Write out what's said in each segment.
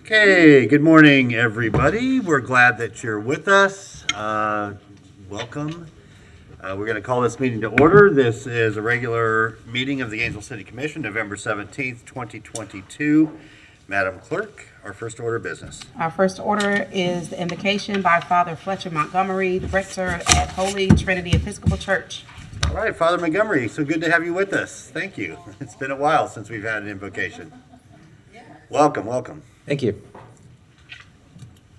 Okay, good morning, everybody. We're glad that you're with us. Welcome. We're going to call this meeting to order. This is a regular meeting of the Gainesville City Commission, November 17th, 2022. Madam Clerk, our first order of business. Our first order is the invocation by Father Fletcher Montgomery, the rector at Holy Trinity Episcopal Church. All right, Father Montgomery, so good to have you with us. Thank you. It's been a while since we've had an invocation. Welcome, welcome. Thank you.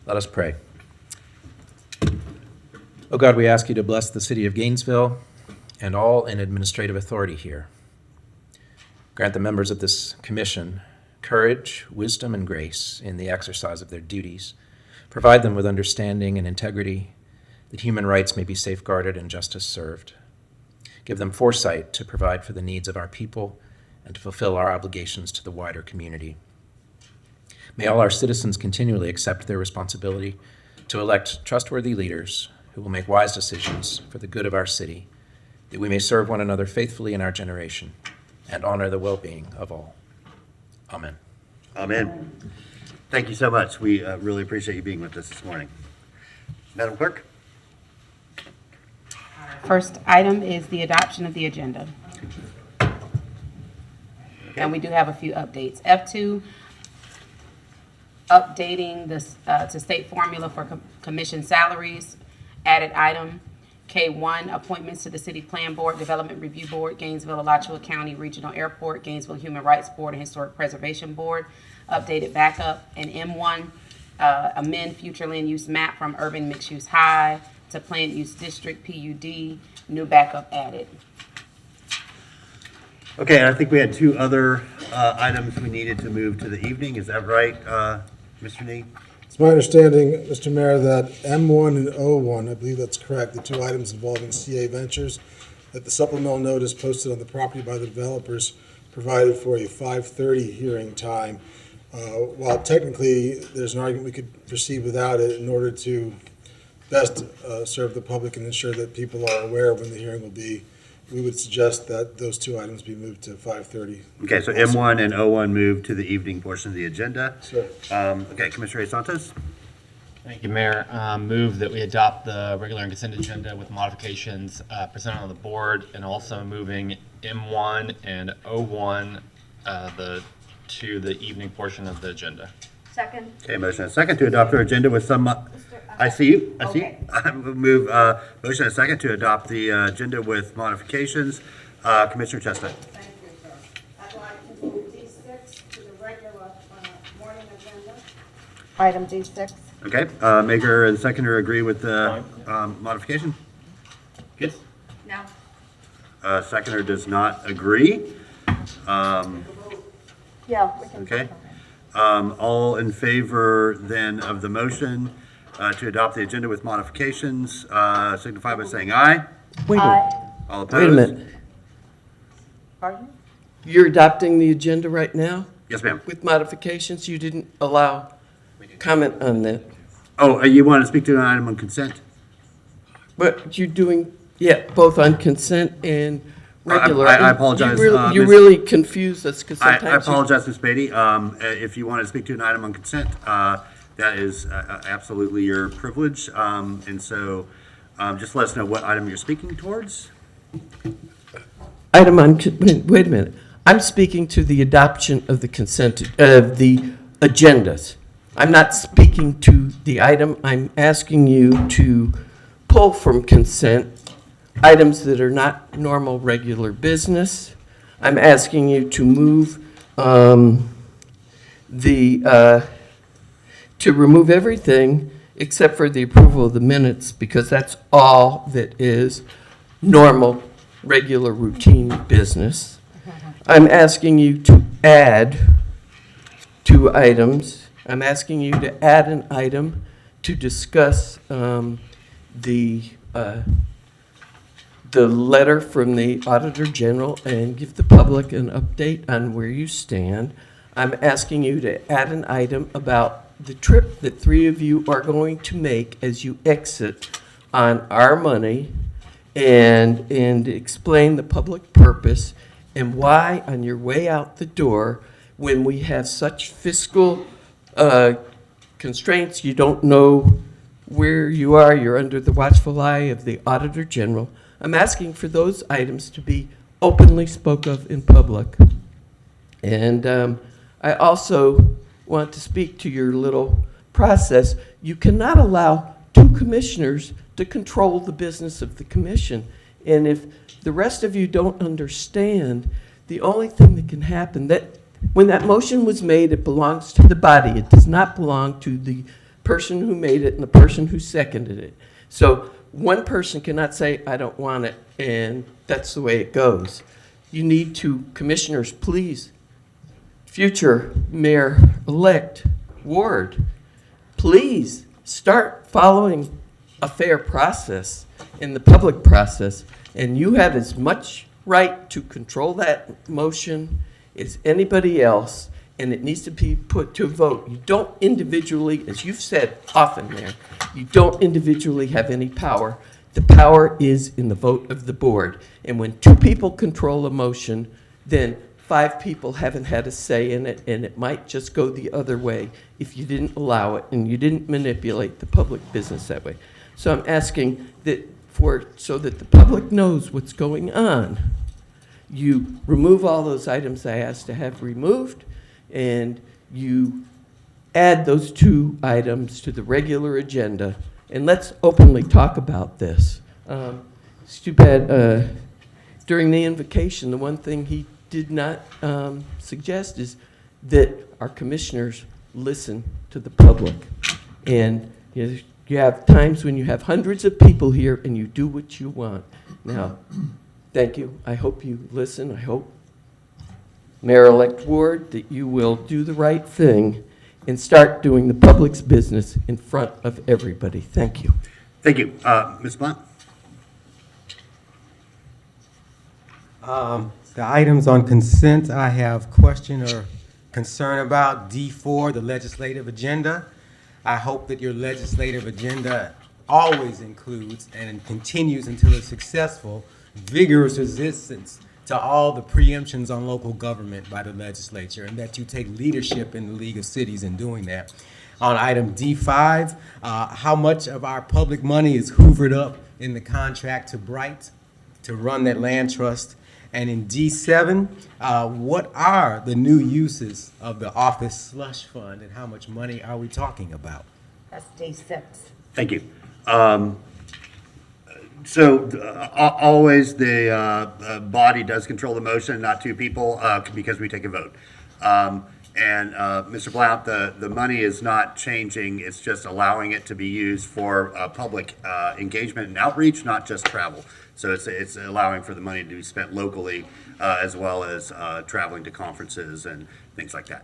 Let us pray. Oh God, we ask you to bless the city of Gainesville and all in administrative authority here. Grant the members of this commission courage, wisdom, and grace in the exercise of their duties. Provide them with understanding and integrity, that human rights may be safeguarded and justice served. Give them foresight to provide for the needs of our people and to fulfill our obligations to the wider community. May all our citizens continually accept their responsibility to elect trustworthy leaders who will make wise decisions for the good of our city, that we may serve one another faithfully in our generation and honor the well-being of all. Amen. Amen. Thank you so much. We really appreciate you being with us this morning. Madam Clerk? First item is the adoption of the agenda. Okay. And we do have a few updates. F2, updating this to state formula for commission salaries. Added item. K1, appointments to the City Plan Board, Development Review Board, Gainesville, Alachua County Regional Airport, Gainesville Human Rights Board, and Historic Preservation Board. Updated backup. And M1, amend future land use map from urban mixed use high to planned use district PUD. New backup added. Okay, and I think we had two other items we needed to move to the evening. Is that right, Mr. Nee? It's my understanding, Mr. Mayor, that M1 and O1, I believe that's correct, the two items involving CA Ventures, that the supplemental notice posted on the property by the developers provided for a 5:30 hearing time. While technically there's an argument we could proceed without it in order to best serve the public and ensure that people are aware when the hearing will be, we would suggest that those two items be moved to 5:30. Okay, so M1 and O1 moved to the evening portion of the agenda. Sure. Okay, Commissioner Hayes-Santos? Thank you, Mayor. Move that we adopt the regular and consent agenda with modifications presented on the board, and also moving M1 and O1 to the evening portion of the agenda. Second. Okay, motion and second to adopt our agenda with some, I see you, I see you. Okay. I move, motion and second to adopt the agenda with modifications. Commissioner Chestnut. Thank you, sir. I'd like to move D6 to the regular morning agenda. Item D6. Okay, maker and seconder agree with the modification? Yes. No. Seconder does not agree. Yeah. We can Okay. All in favor then of the motion to adopt the agenda with modifications, signify by saying aye. Wait a minute. All opposed? Wait a minute. Pardon? You're adopting the agenda right now Yes, ma'am. with modifications? You didn't allow comment on that. Oh, you want to speak to an item on consent? But you're doing, yeah, both on consent and regular. I apologize, You Ms. really confuse us because I sometimes. apologize, Ms. Beatty. If you want to speak to an item on consent, that is absolutely your privilege. And so just let us know what item you're speaking towards. Item on, wait a minute. I'm speaking to the adoption of the consent, of the agendas. I'm not speaking to the item. I'm asking you to pull from consent items that are not normal, regular business. I'm asking you to move to remove everything except for the approval of the minutes, because that's all that is normal, regular, routine business. I'm asking you to add two items. I'm asking you to add an item to discuss the letter from the Auditor General and give the public an update on where you stand. I'm asking you to add an item about the trip that three of you are going to make as you exit on our money, and explain the public purpose and why on your way out the door, when we have such fiscal constraints, you don't know where you are, you're under the watchful eye of the Auditor General. I'm asking for those items to be openly spoke of in public. And I also want to speak to your little process. You cannot allow two commissioners to control the business of the commission. And if the rest of you don't understand, the only thing that can happen, that when that motion was made, it belongs to the body. It does not belong to the person who made it and the person who seconded it. So one person cannot say, I don't want it, and that's the way it goes. You need to, commissioners, please, future Mayor-elect Ward, please start following a fair process in the public process, and you have as much right to control that motion as anybody else, and it needs to be put to a vote. You don't individually, as you've said often, Mayor, you don't individually have any power. The power is in the vote of the board. And when two people control a motion, then 5 people haven't had a say in it, and it might just go the other way if you didn't allow it and you didn't manipulate the public business that way. So I'm asking that so that the public knows what's going on, you remove all those items I asked to have removed, and you add those 2 items to the regular agenda, and let's openly talk about this. It's too bad during the invocation, the one thing he did not suggest is that our commissioners listen to the public. And you have times when you have hundreds of people here and you do what you want. Now, thank you. I hope you listen. I hope, Mayor-elect Ward, that you will do the right thing and start doing the public's business in front of everybody. Thank you. Thank you. Ms. Blunt? The items on consent, I have question or concern about. D4, the legislative agenda. I hope that your legislative agenda always includes and continues until it's successful, vigorous resistance to all the preemptions on local government by the legislature, and that you take leadership in the League of Cities in doing that. On item D5, how much of our public money is hoovered up in the contract to Bright to run that land trust? And in D7, what are the new uses of the office slush fund, and how much money are we talking about? That's D6. Thank you. Always the body does control the motion, not 2 people, because we take a vote. Mr. Blount, the money is not changing. It's just allowing it to be used for public engagement and outreach, not just travel. So it's allowing for the money to be spent locally as well as traveling to conferences and things like that.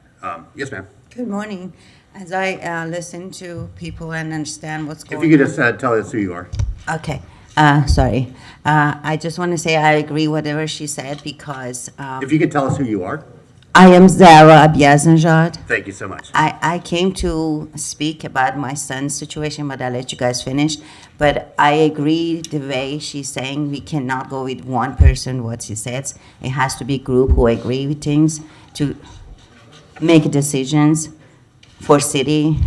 Yes, ma'am. Good morning. As I listen to people and understand what's going on. If you could just tell us who you are. Okay. Sorry. I just want to say I agree whatever she said because If you could tell us who you are. I am Zara Abiyaznejad. Thank you so much. I came to speak about my son's situation, but I'll let you guys finish. But I agree the way she's saying we cannot go with one person, what she says. It has to be a group who agree with things to make decisions for city.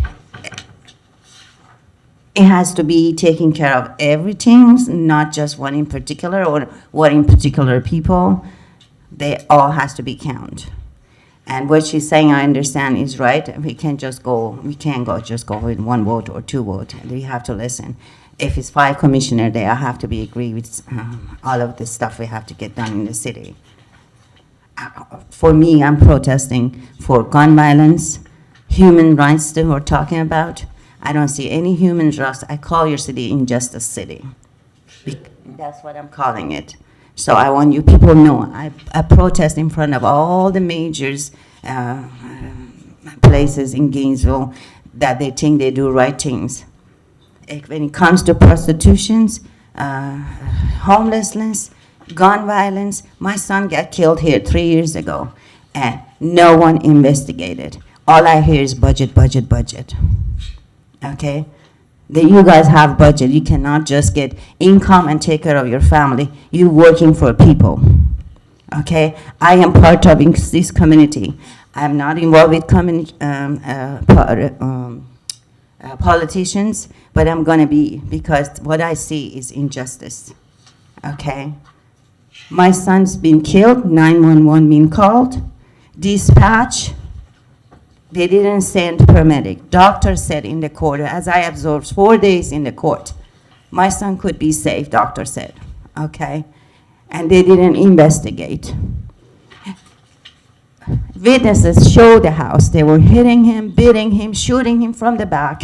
It has to be taking care of everything, not just one in particular or one in particular people. They all has to be counted. And what she's saying, I understand, is right. We can't go with one vote or 2 votes. We have to listen. If it's 5 commissioners, they all have to be agree with all of the stuff we have to get done in the city. For me, I'm protesting for gun violence, human rights that we're talking about. I don't see any human rights. I call your city Injustice City. That's what I'm calling it. So I want you people to know, I protest in front of all the majors, places in Gainesville that they think they do right things. When it comes to prostitutions, homelessness, gun violence, my son got killed here 3 years ago, and no one investigated. All I hear is budget, budget, budget. Okay? That you guys have budget. You cannot just get income and take care of your family. You're working for people. Okay, I am part of this community. I'm not involved with politicians, but I'm gonna be, because what I see is injustice. Okay, my son's been killed. 911 been called. Dispatch. They didn't send paramedic. Doctor said in the court, as I observed 4 days in the court, my son could be safe. Doctor said. Okay, and they didn't investigate. Witnesses showed the house. They were hitting him, beating him, shooting him from the back.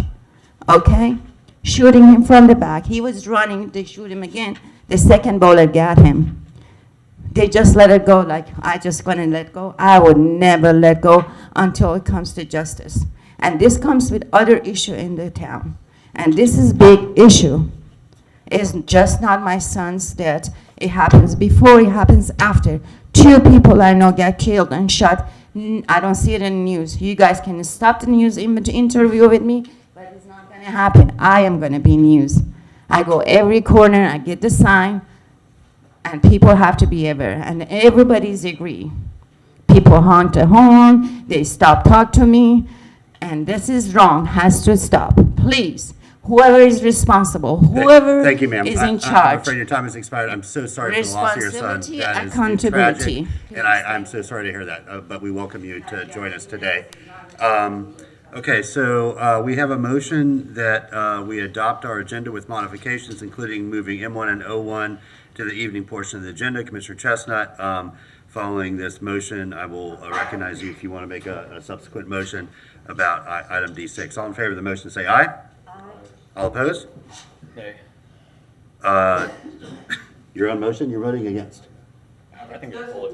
Okay? Shooting him from the back. He was running. They shoot him again. The second bullet got him. They just let it go, like, I just gonna let go. I would never let go until it comes to justice. And this comes with other issue in the town. And this is big issue. It's just not my son's death. It happens before, it happens after. 2 people I know got killed and shot. I don't see it in the news. You guys can stop the news interview with me, but it's not gonna happen. I am gonna be news. I go every corner, I get the sign, and people have to be aware, and everybody's agree. People honk the horn, they stop talk to me, and this is wrong, has to stop. Please, whoever is responsible, whoever Thank you, ma'am. is I'm in charge. afraid your time has expired. I'm so sorry for the loss of your son. Responsibility, That is accountability. tragic, and I'm so sorry to hear that, but we welcome you to join us today. Okay, so we have a motion that we adopt our agenda with modifications, including moving M1 and O1 to the evening portion of the agenda. Commissioner Chestnut, following this motion, I will recognize you if you want to make a subsequent motion about item D6. All in favor of the motion, say aye. All opposed? Nay. Your own motion, you're voting against. I think it's full of.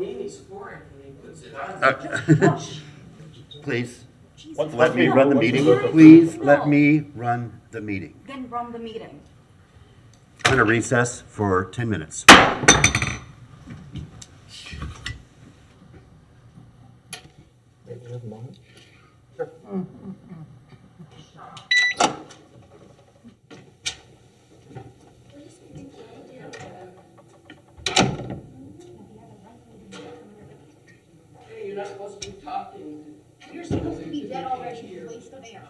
Please, Once let me we- run the once we meeting. vote- Please, let me run the meeting. Then run the meeting. I'm going to recess for 10 minutes. Hey, you're not supposed to be talking. You're supposed to be dead already, waste of air.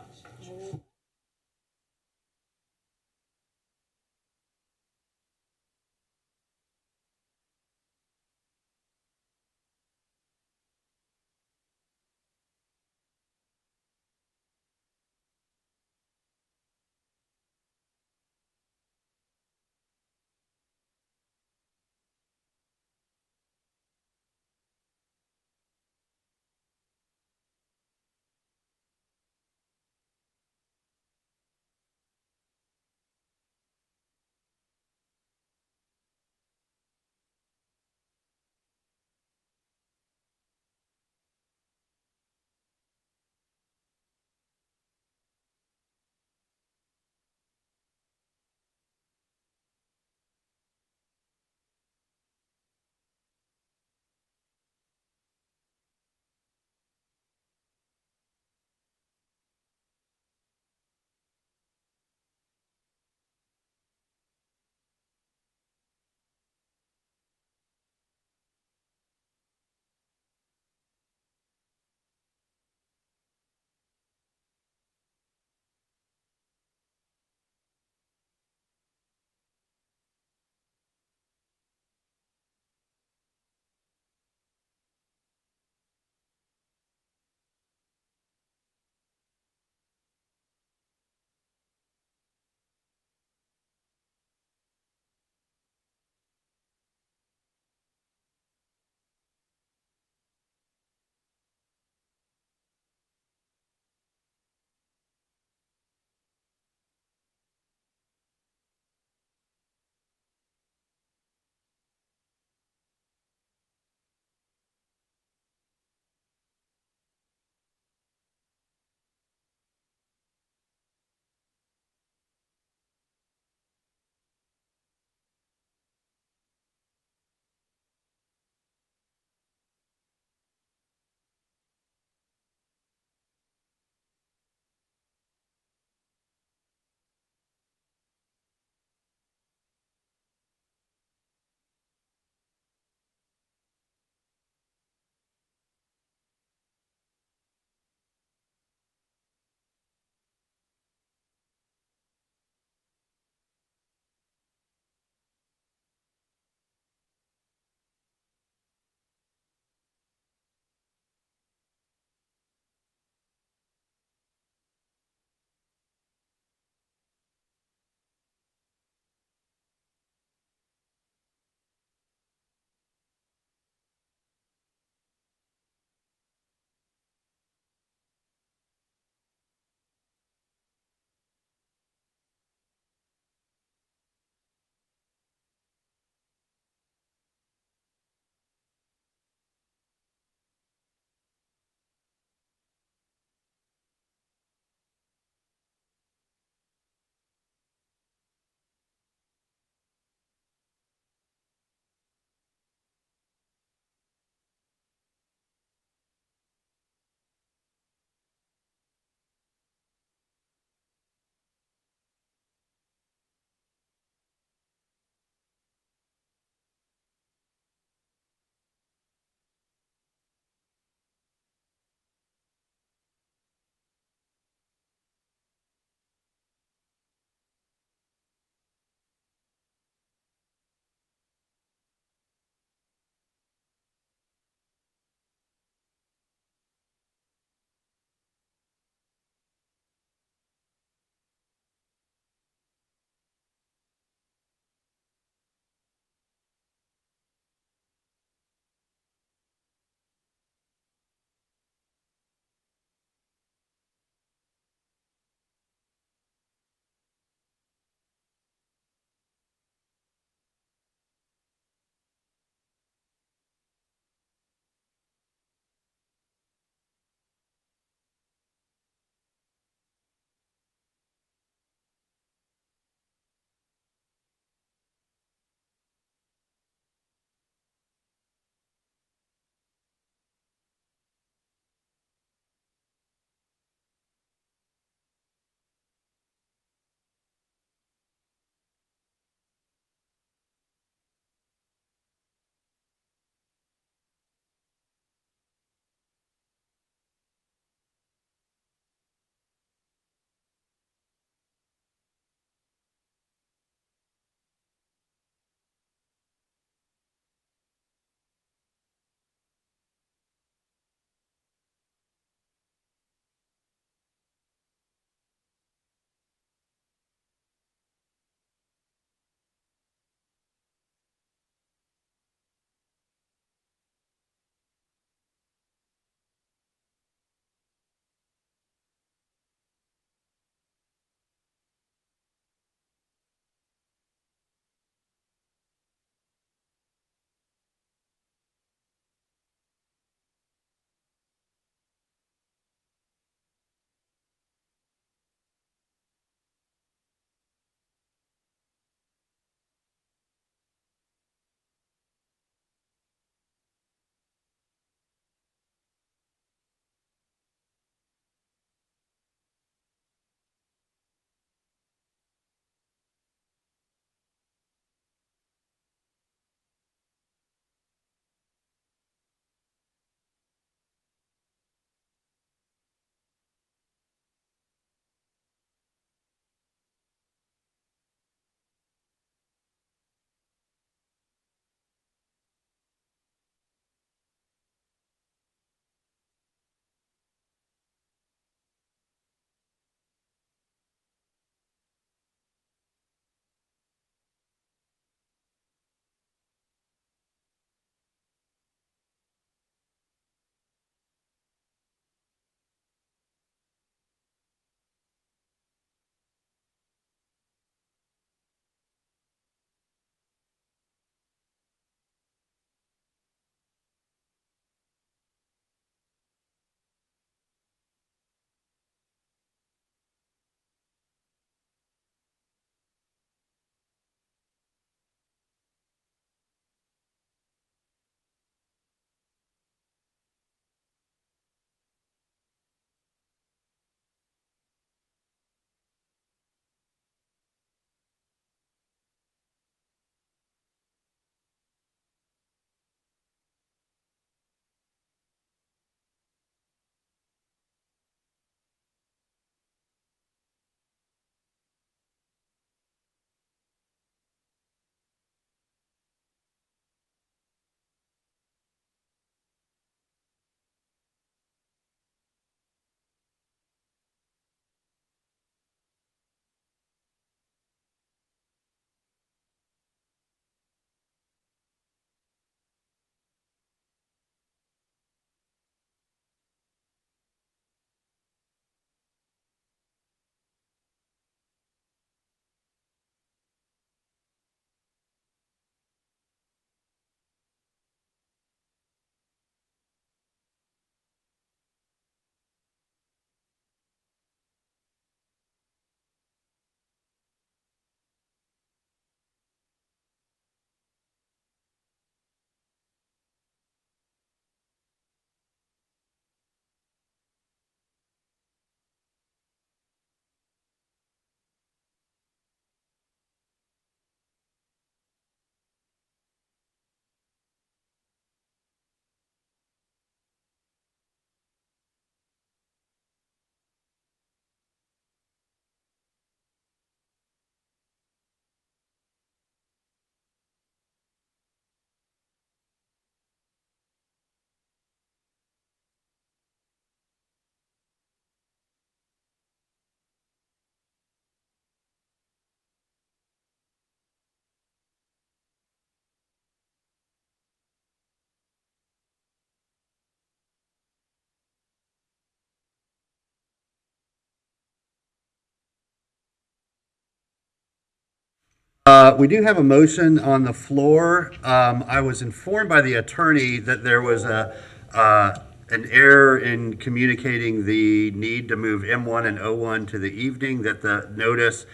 We do have a motion on the floor. I was informed by the attorney that there was an error in communicating the need to move M1 and O1 to the evening, that the notice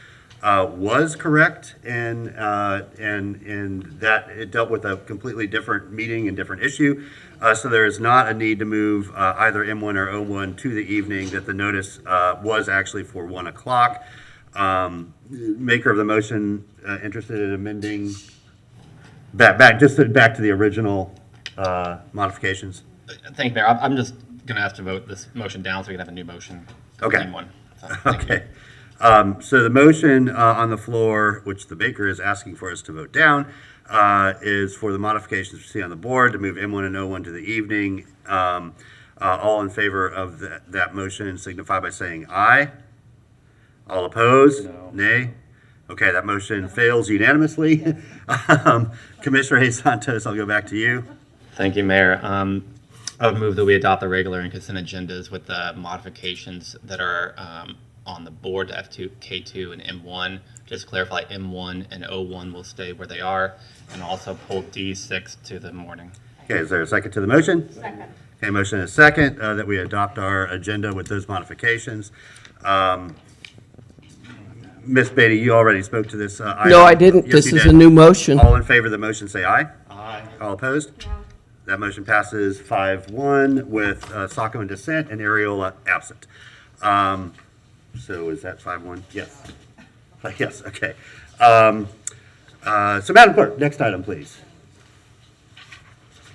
was correct, and that it dealt with a completely different meeting and different issue. So there is not a need to move either M1 or O1 to the evening, that the notice was actually for 1 o'clock. Maker of the motion interested in amending back to the original modifications. Thank you, Mayor. I'm just going to ask to vote this motion down so we can have a new motion. for Okay. team one. So, thank you. Okay. So the motion on the floor, which the Baker is asking for us to vote down, is for the modifications we see on the board to move M1 and O1 to the evening. All in favor of that motion signify by saying aye. All opposed? No. Nay? Okay, that motion fails unanimously. Commissioner Hayes-Santos, I'll go back to you. Thank you, Mayor. I would move that we adopt the regular and consent agendas with the modifications that are on the board to F2, K2, and M1. Just to clarify, M1 and O1 will stay where they are, and also pull D6 to the morning. Okay, is there a second to the motion? Second. Okay, motion is second that we adopt our agenda with those modifications. Ms. Beatty, you already spoke to this item. No, I didn't. Yes, This you is did. a new motion. All in favor of the motion, say aye. Aye. All opposed? No. That motion passes 5-1 with Sacco in dissent and Ariola absent. So is that 5-1? Yes. Yes, okay. So Madam Clerk, next item, please.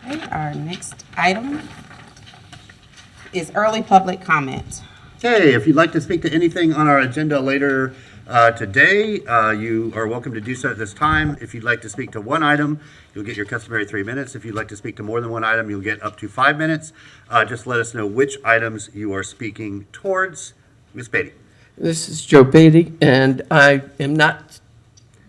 Okay, our next item is early public comment. Okay, if you'd like to speak to anything on our agenda later today, you are welcome to do so at this time. If you'd like to speak to one item, you'll get your customary 3 minutes. If you'd like to speak to more than one item, you'll get up to 5 minutes. Just let us know which items you are speaking towards. Ms. Beatty. This is Joe Beatty, and I am not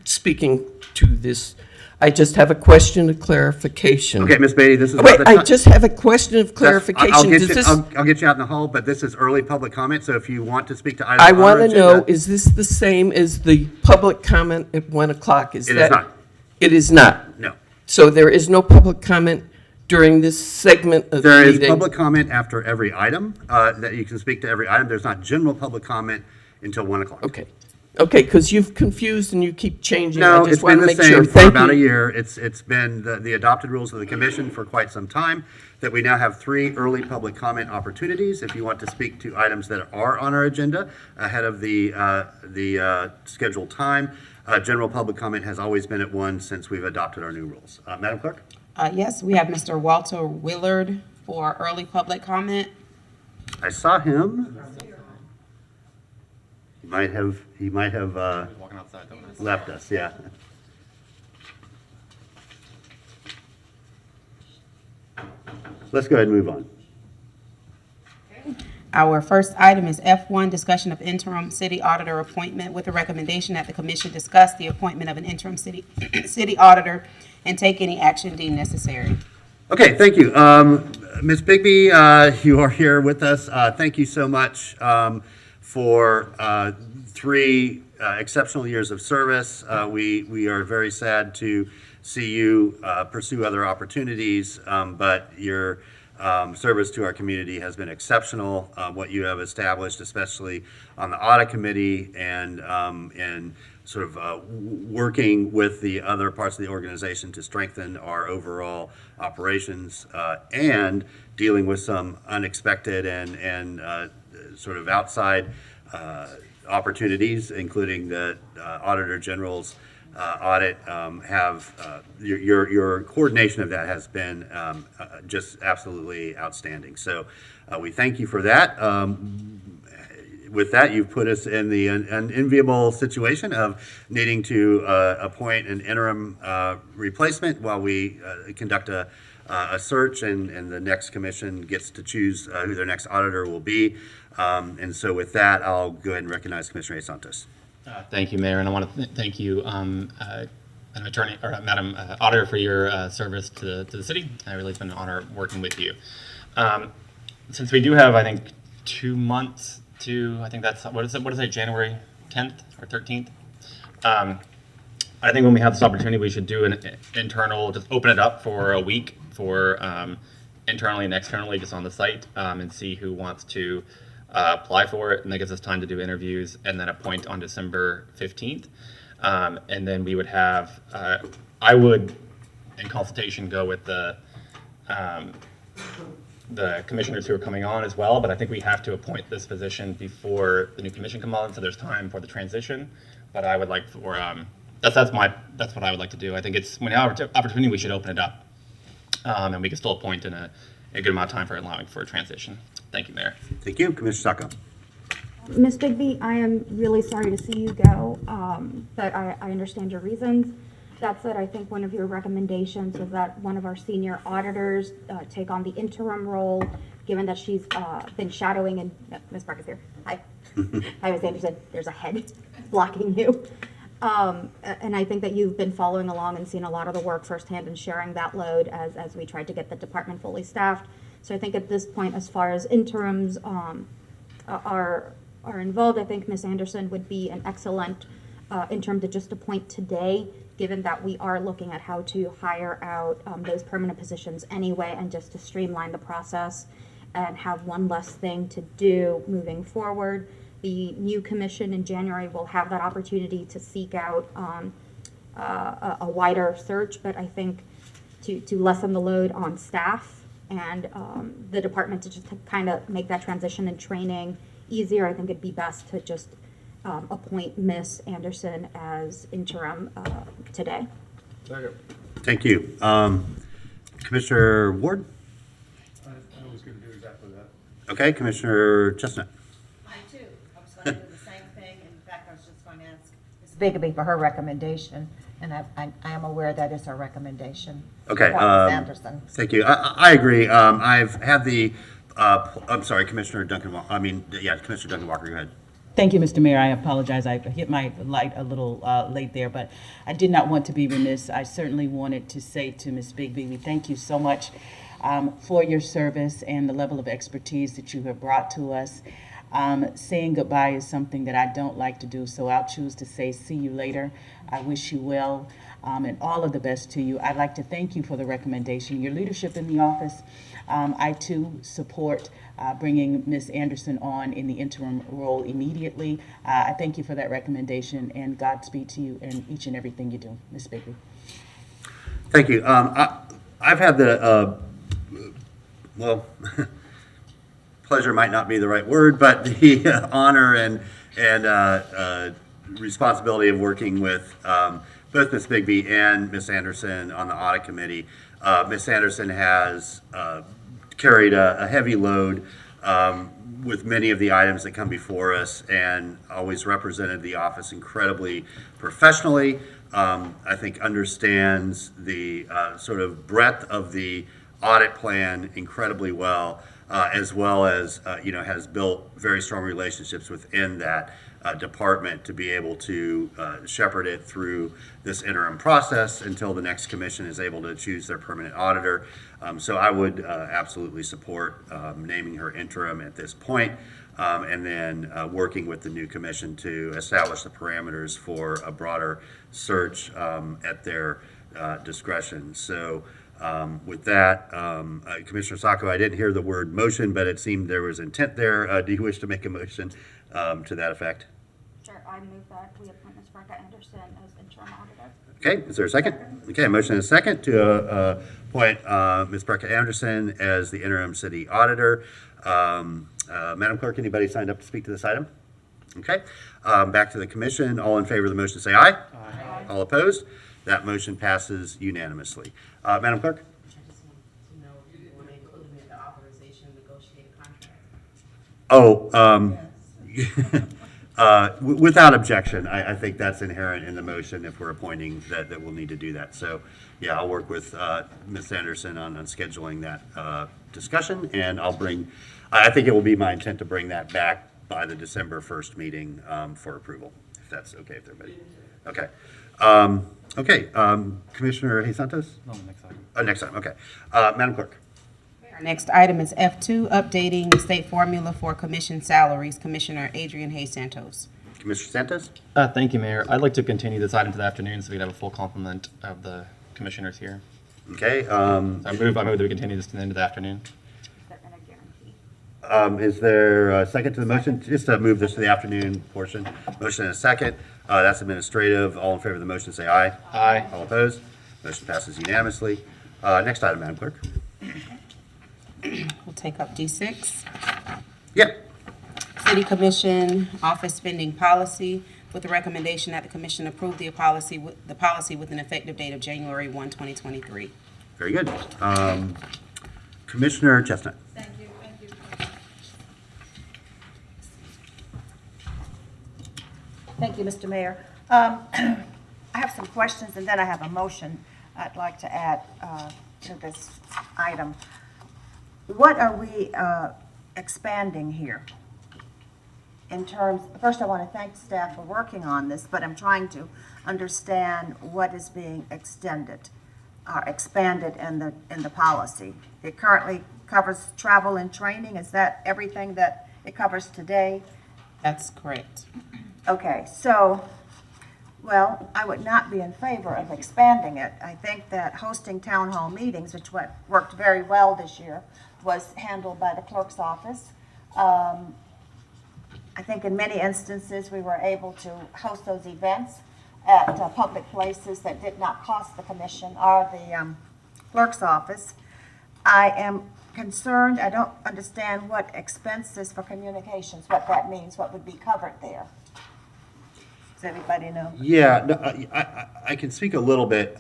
speaking to this. I just have a question of clarification. Okay, Ms. Beatty, this is Wait, not the I ti- just have a question of I'll clarification. get Does you, this- I'll get you out in the hall, but this is early public comment, so if you want to speak to items I on our want to know, agenda- is this the same as the public comment at 1 o'clock? It is that- not. It is not. No. So there is no public comment during this segment of the There meeting? is public comment after every item, that you can speak to every item. There's not general public comment until 1 o'clock. Okay. Okay, because you've confused and you keep changing. No, I it's just been want to the make sure. same for Thank about a you. year. It's been the adopted rules of the commission for quite some time, that we now have 3 early public comment opportunities. If you want to speak to items that are on our agenda ahead of the scheduled time, general public comment has always been at 1 since we've adopted our new rules. Madam Clerk? Yes, we have Mr. Walter Willard for early public comment. I saw him. He might have Walking outside, don't miss. left us, yeah. Let's go ahead and move on. Our first item is F1, discussion of interim city auditor appointment with a recommendation that the commission discuss the appointment of an interim city auditor and take any action deemed necessary. Okay, thank you. Ms. Bigby, you are here with us. Thank you so much for 3 exceptional years of service. We are very sad to see you pursue other opportunities, but your service to our community has been exceptional. What you have established, especially on the audit committee and sort of working with the other parts of the organization to strengthen our overall operations and dealing with some unexpected and sort of outside opportunities, including the Auditor General's audit, your coordination of that has been just absolutely outstanding. So we thank you for that. With that, you've put us in the unenviable situation of needing to appoint an interim replacement while we conduct a search and the next commission gets to choose who their next auditor will be. And so with that, I'll go ahead and recognize Commissioner Hayes-Santos. Thank you, Mayor, and I want to thank you, Madam Attorney, or Madam Auditor, for your service to the city. Really, it's been an honor working with you. Since we do have, I think, 2 months to, I think that's, what is it, January 10th or 13th? I think when we have this opportunity, we should do an internal, just open it up for a week for internally and externally, just on the site, and see who wants to apply for it. And that gives us time to do interviews and then appoint on December 15th. And then we would have, I would, in consultation, go with the commissioners who are coming on as well, but I think we have to appoint this position before the new commission comes on, so there's time for the transition. But I would like for, that's what I would like to do. I think it's, when we have opportunity, we should open it up. And we can still appoint in a good amount of time for allowing for a transition. Thank you, Mayor. Thank you. Commissioner Sacco. Ms. Bigby, I am really sorry to see you go, but I understand your reasons. That said, I think one of your recommendations was that one of our senior auditors take on the interim role, given that she's been shadowing, and Ms. Park is here. Hi. Hi, Ms. Anderson. There's a head blocking you. And I think that you've been following along and seen a lot of the work firsthand and sharing that load as we tried to get the department fully staffed. So I think at this point, as far as interims are involved, I think Ms. Anderson would be an excellent interim to just appoint today, given that we are looking at how to hire out those permanent positions anyway, and just to streamline the process and have one less thing to do moving forward. The new commission in January will have that opportunity to seek out a wider search, but I think to lessen the load on staff and the department to just kind of make that transition and training easier, I think it'd be best to just appoint Ms. Anderson as interim today. Thank you. Commissioner Ward? I was going to do exactly that. Okay, Commissioner Chestnut. I too, I was going to do the same thing. In fact, I was just going to ask Ms. Bigby for her recommendation, and I am aware that is her recommendation. Okay. Ms. Anderson. Thank you. I agree. I've had the, I'm sorry, Commissioner Duncan, Commissioner Duncan Walker, go ahead. Thank you, Mr. Mayor. I apologize. I hit my light a little late there, but I did not want to be remiss. I certainly wanted to say to Ms. Bigby, we thank you so much for your service and the level of expertise that you have brought to us. Saying goodbye is something that I don't like to do, so I'll choose to say see you later. I wish you well and all of the best to you. I'd like to thank you for the recommendation, your leadership in the office. I too support bringing Ms. Anderson on in the interim role immediately. I thank you for that recommendation, and Godspeed to you in each and everything you do, Ms. Bigby. Thank you. I've had the, well, pleasure might not be the right word, but the honor and responsibility of working with both Ms. Bigby and Ms. Anderson on the audit committee. Ms. Anderson has carried a heavy load with many of the items that come before us and always represented the office incredibly professionally. I think understands the sort of breadth of the audit plan incredibly well, as has built very strong relationships within that department to be able to shepherd it through this interim process until the next commission is able to choose their permanent auditor. So I would absolutely support naming her interim at this point, and then working with the new commission to establish the parameters for a broader search at their discretion. So with that, Commissioner Sacco, I didn't hear the word motion, but it seemed there was intent there. Do you wish to make a motion to that effect? Sure, I move that we appoint Ms. Rebecca Anderson as interim auditor. Okay, is there a second? Okay, motion and a second to appoint Ms. Rebecca Anderson as the interim city auditor. Madam Clerk, anybody signed up to speak to this item? Okay, back to the commission. All in favor of the motion say aye. Aye. All opposed? That motion passes unanimously. Madam Clerk? I just want to know if you want to include in the authorization of negotiated contract. Without objection, I think that's inherent in the motion if we're appointing that we'll need to do that. So, yeah, I'll work with Ms. Anderson on scheduling that discussion, and I think it will be my intent to bring that back by the December 1st meeting for approval, if that's okay with everybody. Okay. Commissioner Hayes-Santos? No, next item. Next time, okay. Madam Clerk? Our next item is F2, updating the state formula for commission salaries. Commissioner Adrian Hayes-Santos. Commissioner Santos? Thank you, Mayor. I'd like to continue this item to the afternoon so we can have a full complement of the commissioners here. Okay, I move that we continue this to the end of the afternoon. is there a second to the motion? Just to move this to the afternoon portion. Motion and a second. That's administrative. All in favor of the motion, say aye. Aye. All opposed? Motion passes unanimously. Next item, Madam Clerk. We'll take up D6. Yep. City Commission Office Spending Policy with the recommendation that the commission approve the policy with an effective date of January 1, 2023. Very good. Commissioner Chestnut. Thank you. Thank you, Mr. Mayor. I have some questions, and then I have a motion I'd like to add to this item. What are we expanding here? In terms, first I want to thank staff for working on this, but I'm trying to understand what is being extended or expanded in the policy. It currently covers travel and training. Is that everything that it covers today? That's correct. Okay, so, well, I would not be in favor of expanding it. I think that hosting town hall meetings, which worked very well this year, was handled by the clerk's office. I think in many instances, we were able to host those events at public places that did not cost the commission or the clerk's office. I am concerned, I don't understand what expenses for communications, what that means, what would be covered there. Does everybody know? Yeah, no, I can speak a little bit.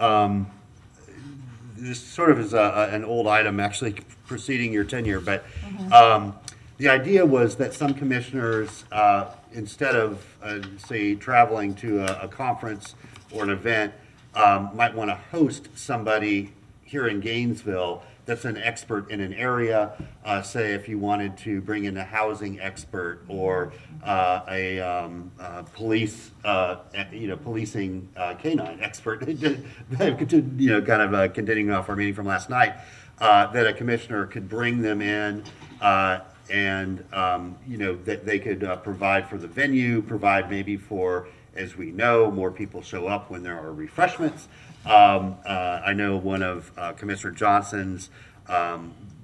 This sort of is an old item actually preceding your tenure, but the idea was that some commissioners, instead of, say, traveling to a conference or an event, might want to host somebody here in Gainesville that's an expert in an area. Say if you wanted to bring in a housing expert or a police, policing canine expert, kind of continuing off our meeting from last night, that a commissioner could bring them in and that they could provide for the venue, provide maybe for, as we know, more people show up when there are refreshments. I know one of Commissioner Johnson's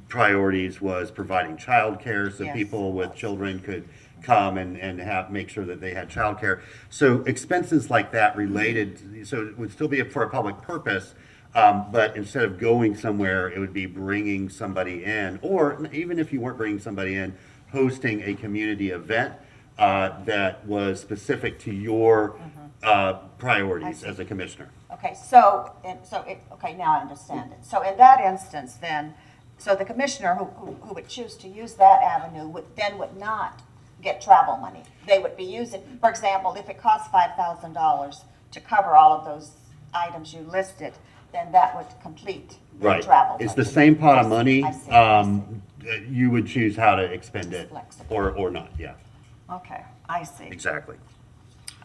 priorities was providing childcare, so people with children could come and make sure that they had childcare. So expenses like that related, so it would still be for a public purpose, but instead of going somewhere, it would be bringing somebody in, or even if you weren't bringing somebody in, hosting a community event that was specific to your priorities as a commissioner. Okay, okay, now I understand it. So in that instance then, so the commissioner who would choose to use that avenue would not get travel money. They would be using, for example, if it costs $5,000 to cover all of those items you listed, then that would complete the Right. travel. It's money. the same pot of money. I see. You would choose how to expend it Flexible. or not, yeah, Okay, I see. exactly.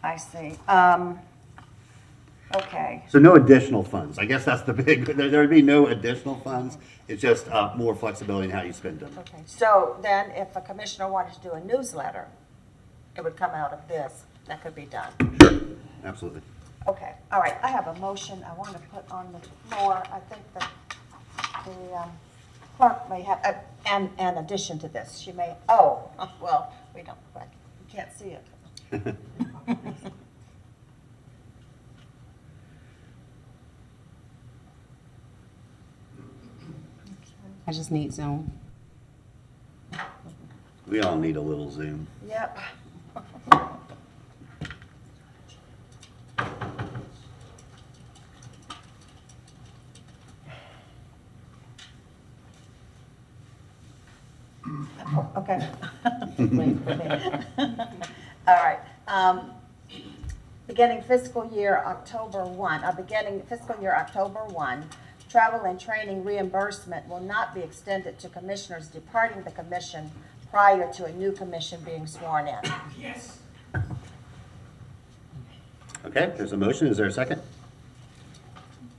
I see. Okay. So no additional funds. I guess that's the big, there would be no additional funds. It's just more flexibility in how you spend them. Okay. So then if a commissioner wanted to do a newsletter, it would come out of this. That could be done. Sure, absolutely. Okay, all right, I have a motion I want to put on the floor. I think that the clerk may have, an addition to this. She may, well, we don't, we can't see it. I just need Zoom. We all need a little Zoom. Yep. Okay. Wait for me. All right. Beginning fiscal year October 1, travel and training reimbursement will not be extended to commissioners departing the commission prior to a new commission being sworn in. Yes. Okay, there's a motion. Is there a second?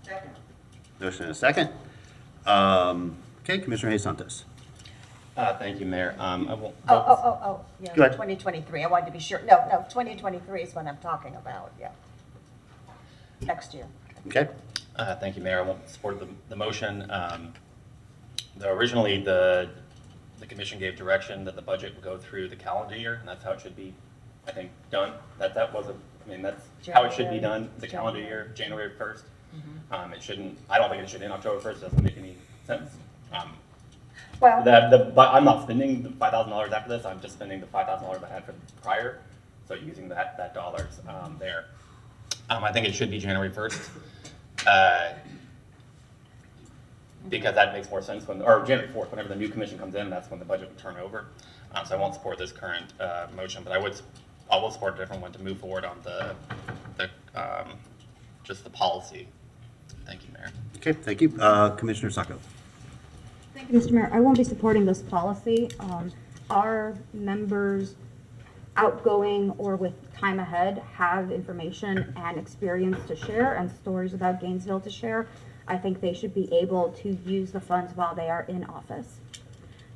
Second. Motion and a second. Okay, Commissioner Hayes-Santos. Thank you, Mayor. I won't. Yeah, Go ahead. 2023, I wanted to be sure. No, 2023 is what I'm talking about, yeah. Next year. Okay. Thank you, Mayor. I won't support the motion. Originally, the commission gave direction that the budget would go through the calendar year, and that's how it should be, I think, done. That wasn't, I mean, that's how it should be done, the calendar year, January 1st. It shouldn't, I don't think it should end October 1st, doesn't make any sense. Well, But I'm not spending the $5,000 after this, I'm just spending the $5,000 I had for prior, so using that dollars there. I think it should be January 1st. Because that makes more sense or January 4th, whenever the new commission comes in, that's when the budget would turn over. So I won't support this current motion, but I will support a different one to move forward on just the policy. Thank you, Mayor. Okay, thank you. Commissioner Sacco. Thank you, Mr. Mayor. I won't be supporting this policy. Our members, outgoing or with time ahead, have information and experience to share and stories about Gainesville to share. I think they should be able to use the funds while they are in office.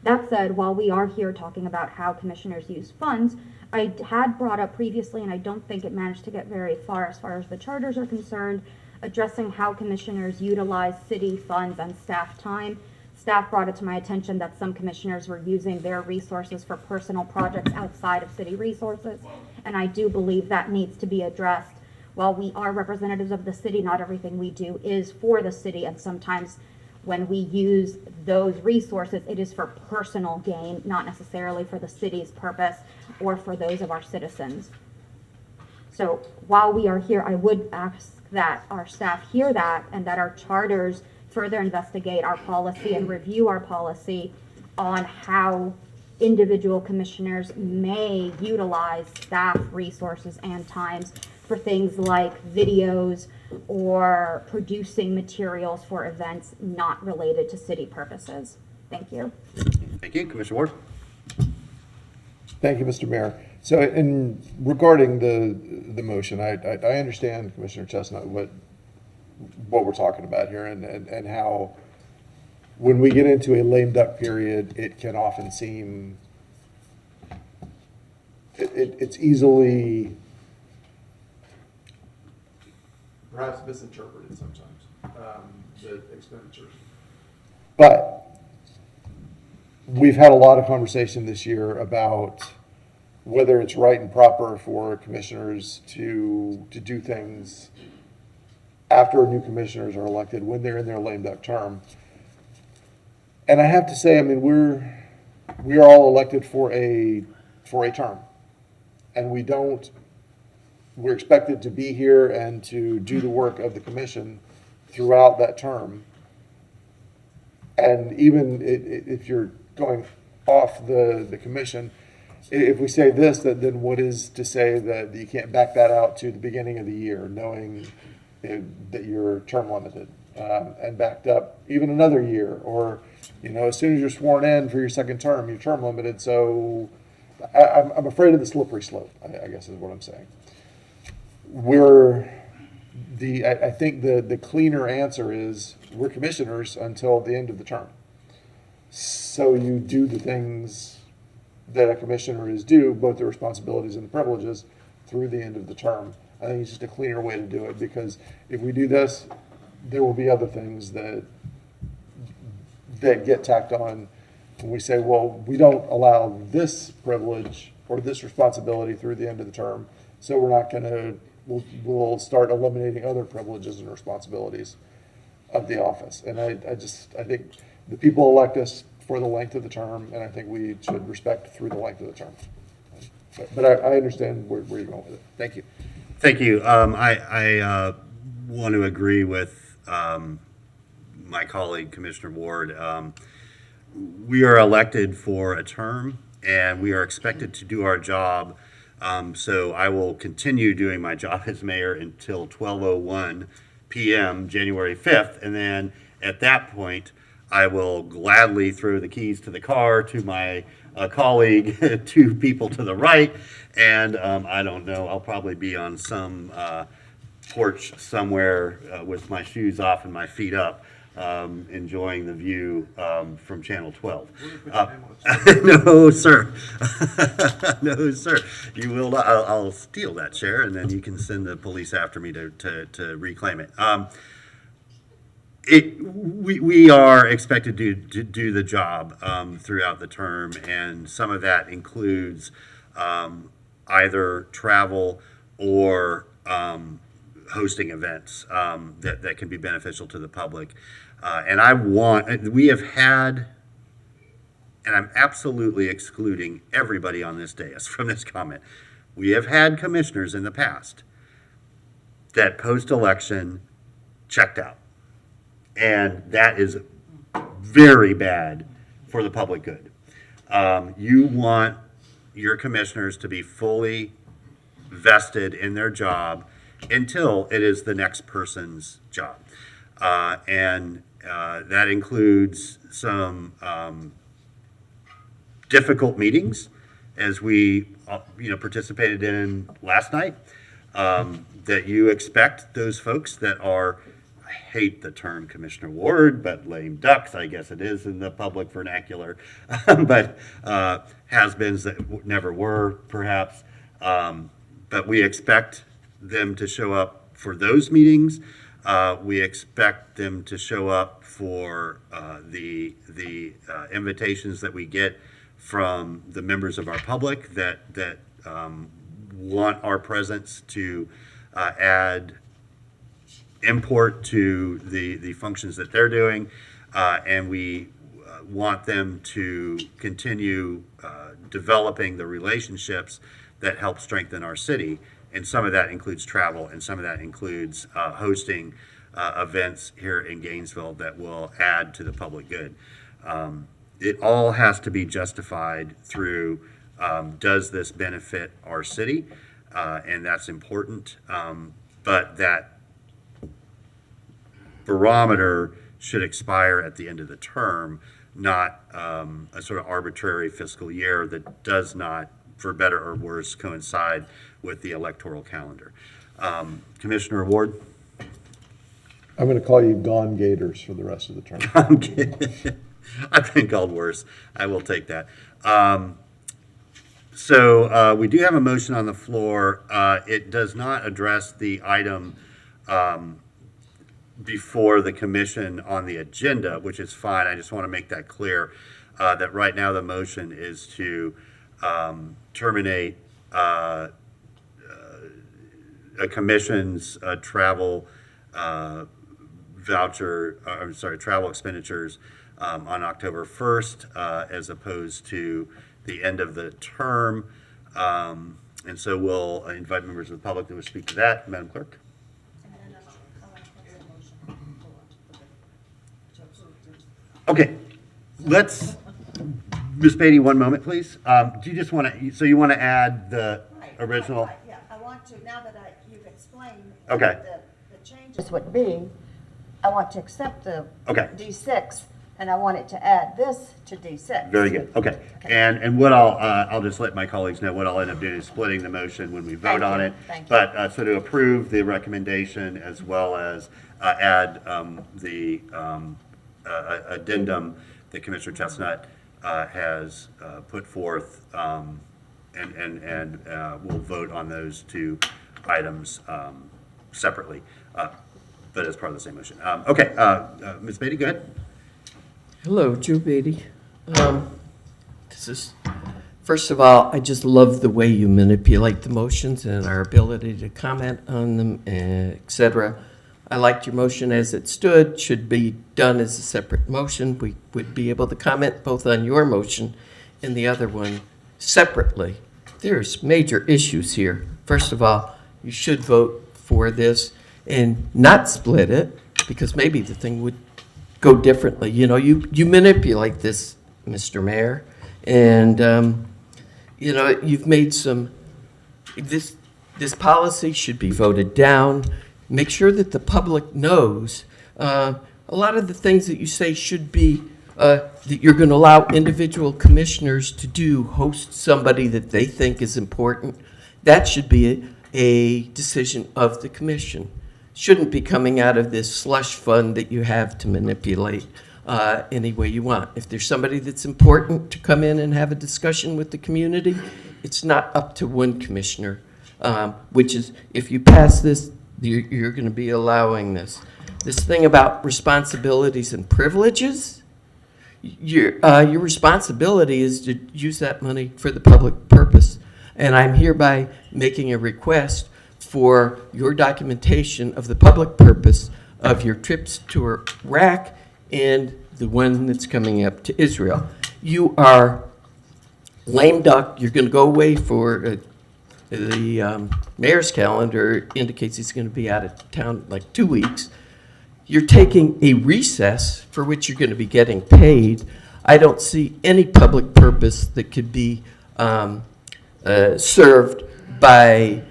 That said, while we are here talking about how commissioners use funds, I had brought up previously, and I don't think it managed to get very far as the charters are concerned, addressing how commissioners utilize city funds and staff time. Staff brought it to my attention that some commissioners were using their resources for personal projects outside of city resources, and I do believe that needs to be addressed. While we are representatives of the city, not everything we do is for the city, and sometimes when we use those resources, it is for personal gain, not necessarily for the city's purpose or for those of our citizens. So while we are here, I would ask that our staff hear that and that our charters further investigate our policy and review our policy on how individual commissioners may utilize staff resources and times for things like videos or producing materials for events not related to city purposes. Thank you. Thank you. Commissioner Ward. Thank you, Mr. Mayor. So regarding the motion, I understand, Commissioner Chestnut, what we're talking about here and how when we get into a lame duck period, it can often seem, it's easily perhaps misinterpreted sometimes, the expenditures. But we've had a lot of conversation this year about whether it's right and proper for commissioners to do things after new commissioners are elected when they're in their lame duck term. And I have to say, I mean, we are all elected for a term, and we're expected to be here and to do the work of the commission throughout that term. And even if you're going off the commission, if we say this, then what is to say that you can't back that out to the beginning of the year, knowing that you're term limited, and backed up even another year, or as soon as you're sworn in for your second term, you're term limited. So I'm afraid of the slippery slope, I guess is what I'm saying. I think the cleaner answer is we're commissioners until the end of the term. So you do the things that a commissioner is due, both the responsibilities and the privileges, through the end of the term. I think it's just a cleaner way to do it, because if we do this, there will be other things that get tacked on when we say, well, we don't allow this privilege or this responsibility through the end of the term, so we're not going to, we'll start eliminating other privileges and responsibilities of the office. And I think the people elect us for the length of the term, and I think we should respect through the length of the term. But I understand where you're going with it. Thank you. Thank you. I want to agree with my colleague, Commissioner Ward. We are elected for a term, and we are expected to do our job. So I will continue doing my job as mayor until 12:01 p.m. January 5th, and then at that point, I will gladly throw the keys to the car to my colleague, two people to the right, and I don't know, I'll probably be on some porch somewhere with my shoes off and my feet up, enjoying the view from Channel 12. No, sir. No, sir. You will not. I'll steal that chair, and then you can send the police after me to reclaim it. We are expected to do the job throughout the term, and some of that includes either travel or hosting events that can be beneficial to the public. And we have had, and I'm absolutely excluding everybody on this dais from this comment, we have had commissioners in the past that post-election checked out. And that is very bad for the public good. You want your commissioners to be fully vested in their job until it is the next person's job. And that includes some difficult meetings, as we participated in last night, that you expect those folks that are, I hate the term Commissioner Ward, but lame ducks, I guess it is in the public vernacular, but has-beens that never were, perhaps. But we expect them to show up for those meetings. We expect them to show up for the invitations that we get from the members of our public that want our presence to add import to the functions that they're doing, and we want them to continue developing the relationships that help strengthen our city. And some of that includes travel, and some of that includes hosting events here in Gainesville that will add to the public good. It all has to be justified through, does this benefit our city? And that's important. But that barometer should expire at the end of the term, not a sort of arbitrary fiscal year that does not, for better or worse, coincide with the electoral calendar. Commissioner Ward? I'm going to call you Gone Gators for the rest of the term. I've been called worse. I will take that. So we do have a motion on the floor. It does not address the item before the commission on the agenda, which is fine. I just want to make that clear, that right now the motion is to terminate a commission's travel travel expenditures on October 1st, as opposed to the end of the term. And so we'll invite members of the public that would speak to that. Madam Clerk? Okay, let's, Ms. Beatty, one moment, please. Do you just want to, so you want to add the original? Yeah, I want to, now that you've explained Okay. the changes would be, I want to accept the Okay. D6, and I want it to add this to D6. Very good, okay. And what I'll just let my colleagues know, what I'll end up doing is splitting the motion when we vote on it. Thank you. But, so to approve the recommendation as well as add the addendum that Commissioner Chestnut has put forth, and we'll vote on those two items separately, but as part of the same motion. Okay, Ms. Beatty, go ahead. Hello, Joe Beatty. First of all, I just love the way you manipulate the motions and our ability to comment on them, et cetera. I liked your motion as it stood, should be done as a separate motion. We would be able to comment both on your motion and the other one separately. There's major issues here. First of all, you should vote for this and not split it, because maybe the thing would go differently. You know, you manipulate this, Mr. Mayor, and you've made some, this policy should be voted down. Make sure that the public knows. A lot of the things that you say should be that you're going to allow individual commissioners to do, host somebody that they think is important. That should be a decision of the commission. shouldn't be coming out of this slush fund that you have to manipulate any way you want. If there's somebody that's important to come in and have a discussion with the community, it's not up to one commissioner, which is, if you pass this, you're going to be allowing this. This thing about responsibilities and privileges, your responsibility is to use that money for the public purpose. And I'm hereby making a request for your documentation of the public purpose of your trips to Iraq and the one that's coming up to Israel. You are lame duck. You're going to go away for the mayor's calendar indicates he's going to be out of town like 2 weeks. You're taking a recess for which you're going to be getting paid. I don't see any public purpose that could be served by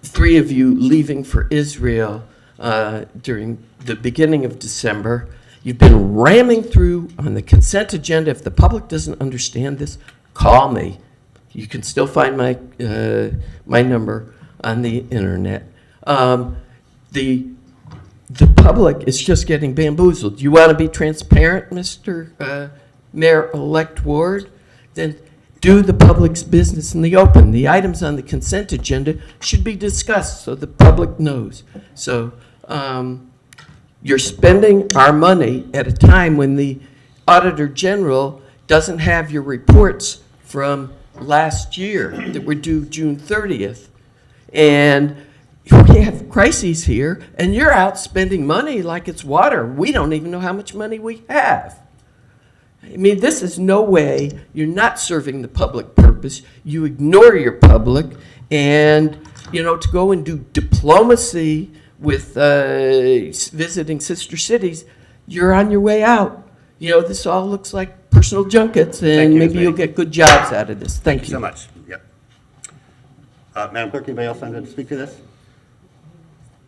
3 of you leaving for Israel during the beginning of December. You've been ramming through on the consent agenda. If the public doesn't understand this, call me. You can still find my my number on the internet. The public is just getting bamboozled. You want to be transparent, Mr. Mayor-elect Ward? Then do the public's business in the open. The items on the consent agenda should be discussed so the public knows. So you're spending our money at a time when the Auditor General doesn't have your reports from last year that were due June 30th. And we have crises here, and you're out spending money like it's water. We don't even know how much money we have. I mean, this is no way. You're not serving the public purpose. You ignore your public, and, you know, to go and do diplomacy with visiting sister cities, you're on your way out. You know, this all looks like personal junkets, and maybe you'll get good jobs out of this. Thank you so much. Yep. Madam Clerk, anybody else want to speak to this?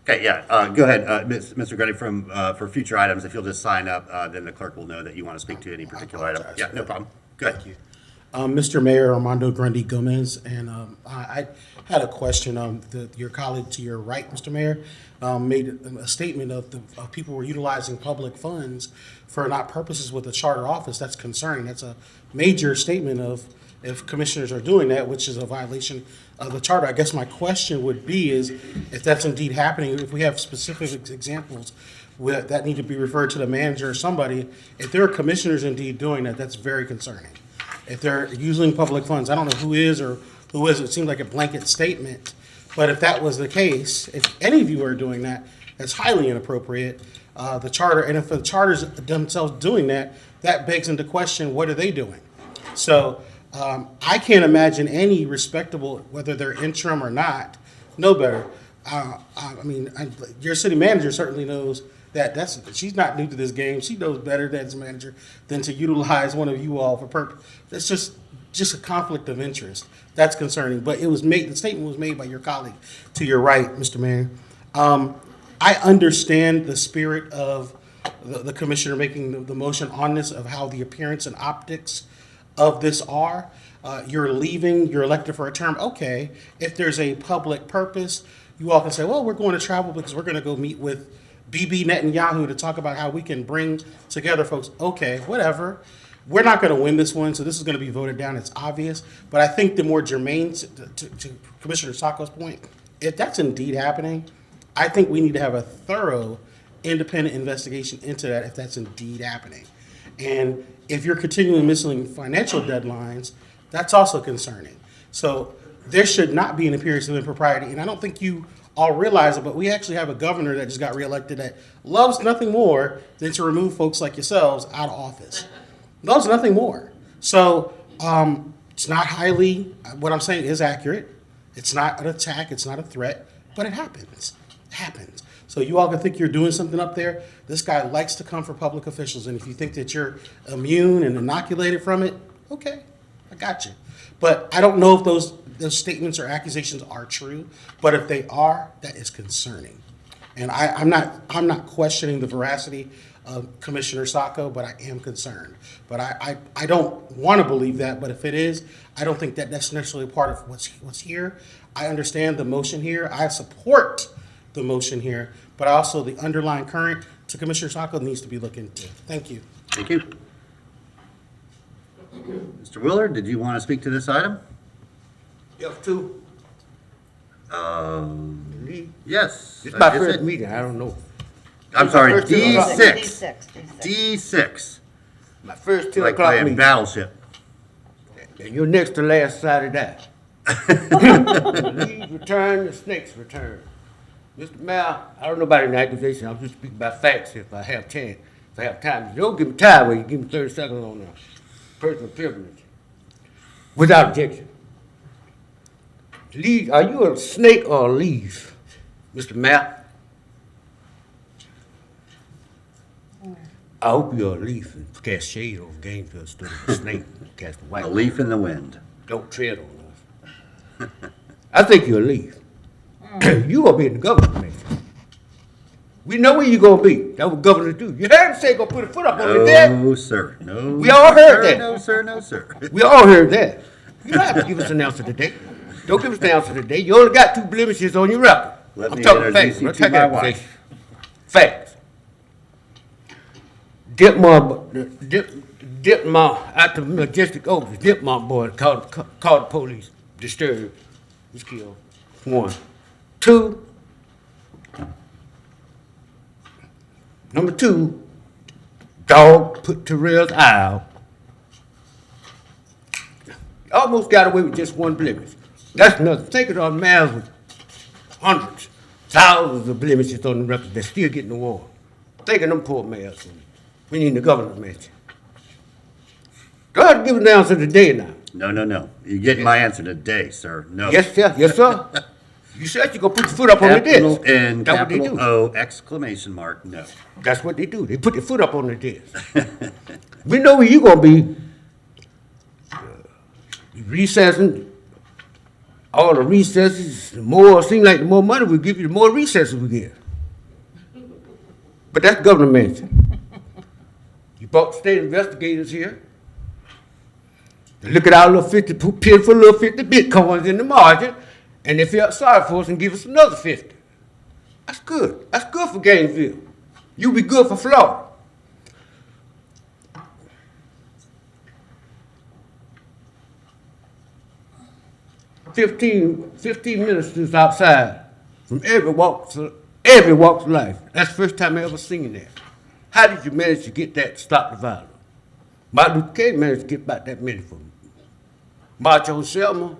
Okay, yeah, go ahead, Mr. Grundy, for future items, if you'll just sign up, then the clerk will know that you want to speak to any particular item. Yeah, no problem. Go ahead. Thank you. Mr. Mayor, Armando Grundy Gomez, and I had a question. Your colleague to your right, Mr. Mayor, made a statement of people were utilizing public funds for not purposes with the charter office. That's concerning. That's a major statement of if commissioners are doing that, which is a violation of the charter. I guess my question would be is if that's indeed happening, if we have specific examples that need to be referred to the manager or somebody, if there are commissioners indeed doing that, that's very concerning. If they're using public funds, I don't know who is or who isn't. It seems like a blanket statement. But if that was the case, if any of you are doing that, that's highly inappropriate. The charter, and if the charters themselves doing that, that begs into question, what are they doing? So I can't imagine any respectable, whether they're interim or not, know better. I mean, your city manager certainly knows that she's not new to this game. She knows better as a manager than to utilize one of you all for purpose. That's just a conflict of interest. That's concerning. But it was made. The statement was made by your colleague to your right, Mr. Mayor. I understand the spirit of the commissioner making the motion on this, of how the appearance and optics of this are. You're leaving, you're elected for a term. Okay, if there's a public purpose, you all can say, well, we're going to travel because we're going to go meet with Bibi Netanyahu to talk about how we can bring together folks. Okay, whatever. We're not going to win this one, so this is going to be voted down. It's obvious. But I think the more germane to Commissioner Sacco's point, if that's indeed happening, I think we need to have a thorough independent investigation into that if that's indeed happening. And if you're continually missing financial deadlines, that's also concerning. So there should not be an appearance of impropriety. And I don't think you all realize it, but we actually have a governor that just got reelected that loves nothing more than to remove folks like yourselves out of office. Loves nothing more. So it's not highly, what I'm saying is accurate. It's not an attack. It's not a threat, but it happens. It happens. So you all can think you're doing something up there. This guy likes to come for public officials. And if you think that you're immune and inoculated from it, okay, I got you. But I don't know if those statements or accusations are true. But if they are, that is concerning. And I'm not questioning the veracity of Commissioner Sacco, but I am concerned. But I don't want to believe that. But if it is, I don't think that that's necessarily part of what's here. I understand the motion here. I support the motion here, but also the underlying current to Commissioner Sacco needs to be looked into. Thank you. Thank you. Mr. Willard, did you want to speak to this item? F2, Yes. it's my Is first it? meeting, I don't know. I'm sorry, First thing I D6. D6. D6. My first 10 Like o'clock playing meeting. Battleship. And you're next to last Saturday night. The leaves return, the snakes return. Mr. Mayor, I don't know about an accusation, I'm just speaking about facts if I have chance, if I have time. You don't give me time where you give me 30 seconds on personal privilege. Without objection. Leaf, are you a snake or a leaf, Mr. Mayor? I hope you're a leaf and cast shade over Gainesville instead of a snake and cast a white. A leaf in the wind. Don't tread on us. I think you're a leaf. You gonna be in the governor's mansion. We know where you gonna be. That's what governors do. You heard him say go put a foot up on the desk. No, sir. No. We all heard sir, that. No, sir. No, sir. We all heard that. You don't have to give us an answer today. Don't give us an answer today. You only got 2 blemishes on your record. Let I'm me talking introduce facts. you I'm to talking my accusation. wife. Facts. Dipmont out the Majestic Oaks, Dipmont boy called the police, disturbed, was killed. 1. 2. Number 2, dog put Terrell's eye out. Almost got away with just 1 blemish. That's nothing. Think of those males with hundreds, thousands of blemishes on the record that still getting the award. Think of them poor males. We need the governor's mansion. Go ahead and give an answer today now. No, no, no. You're getting my answer today, sir. No. Yes, sir. Yes, sir. You said you're going to put your foot up on the Capital desk. N, That's what they capital do. O, exclamation mark, no. That's what they do. They put their foot up on the desk. We know where you're going to be. Recessing, all the recesses, the more, seem like the more money we give you, the more recesses we get. But that's governor mansion. You brought state investigators here. They look at our little 50, pin for little 50 Bitcoins in the margin, and they felt sorry for us and give us another 50. That's good. That's good for Gainesville. You'll be good for Florida. Fifteen ministers outside from every walk of life. That's the first time I ever seen that. How did you manage to get that to stop the violence? Martin Luther King managed to get about that many from March on Selma,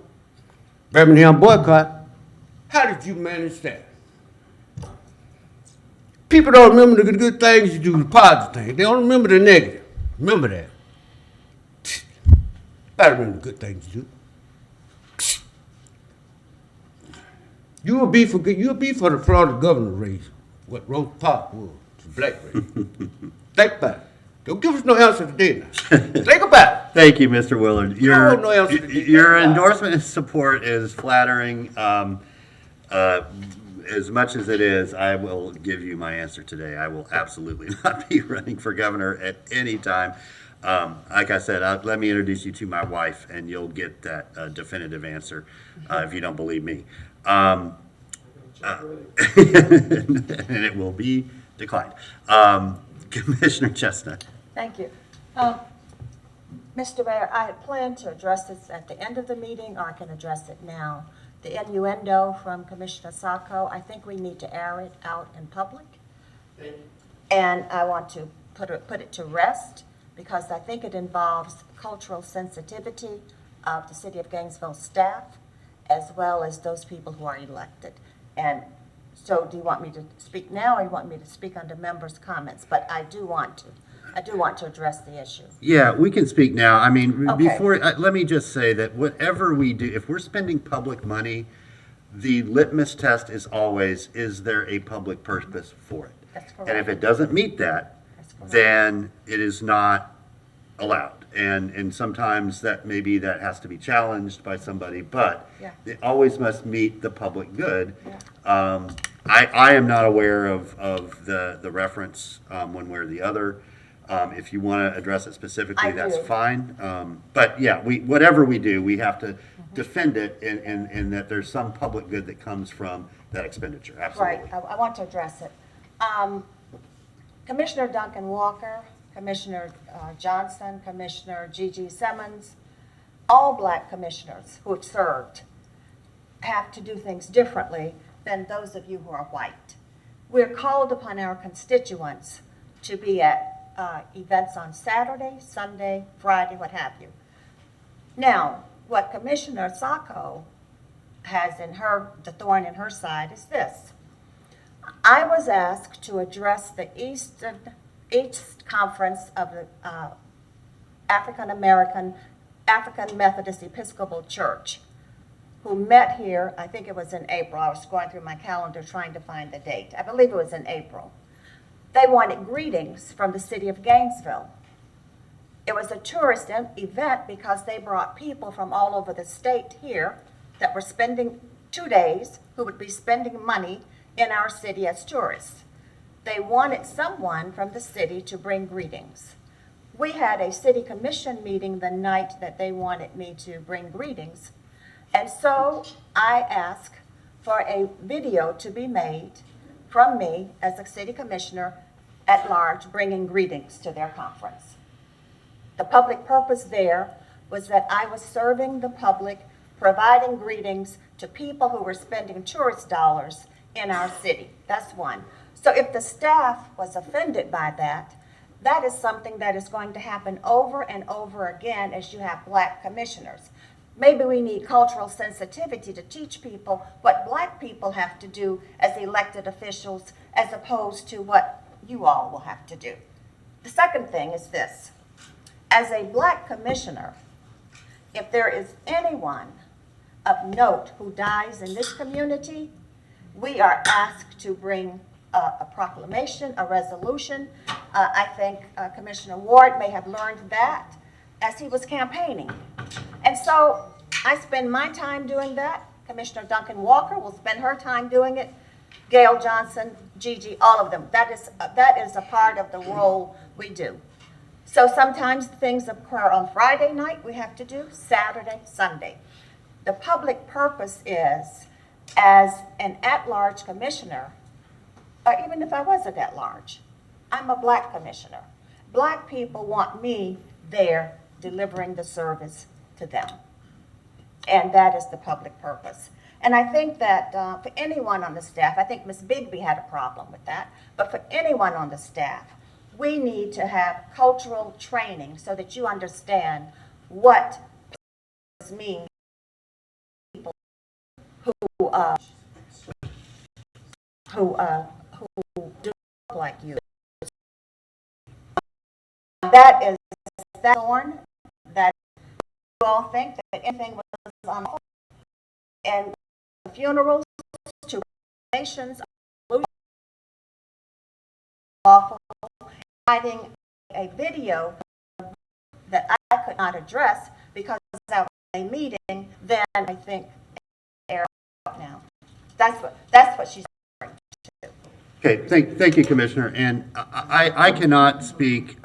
Birmingham boycott. How did you manage that? People don't remember the good things you do, the positive things. They don't remember the negative. Remember that. Better remember the good things you do. You'll be for the Florida governor race, what Rose Park was, the black race. Think about it. Don't give us no answer today now. Think about it. Thank you, Mr. Willard. No, no answer to this. Your endorsement and support is flattering. As much as it is, I will give you my answer today. I will absolutely not be running for governor at any time. Like I said, let me introduce you to my wife, and you'll get that definitive answer if you don't believe me. And it will be declined. Commissioner Chestnut. Thank you. Mr. Mayor, I had planned to address this at the end of the meeting, or I can address it now. The innuendo from Commissioner Sacco, I think we need to air it out in public. And I want to put it to rest, because I think it involves cultural sensitivity of the City of Gainesville staff, as well as those people who are elected. And so do you want me to speak now, or you want me to speak under members' comments? But I do want to address the issue. Yeah, we can speak now. I mean, Okay. before, let me just say that whatever we do, if we're spending public money, the litmus test is always, is there a public purpose for it? That's correct. And if it doesn't meet that, That's correct. then it is not allowed. And sometimes that has to be challenged by somebody, but Yeah. it always must meet the public good. I am not aware of the reference one way or the other. If you want to address it specifically, I that's do. fine. But yeah, whatever we do, we have to defend it in that there's some public good that comes from that expenditure, absolutely. Right, I want to address it. Commissioner Duncan Walker, Commissioner Johnson, Commissioner Gigi Simmons, all black commissioners who have served have to do things differently than those of you who are white. We're called upon our constituents to be at events on Saturday, Sunday, Friday, what have you. Now, what Commissioner Sacco has in the thorn in her side is this. I was asked to address the East Conference of the African Methodist Episcopal Church, who met here, I think it was in April. I was going through my calendar trying to find the date. I believe it was in April. They wanted greetings from the city of Gainesville. It was a tourist event because they brought people from all over the state here that were spending 2 days, who would be spending money in our city as tourists. They wanted someone from the city to bring greetings. We had a city commission meeting the night that they wanted me to bring greetings. And so I asked for a video to be made from me as a city commissioner at large bringing greetings to their conference. The public purpose there was that I was serving the public, providing greetings to people who were spending tourist dollars in our city. That's one. So if the staff was offended by that, that is something that is going to happen over and over again as you have black commissioners. Maybe we need cultural sensitivity to teach people what black people have to do as elected officials as opposed to what you all will have to do. The second thing is this. As a black commissioner, if there is anyone of note who dies in this community, we are asked to bring a proclamation, a resolution. I think Commissioner Ward may have learned that as he was campaigning. And so I spend my time doing that. Commissioner Duncan Walker will spend her time doing it. Gail Johnson, Gigi, all of them. That is a part of the role we do. So sometimes things occur on Friday night, we have to do Saturday, Sunday. The public purpose is, as an at-large commissioner, or even if I wasn't at-large, I'm a black commissioner. Black people want me there delivering the service to them. And that is the public purpose. And I think that for anyone on the staff, I think Ms. Bigby had a problem with that, but for anyone on the staff, we need to have cultural training so that you understand what this means to people who do look like you. That is that thorn that you all think that anything was on, and funerals to nations awful. Writing a video that I could not address because I was in a meeting, then I think air out now. That's what she's referring to. Okay, thank you, Commissioner. And I cannot speak.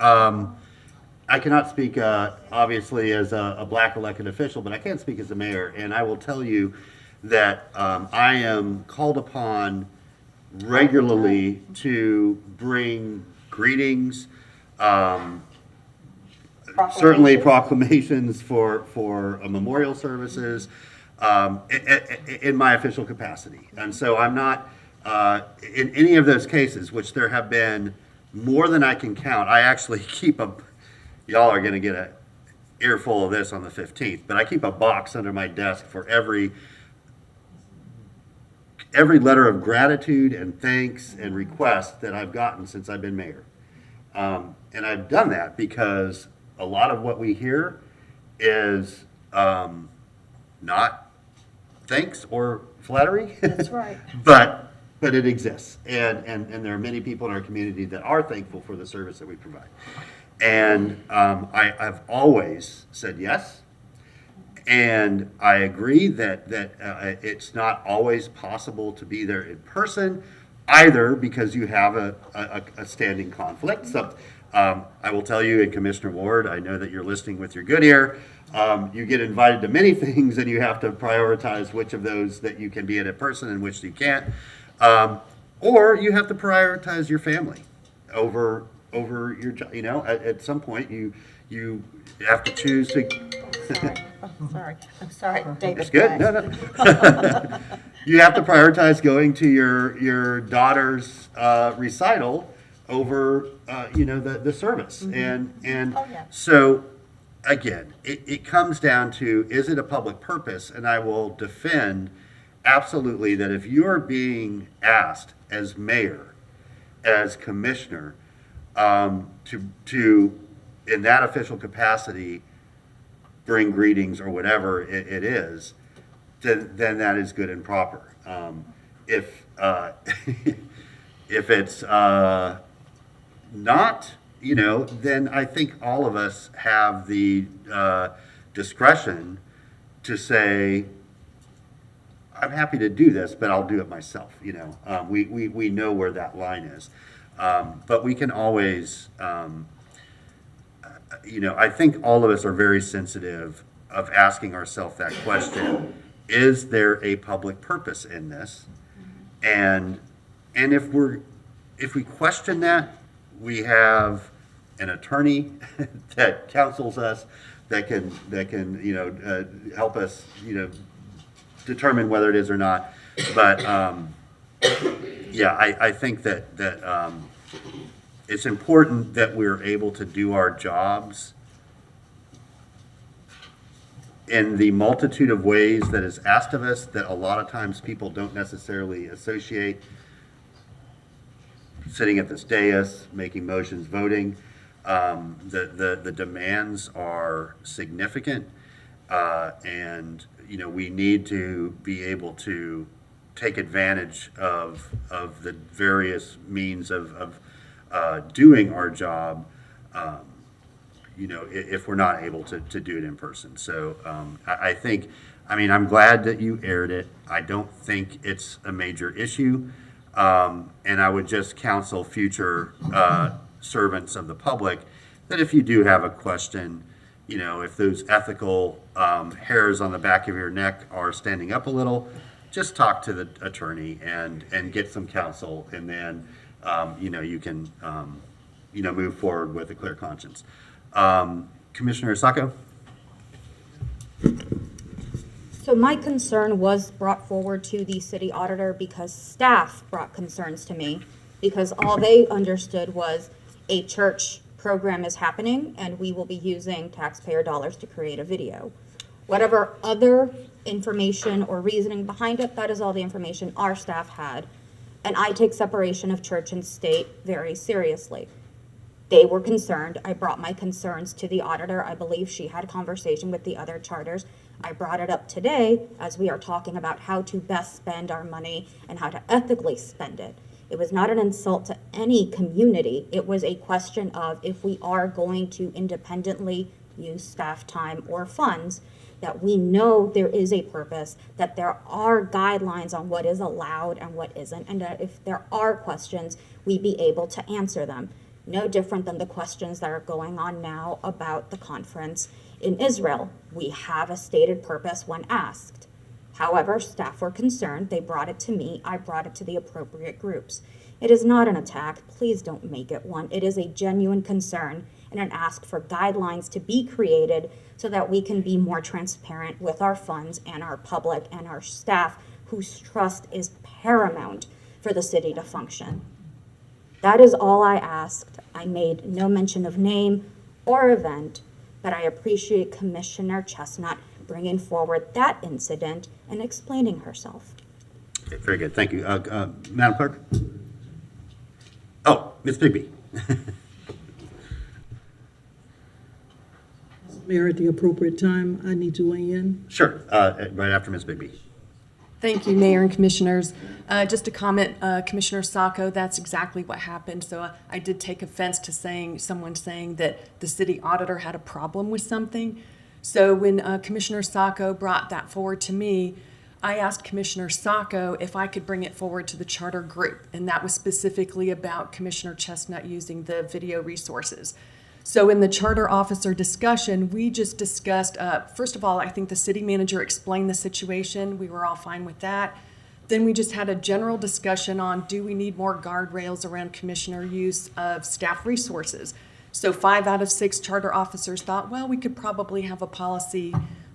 Obviously as a black elected official, but I can speak as a mayor. And I will tell you that I am called upon regularly to bring greetings, certainly proclamations for memorial services in my official capacity. And so I'm not, in any of those cases, which there have been more than I can count, I actually keep y'all are going to get an earful of this on the 15th, but I keep a box under my desk for every letter of gratitude and thanks and request that I've gotten since I've been mayor. And I've done that because a lot of what we hear is not thanks or flattery. That's right. but it exists. And there are many people in our community that are thankful for the service that we provide. And I've always said yes. And I agree that it's not always possible to be there in person, either because you have a standing conflict. So I will tell you, and Commissioner Ward, I know that you're listening with your good ear. You get invited to many things, and you have to prioritize which of those that you can be at in person and which you can't. Or you have to prioritize your family over your job. You know, at some point, you have to choose to. I'm sorry, David. That's good. No. You have to prioritize going to your daughter's recital over the service, and Oh, yeah. so again, it comes down to, is it a public purpose? And I will defend absolutely that if you are being asked as mayor, as commissioner, to in that official capacity bring greetings or whatever it is, then that is good and proper. If it's not, then I think all of us have the discretion to say, I'm happy to do this, but I'll do it myself. We know where that line is, but we can always. I think all of us are very sensitive of asking ourselves that question: is there a public purpose in this? And if we question that, we have an attorney that counsels us, that can help us determine whether it is or not. But I think that it's important that we're able to do our jobs in the multitude of ways that is asked of us, that a lot of times people don't necessarily associate sitting at this dais, making motions, voting. The demands are significant, and we need to be able to take advantage of the various means of doing our job, if we're not able to do it in person. So I think, I'm glad that you aired it. I don't think it's a major issue. And I would just counsel future servants of the public that if you do have a question, if those ethical hairs on the back of your neck are standing up a little, just talk to the attorney and get some counsel, and then you can move forward with a clear conscience. Commissioner Sacco? So my concern was brought forward to the city auditor because staff brought concerns to me, because all they understood was a church program is happening and we will be using taxpayer dollars to create a video. Whatever other information or reasoning behind it, that is all the information our staff had. And I take separation of church and state very seriously. They were concerned. I brought my concerns to the auditor. I believe she had a conversation with the other charters. I brought it up today as we are talking about how to best spend our money and how to ethically spend it. It was not an insult to any community. It was a question of, if we are going to independently use staff time or funds, that we know there is a purpose, that there are guidelines on what is allowed and what isn't, and that if there are questions, we be able to answer them. No different than the questions that are going on now about the conference in Israel. We have a stated purpose when asked. However, staff were concerned. They brought it to me. I brought it to the appropriate groups. It is not an attack. Please don't make it one. It is a genuine concern and an ask for guidelines to be created so that we can be more transparent with our funds and our public and our staff, whose trust is paramount for the city to function. That is all I asked. I made no mention of name or event, but I appreciate Commissioner Chestnut bringing forward that incident and explaining herself. Okay, very good. Thank you. Madam Clerk? Oh, Ms. Bigby. Mayor, at the appropriate time, I need to weigh in. Sure. Right after Ms. Bigby. Thank you, Mayor and Commissioners. Just to comment, Commissioner Sacco, that's exactly what happened. So I did take offense to someone saying that the city auditor had a problem with something. So when Commissioner Sacco brought that forward to me, I asked Commissioner Sacco if I could bring it forward to the charter group, and that was specifically about Commissioner Chestnut using the video resources. So in the charter officer discussion, we just discussed, first of all, I think the city manager explained the situation. We were all fine with that. Then we just had a general discussion on, do we need more guardrails around commissioner use of staff resources? So 5 out of 6 charter officers thought, well, we could probably have a policy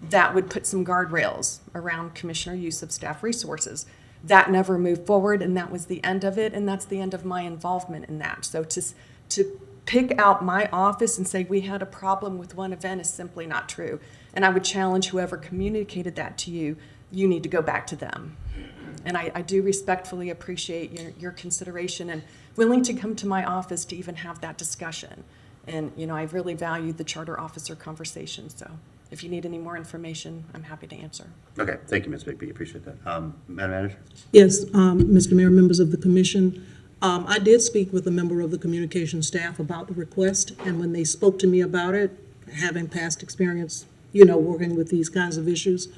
that would put some guardrails around commissioner use of staff resources. That never moved forward, and that was the end of it, and that's the end of my involvement in that. So to pick out my office and say we had a problem with one event is simply not true. And I would challenge whoever communicated that to you, you need to go back to them. And I do respectfully appreciate your consideration and willing to come to my office to even have that discussion. And, you know, I really valued the charter officer conversation. So if you need any more information, I'm happy to answer. Okay, thank you, Ms. Bigby, appreciate that. Madam Manager? Yes, Mr. Mayor, members of the commission, I did speak with a member of the communication staff about the request, and when they spoke to me about it, having past experience, you know, working with these kinds of issues,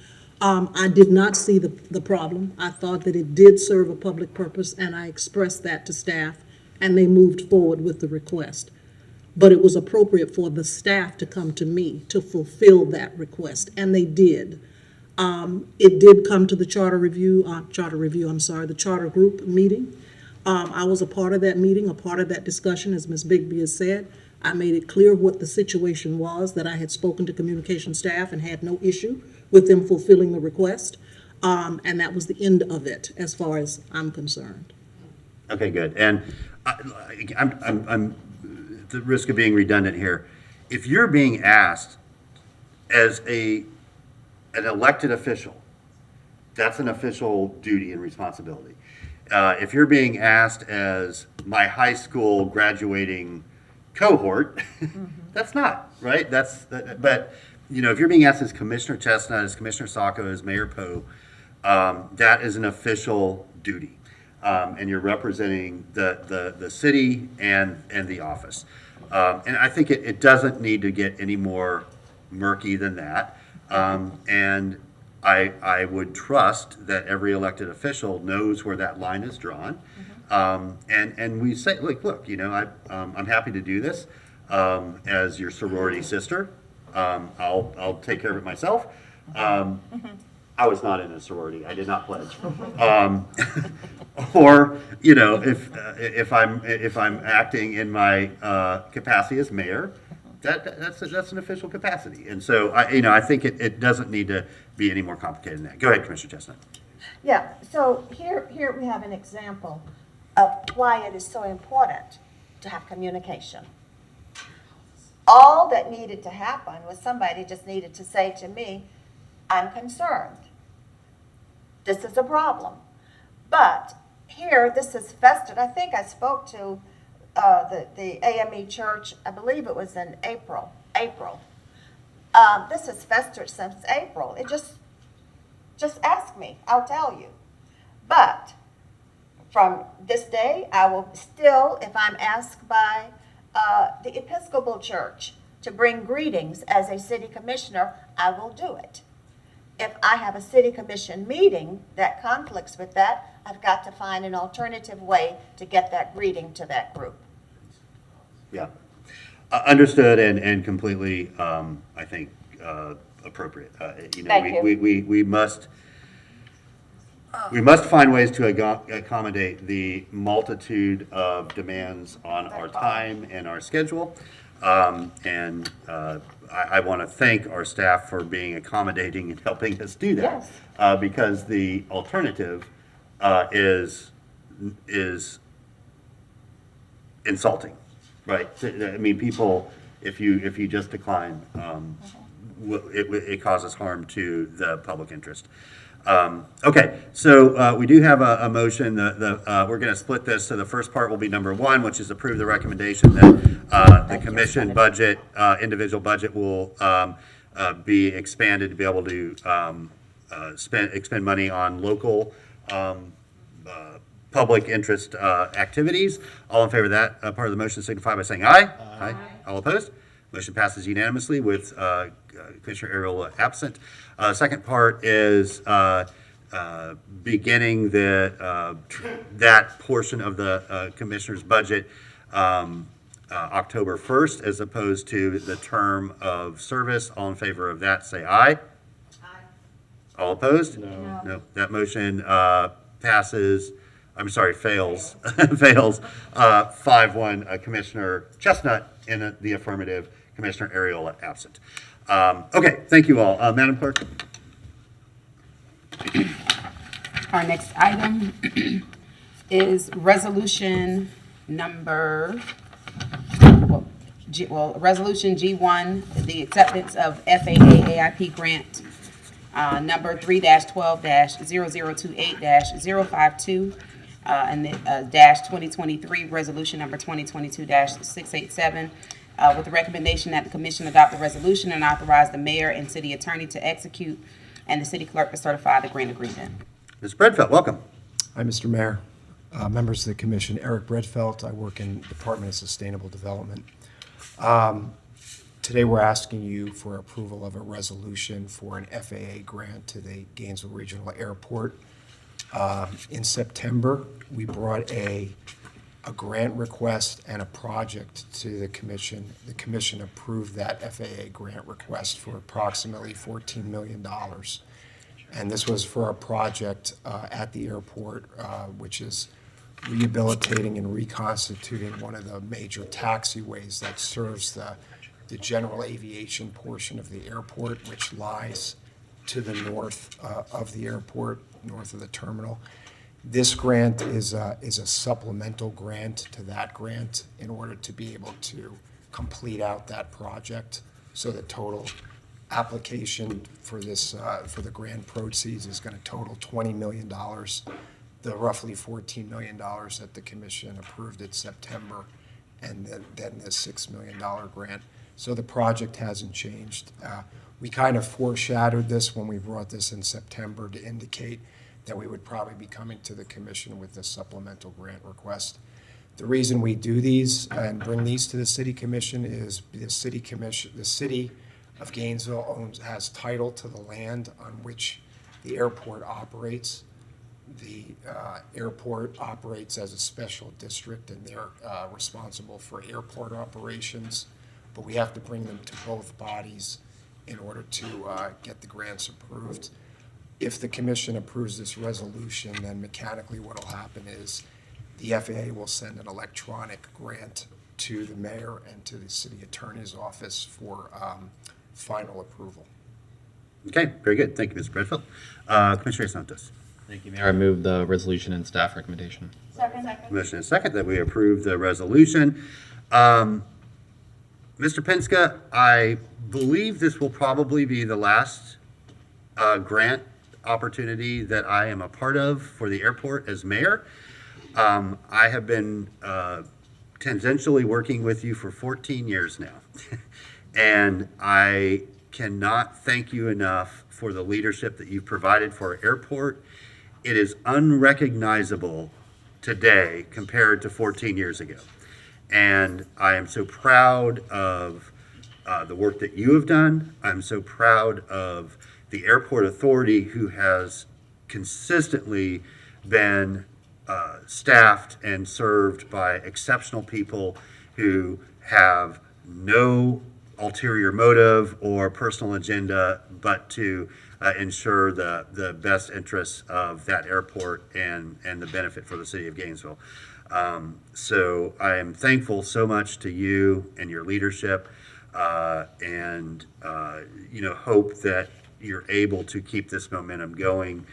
I did not see the problem. I thought that it did serve a public purpose, and I expressed that to staff, and they moved forward with the request. But it was appropriate for the staff to come to me to fulfill that request, and they did. It did come to the the charter group meeting. I was a part of that meeting, a part of that discussion, as Ms. Bigby has said. I made it clear what the situation was, that I had spoken to communication staff and had no issue with them fulfilling the request. And that was the end of it, as far as I'm concerned. Okay, good. And I'm at the risk of being redundant here. If you're being asked as an elected official, that's an official duty and responsibility. If you're being asked as my high school graduating cohort, that's not, right? But, you know, if you're being asked as Commissioner Chestnut, as Commissioner Sacco, as Mayor Poe, that is an official duty. And you're representing the city and the office. And I think it doesn't need to get any more murky than that. And I would trust that every elected official knows where that line is drawn. And we say, look, you know, I'm happy to do this as your sorority sister. I'll take care of it myself. I was not in a sorority. I did not pledge. Or, you know, if I'm acting in my capacity as mayor, that's an official capacity. And so I think it doesn't need to be any more complicated than that. Go ahead, Commissioner Chestnut. Yeah, so here we have an example of why it is so important to have communication. All that needed to happen was somebody just needed to say to me, I'm concerned. This is a problem. But here, this is festered. I think I spoke to the AME church, I believe it was in April. This has festered since April. It just ask me, I'll tell you. But from this day, I will still, if I'm asked by the Episcopal Church to bring greetings as a city commissioner, I will do it. If I have a city commission meeting that conflicts with that, I've got to find an alternative way to get that greeting to that group. Yeah. Understood and completely, I think, appropriate. Thank you. We must find ways to accommodate the multitude of demands on our time and our schedule. And I want to thank our staff for being accommodating and helping us do that. Yes. Because the alternative is insulting, right? I mean, people, if you just decline, it causes harm to the public interest. Okay, so we do have a motion. We're going to split this. So the first part will be number 1, which is approve the recommendation that the commission budget, individual budget will be expanded to be able to expend money on local public interest activities. All in favor of that part of the motion signify by saying aye. Aye. All opposed? Motion passes unanimously with Commissioner Ariel absent. Second part is beginning that portion of the commissioner's budget October 1st, as opposed to the term of service. All in favor of that, say aye. Aye. All opposed? No. No. That motion passes, I'm sorry, fails, fails 5-1. Commissioner Chestnut in the affirmative, Commissioner Ariola absent. Okay, thank you all. Madam Clerk? Our next item is resolution number, resolution G1, the acceptance of FAA AIP Grant number 3-12-0028-052 and dash 2023, resolution number 2022-687, with the recommendation that the commission adopt the resolution and authorize the mayor and city attorney to execute and the city clerk to certify the grant agreement. Mr. Bredfeld, welcome. Hi, Mr. Mayor. Members of the commission, Eric Bredfeld. I work in the Department of Sustainable Development. Today we're asking you for approval of a resolution for an FAA grant to the Gainesville Regional Airport. In September, we brought a grant request and a project to the commission. The commission approved that FAA grant request for approximately $14 million. And this was for a project at the airport, which is rehabilitating and reconstituting one of the major taxiways that serves the general aviation portion of the airport, which lies to the north of the airport, north of the terminal. This grant is a supplemental grant to that grant in order to be able to complete out that project. So the total application for this, for the grant proceeds is going to total $20 million. The roughly $14 million that the commission approved in September, and then the $6 million grant. So the project hasn't changed. We kind of foreshadowed this when we brought this in September to indicate that we would probably be coming to the commission with this supplemental grant request. The reason we do these and bring these to the city commission is the city of Gainesville has title to the land on which the airport operates. The airport operates as a special district, and they're responsible for airport operations, but we have to bring them to both bodies in order to get the grants approved. If the commission approves this resolution, then mechanically what will happen is the FAA will send an electronic grant to the mayor and to the city attorney's office for final approval. Okay, very good. Thank you, Mr. Bredfeld. Commissioner Santos. Thank you, Mayor. I move the resolution and staff recommendation. Second. Motion is second that we approve the resolution. Mr. Penska, I believe this will probably be the last grant opportunity that I am a part of for the airport as mayor. I have been tangentially working with you for 14 years now, and I cannot thank you enough for the leadership that you've provided for our airport. It is unrecognizable today compared to 14 years ago. And I am so proud of the work that you have done. I'm so proud of the airport authority, who has consistently been staffed and served by exceptional people who have no ulterior motive or personal agenda, but to ensure the best interests of that airport and the benefit for the city of Gainesville. So I am thankful so much to you and your leadership, and hope that you're able to keep this momentum going,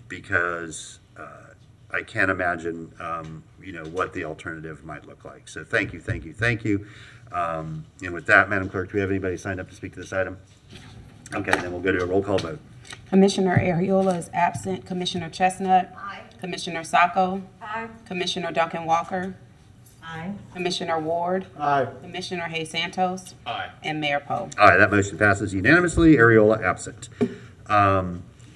because I can't imagine what the alternative might look like. So thank you, thank you, thank you. And with that, Madam Clerk, do we have anybody signed up to speak to this item? Okay, then we'll go to a roll call vote. Commissioner Ariola is absent. Commissioner Chestnut. Aye. Commissioner Sacco. Aye. Commissioner Duncan Walker. Aye. Commissioner Ward. Aye. Commissioner Hayes-Santos. Aye. And Mayor Poe. Aye, that motion passes unanimously. Ariola absent.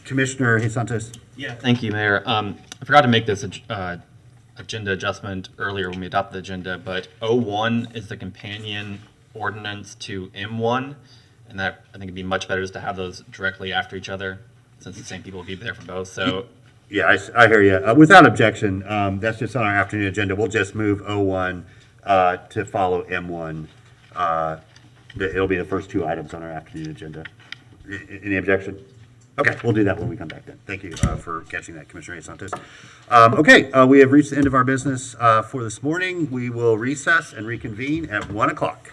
Commissioner Hayes-Santos. Yeah, thank you, Mayor. I forgot to make this agenda adjustment earlier when we adopted the agenda, but 01 is the companion ordinance to M1, and that I think it'd be much better just to have those directly after each other. since the same people will be there for both. So Yeah, I hear you. Without objection, that's just on our afternoon agenda. We'll just move O1 to follow M1. It'll be the first two items on our afternoon agenda. Any objection? Okay, we'll do that when we come back then. Thank you for catching that, Commissioner Hayes-Santos. Okay, we have reached the end of our business for this morning. We will recess and reconvene at 1 o'clock.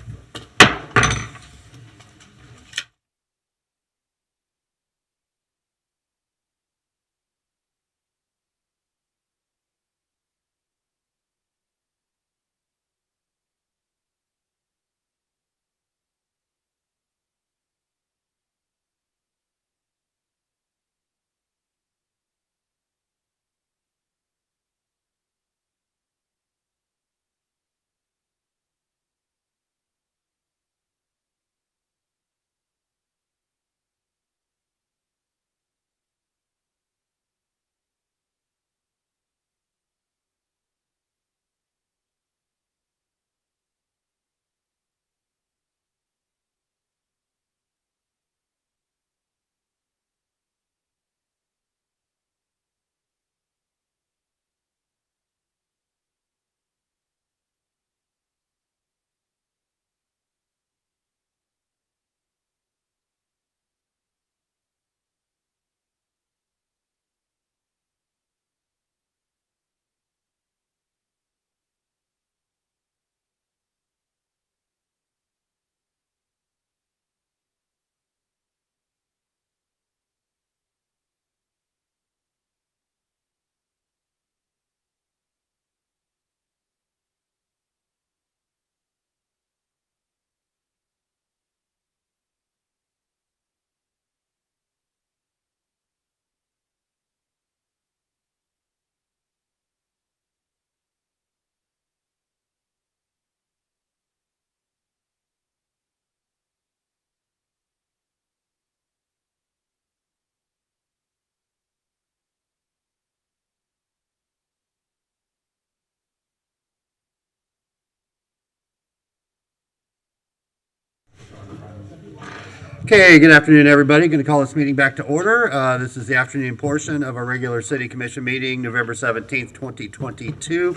Okay, good afternoon, everybody. Going to call this meeting back to order. This is the afternoon portion of our regular City Commission meeting, November 17th, 2022.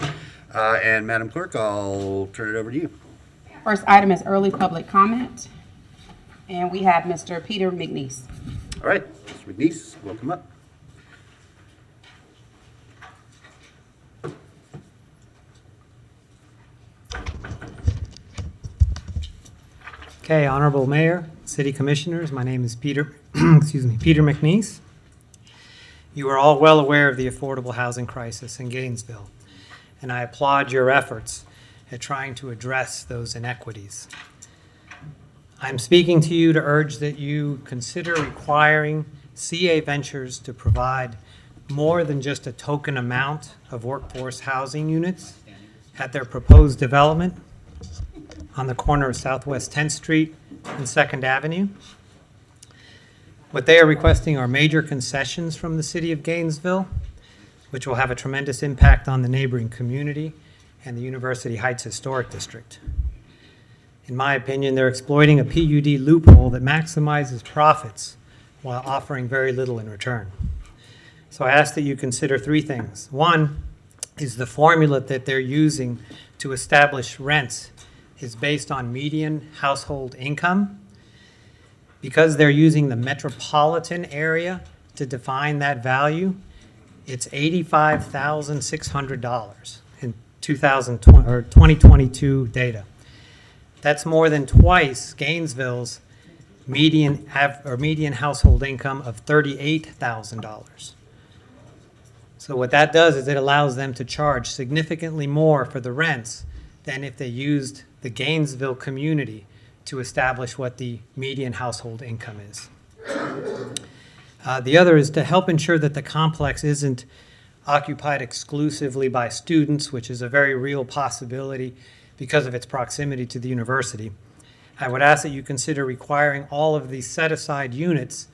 And Madam Clerk, I'll turn it over to you. First item is early public comment, and we have Mr. Peter McNeese. All right, Mr. McNeese, welcome up. Okay, Honorable Mayor, City Commissioners, my name is Peter, Peter McNeese. You are all well aware of the affordable housing crisis in Gainesville, and I applaud your efforts at trying to address those inequities. I'm speaking to you to urge that you consider requiring CA Ventures to provide more than just a token amount of workforce housing units at their proposed development on the corner of Southwest 10th Street and 2nd Avenue. What they are requesting are major concessions from the city of Gainesville, which will have a tremendous impact on the neighboring community and the University Heights Historic District. In my opinion, they're exploiting a PUD loophole that maximizes profits while offering very little in return. So I ask that you consider three things. One is the formula that they're using to establish rents is based on median household income. Because they're using the metropolitan area to define that value, it's $85,600 in 2022 data. That's more than twice Gainesville's median household income of $38,000. So what that does is it allows them to charge significantly more for the rents than if they used the Gainesville community to establish what the median household income is. The other is to help ensure that the complex isn't occupied exclusively by students, which is a very real possibility because of its proximity to the university. I would ask that you consider requiring all of these set-aside units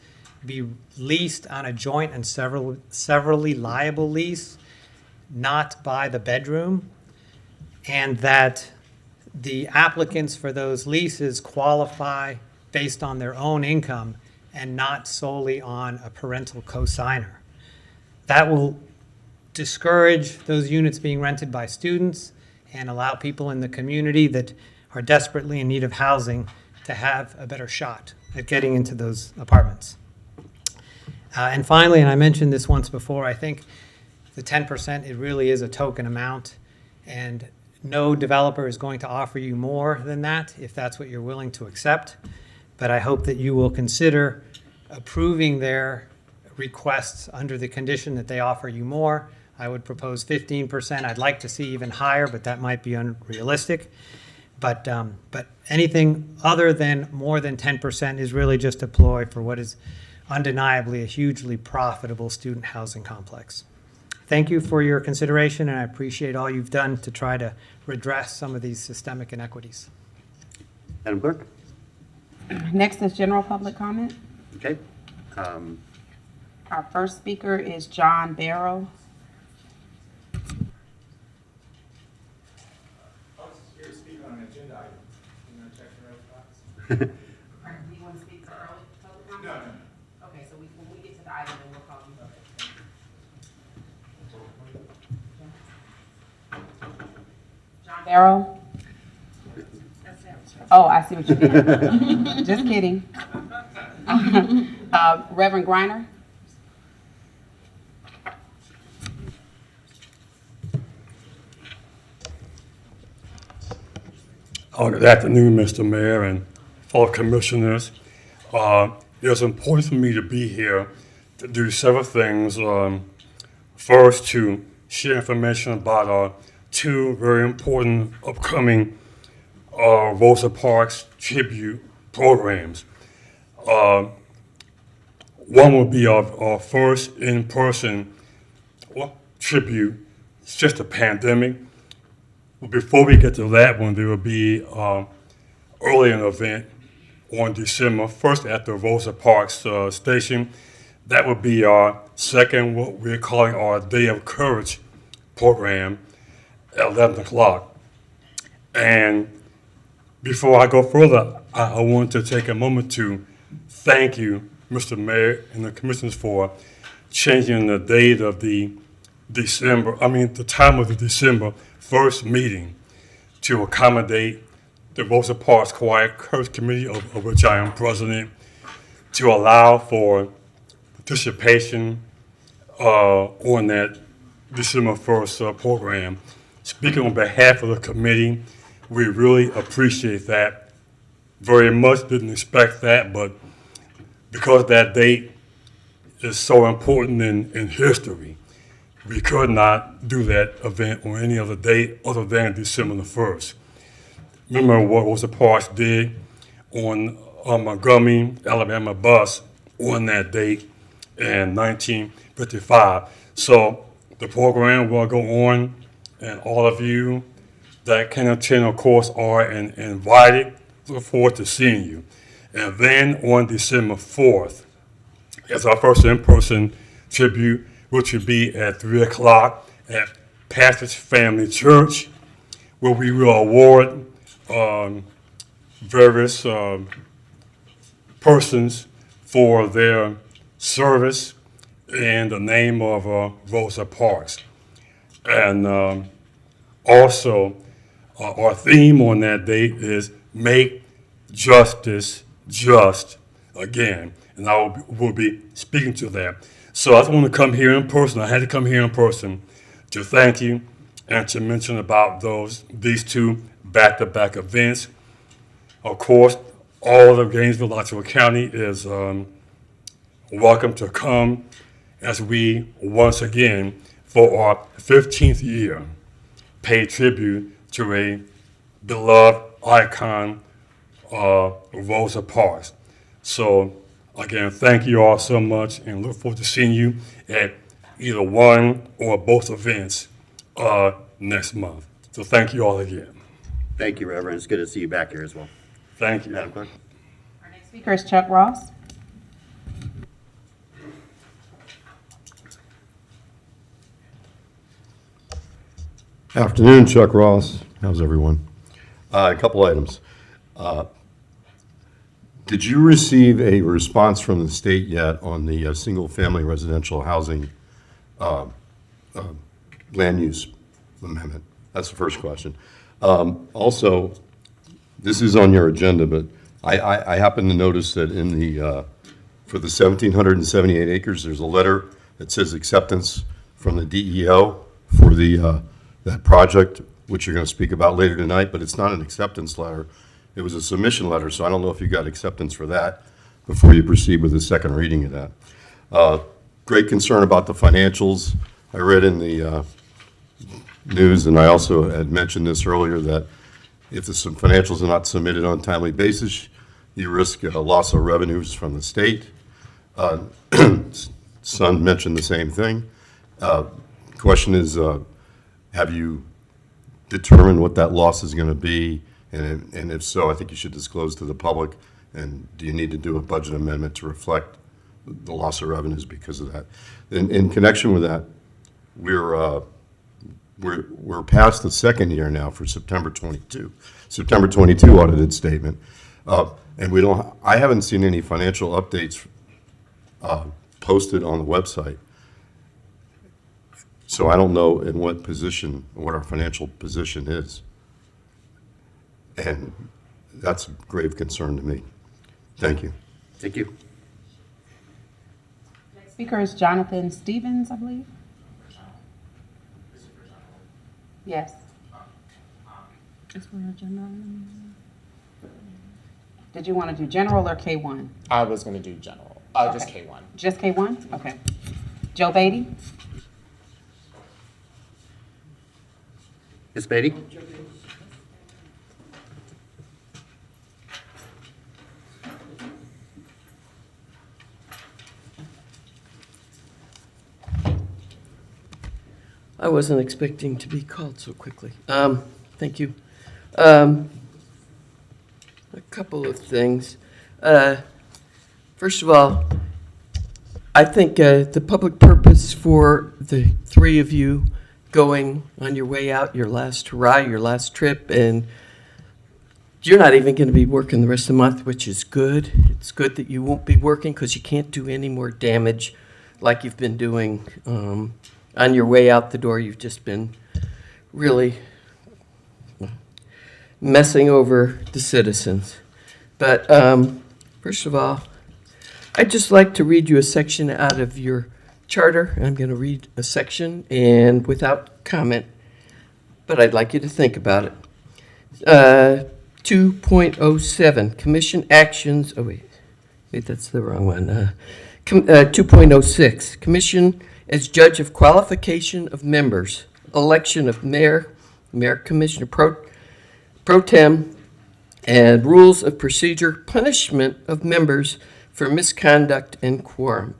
be leased on a joint and severally liable lease, not by the bedroom, and that the applicants for those leases qualify based on their own income and not solely on a parental cosigner. That will discourage those units being rented by students and allow people in the community that are desperately in need of housing to have a better shot at getting into those apartments. And finally, and I mentioned this once before, I think the 10%, it really is a token amount, and no developer is going to offer you more than that if that's what you're willing to accept. But I hope that you will consider approving their requests under the condition that they offer you more. I would propose 15%. I'd like to see even higher, but that might be unrealistic. But anything other than more than 10% is really just a ploy for what is undeniably a hugely profitable student housing complex. Thank you for your consideration, and I appreciate all you've done to try to redress some of these systemic inequities. Madam Clerk? Next is general public comment. Okay. Our first speaker is John Barrow. Do you want to speak to early public comment? No. Okay, so when we get to the item, then we'll call you. John Barrow? Oh, I see what you did. Just kidding. Reverend Griner? Good afternoon, Mr. Mayor and fellow commissioners. It's important for me to be here to do several things. First, to share information about two very important upcoming Rosa Parks tribute programs. One will be our first in-person tribute since the pandemic. Before we get to that one, there will be early an event on December 1st at the Rosa Parks station. That will be our second, what we're calling our Day of Courage program at 11 o'clock. And before I go further, I want to take a moment to thank you, Mr. Mayor and the commissioners, for changing the date of the time of the December 1st meeting to accommodate the Rosa Parks Quiet Courage Committee, of which I am president, to allow for participation on that December 1st program. Speaking on behalf of the committee, we really appreciate that very much. Didn't expect that, but because that date is so important in history, we could not do that event on any other date other than December the 1st. Remember what Rosa Parks did on Montgomery, Alabama bus on that date in 1955. So the program will go on, and all of you that can attend, of course, are invited. Look forward to seeing you. And then on December 4th is our first in-person tribute, which will be at 3 o'clock at Passage Family Church, where we will award various persons for their service in the name of Rosa Parks. And also, our theme on that date is Make Justice Just Again. And I will be speaking to that. So I just want to come here in person. I had to come here in person to thank you and to mention about these two back-to-back events. Of course, all of Gainesville, Alachua County is welcome to come as we once again, for our 15th year, pay tribute to a beloved icon, Rosa Parks. So again, thank you all so much, and look forward to seeing you at either one or both events next month. So thank you all again. Thank you, Reverend. It's good to see you back here as well. Thank you. Madam Clerk. Our next speaker is Chuck Ross. Afternoon, Chuck Ross. How's everyone? A couple items. Did you receive a response from the state yet on the single-family residential housing land use amendment? That's the first question. Also, this is on your agenda, but I happen to notice that in the, for the 1,778 acres, there's a letter that says acceptance from the DEO for the, that project, which you're going to speak about later tonight, but it's not an acceptance letter. It was a submission letter, so I don't know if you got acceptance for that before you proceed with the second reading of that. Great concern about the financials. I read in the news, and I also had mentioned this earlier, that if the financials are not submitted on a timely basis, you risk a loss of revenues from the state. Son mentioned the same thing. Question is, have you determined what that loss is going to be? And if so, I think you should disclose to the public. And do you need to do a budget amendment to reflect the loss of revenues because of that? In connection with that, we're past the second year now for September 22 audited statement, and I haven't seen any financial updates posted on the website. So I don't know in what position, what our financial position is. And that's a grave concern to me. Thank you. Thank you. Next speaker is Jonathan Stevens, I believe. Yes. Did you want to do general or K1? I was going to do general. Just Okay. K1. Just K1? Okay. Joe Beatty? Ms. Beatty? I wasn't expecting to be called so quickly. Thank you. A couple of things. First of all, I think the public purpose for the three of you going on your way out, your last hurrah, your last trip, and you're not even going to be working the rest of the month, which is good. It's good that you won't be working because you can't do any more damage like you've been doing on your way out the door. You've just been really messing over the citizens. But first of all, I'd just like to read you a section out of your charter. I'm going to read a section and without comment, but I'd like you to think about it. 2.07, Commission Actions. Oh, wait, that's the wrong one. 2.06, Commission as Judge of Qualification of Members, Election of Mayor, Commissioner Pro Tem, and Rules of Procedure, Punishment of Members for Misconduct and Quorum.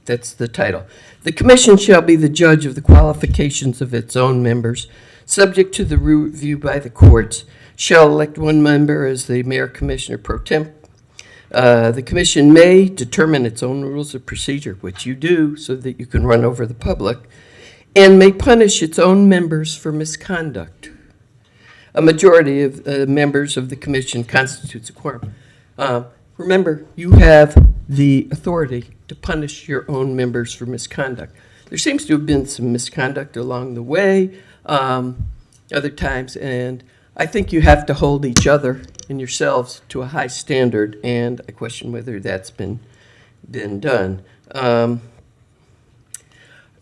That's the title. The Commission shall be the judge of the qualifications of its own members, subject to the review by the courts, shall elect one member as the Mayor Commissioner Pro Tem. The Commission may determine its own rules of procedure, which you do so that you can run over the public, and may punish its own members for misconduct. A majority of members of the Commission constitutes a quorum. Remember, you have the authority to punish your own members for misconduct. There seems to have been some misconduct along the way, other times, and I think you have to hold each other and yourselves to a high standard, and I question whether that's been done.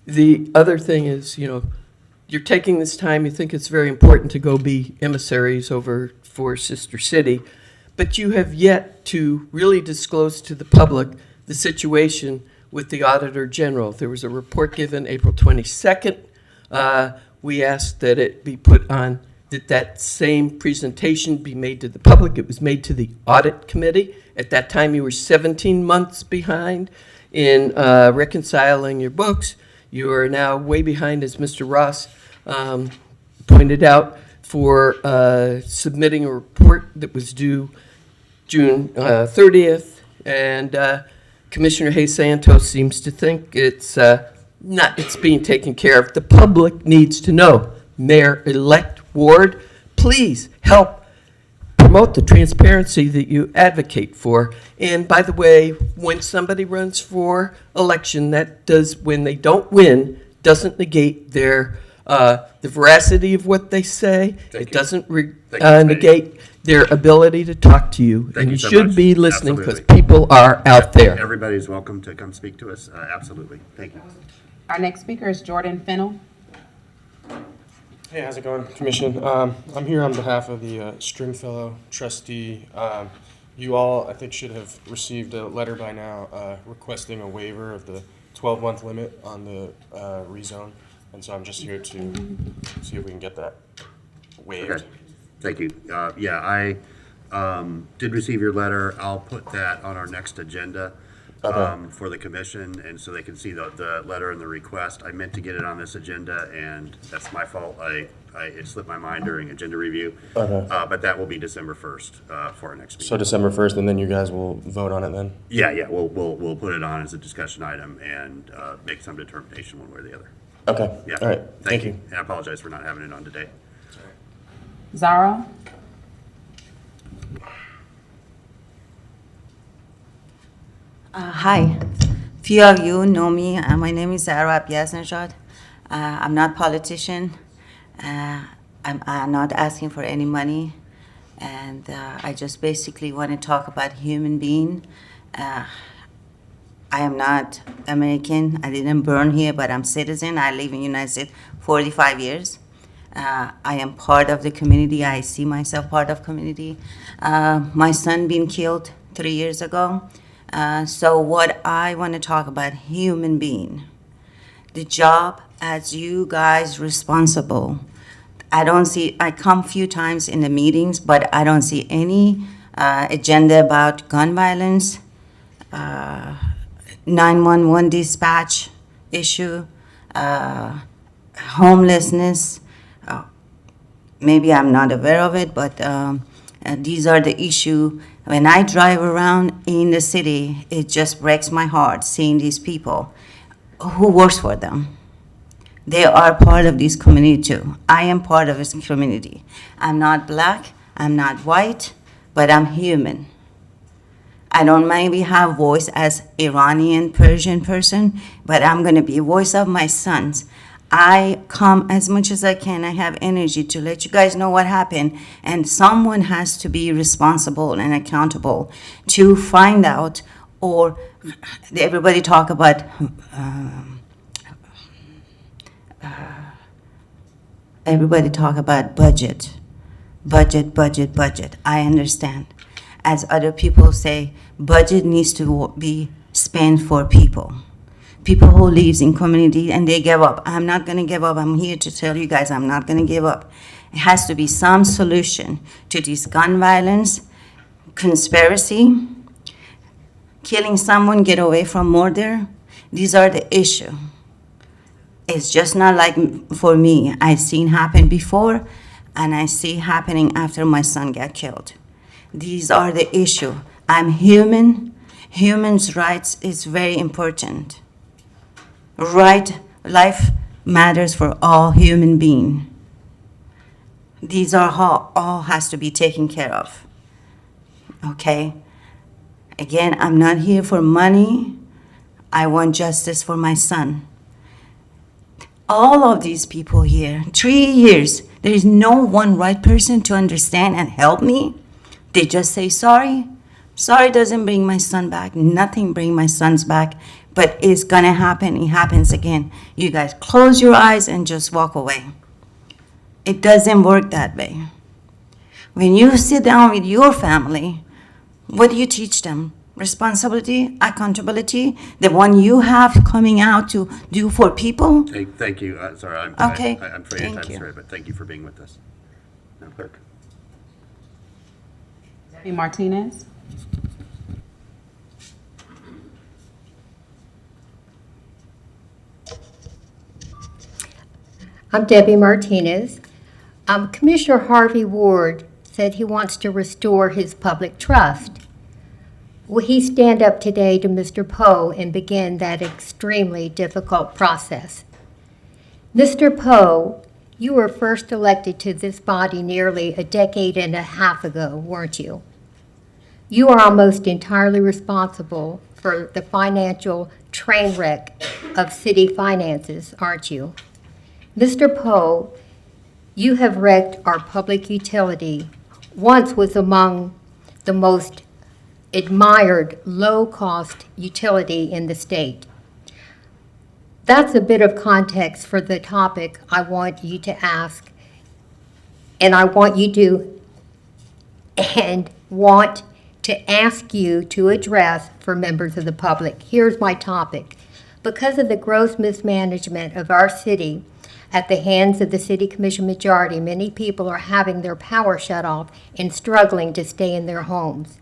The other thing is, you're taking this time, you think it's very important to go be emissaries over for Sister City, but you have yet to really disclose to the public the situation with the Auditor General. There was a report given April 22nd. We asked that it be put on, that same presentation be made to the public. It was made to the Audit Committee. At that time, you were 17 months behind in reconciling your books. You are now way behind, as Mr. Ross pointed out, for submitting a report that was due June 30th, and Commissioner Hayes-Santos seems to think it's being taken care of. The public needs to know. Mayor-elect Ward, please help promote the transparency that you advocate for. And by the way, when somebody runs for election, when they don't win, doesn't negate their, the veracity of what they say. It doesn't negate their ability to talk to you. And you so should much. be listening because Absolutely. people are out there. Everybody's welcome to come speak to us. Absolutely. Thank you. Our next speaker is Jordan Fennell. Hey, how's it going, Commission? I'm here on behalf of the Stringfellow trustee. You all, I think, should have received a letter by now requesting a waiver of the 12-month limit on the rezone. And so I'm just here to see if we can get that waived. Okay. Thank you. Yeah, I did receive your letter. I'll put that on our next agenda for the commission, and so they can see the letter and the request. I meant to get it on this agenda, and that's my fault. It slipped my mind during agenda review. But that will be December 1st for our next meeting. So December 1st, and then you guys will vote on it then? Yeah, we'll put it on as a discussion item and make some determination one way or the other. Okay. Yeah. All right. Thank you. And I apologize for not having it on today. Zara? Hi. Few of you know me. My name is Zara Abiyaznejad. I'm not a politician. I'm not asking for any money. And I just basically want to talk about human being. I am not American. I didn't born here, but I'm citizen. I live in the United States 45 years. I am part of the community. I see myself part of community. My son been killed 3 years ago. So what I want to talk about, human being. The job as you guys responsible. I come few times in the meetings, but I don't see any agenda about gun violence, 911 dispatch issue, homelessness. Maybe I'm not aware of it, but these are the issue. When I drive around in the city, it just breaks my heart seeing these people. Who works for them? They are part of this community too. I am part of this community. I'm not black, I'm not white, but I'm human. I don't maybe have voice as Iranian, Persian person, but I'm gonna be a voice of my sons. I come as much as I can. I have energy to let you guys know what happened, and someone has to be responsible and accountable to find out, or everybody talk about budget. I understand. As other people say, budget needs to be spent for people. People who lives in community and they give up. I'm not gonna give up. I'm here to tell you guys I'm not gonna give up. It has to be some solution to this gun violence, conspiracy, killing someone, get away from murder. These are the issue. It's just not like for me. I've seen happen before, and I see happening after my son got killed. These are the issue. I'm human. Human's rights is very important. Life matters for all human beings. These are how all has to be taken care of. Okay? Again, I'm not here for money. I want justice for my son. All of these people here, 3 years, there is no one right person to understand and help me. They just say sorry. Sorry doesn't bring my son back. Nothing bring my sons back. But it's gonna happen. It happens again. You guys close your eyes and just walk away. It doesn't work that way. When you sit down with your family, what do you teach them? Responsibility, accountability, the one you have coming out to do for people? Thank you. Sorry, I'm Okay, I'm afraid thank I'm you. sorry, but thank you for being with us. Madam Clerk. Debbie Martinez? I'm Debbie Martinez. Commissioner Harvey Ward said he wants to restore his public trust. Will he stand up today to Mr. Poe and begin that extremely difficult process? Mr. Poe You were first elected to this body nearly a decade and a half ago, weren't you? You are almost entirely responsible for the financial train wreck of city finances, aren't you? Mr. Poe, you have wrecked our public utility. Once was among the most admired low-cost utility in the state. That's a bit of context for the topic I want you to ask, and I want to ask you to address for members of the public. Here's my topic. Because of the gross mismanagement of our city at the hands of the City Commission majority, many people are having their power shut off and struggling to stay in their homes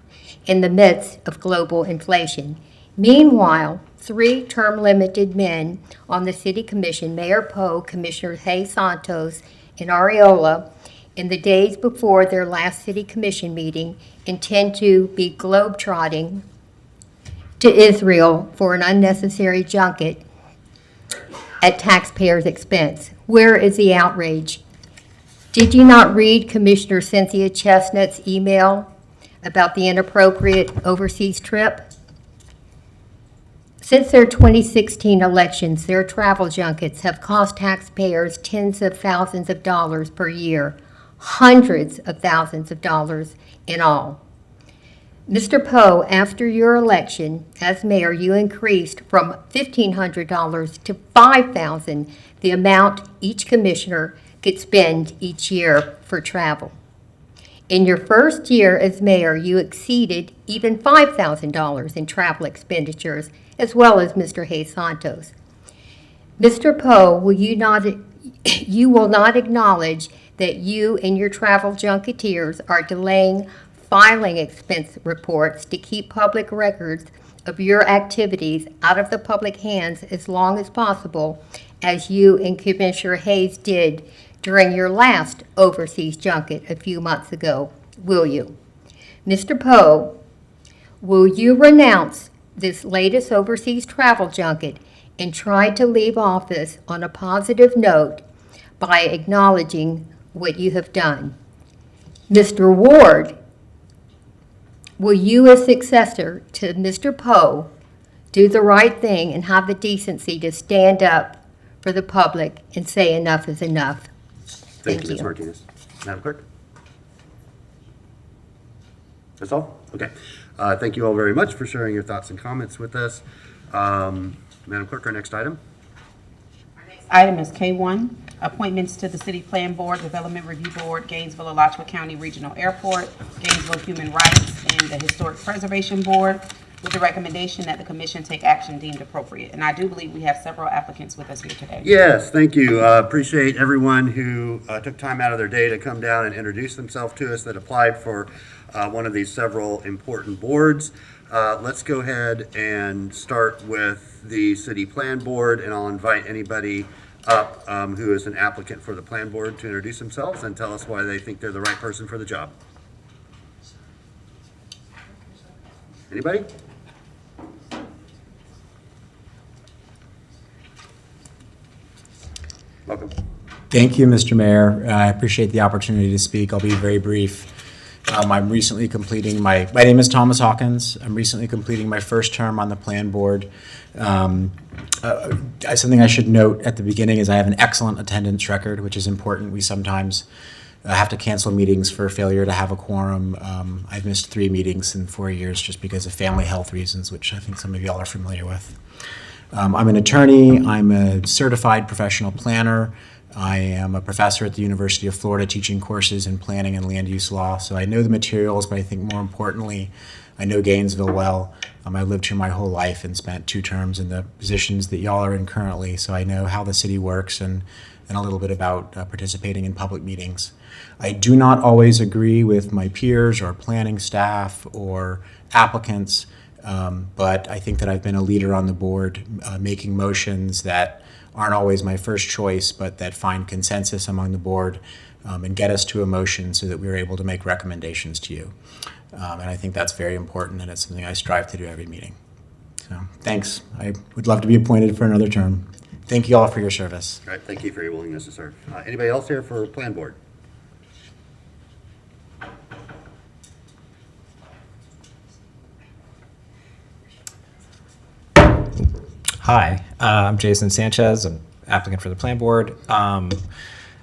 in the midst of global inflation. Meanwhile, 3 term-limited men on the City Commission, Mayor Poe, Commissioners Hayes-Santos, and Areola, in the days before their last City Commission meeting, intend to be globetrotting to Israel for an unnecessary junket at taxpayers' expense. Where is the outrage? Did you not read Commissioner Cynthia Chestnut's email about the inappropriate overseas trip? Since their 2016 elections, their travel junkets have cost taxpayers tens of thousands of dollars per year, hundreds of thousands of dollars in all. Mr. Poe, after your election as mayor, you increased from $1,500 to $5,000 the amount each commissioner could spend each year for travel. In your first year as mayor, you exceeded even $5,000 in travel expenditures, as well as Mr. Hayes-Santos. Mr. Poe, you will not acknowledge that you and your travel junketeers are delaying filing expense reports to keep public records of your activities out of the public hands as long as possible, as you and Commissioner Hayes did during your last overseas junket a few months ago, will you? Mr. Poe, will you renounce this latest overseas travel junket and try to leave office on a positive note by acknowledging what you have done? Mr. Ward, will you, as successor to Mr. Poe, do the right thing and have the decency to stand up for the public and say enough is enough? Thank you, Ms. Martinez. Madam Clerk? That's all? Okay. Thank you all very much for sharing your thoughts and comments with us. Madam Clerk, our next item. Item is K1, appointments to the City Plan Board, Development Review Board, Gainesville, Alachua County Regional Airport, Gainesville Human Rights, and the Historic Preservation Board, with the recommendation that the commission take action deemed appropriate. And I do believe we have several applicants with us here today. Yes, thank you. Appreciate everyone who took time out of their day to come down and introduce themselves to us that applied for one of these several important boards. Let's go ahead and start with the City Plan Board, and I'll invite anybody up who is an applicant for the Plan Board to introduce themselves and tell us why they think they're the right person for the job. Anybody? Welcome. Thank you, Mr. Mayor. I appreciate the opportunity to speak. I'll be very brief. I'm recently completing my name is Thomas Hawkins. I'm recently completing my first term on the Plan Board. Something I should note at the beginning is I have an excellent attendance record, which is important. We sometimes have to cancel meetings for failure to have a quorum. I've missed 3 meetings in 4 years just because of family health reasons, which I think some of y'all are familiar with. I'm an attorney. I'm a certified professional planner. I am a professor at the University of Florida teaching courses in planning and land use law. So I know the materials, but I think more importantly, I know Gainesville well. I lived here my whole life and spent 2 terms in the positions that y'all are in currently. So I know how the city works and a little bit about participating in public meetings. I do not always agree with my peers or planning staff or applicants, but I think that I've been a leader on the board, making motions that aren't always my first choice, but that find consensus among the board and get us to a motion so that we're able to make recommendations to you. And I think that's very important, and it's something I strive to do every meeting. So thanks. I would love to be appointed for another term. Thank you all for your service. All right, thank you for your willingness to serve. Anybody else here for Plan Board? Hi, I'm Jason Sanchez. I'm applicant for the Plan Board.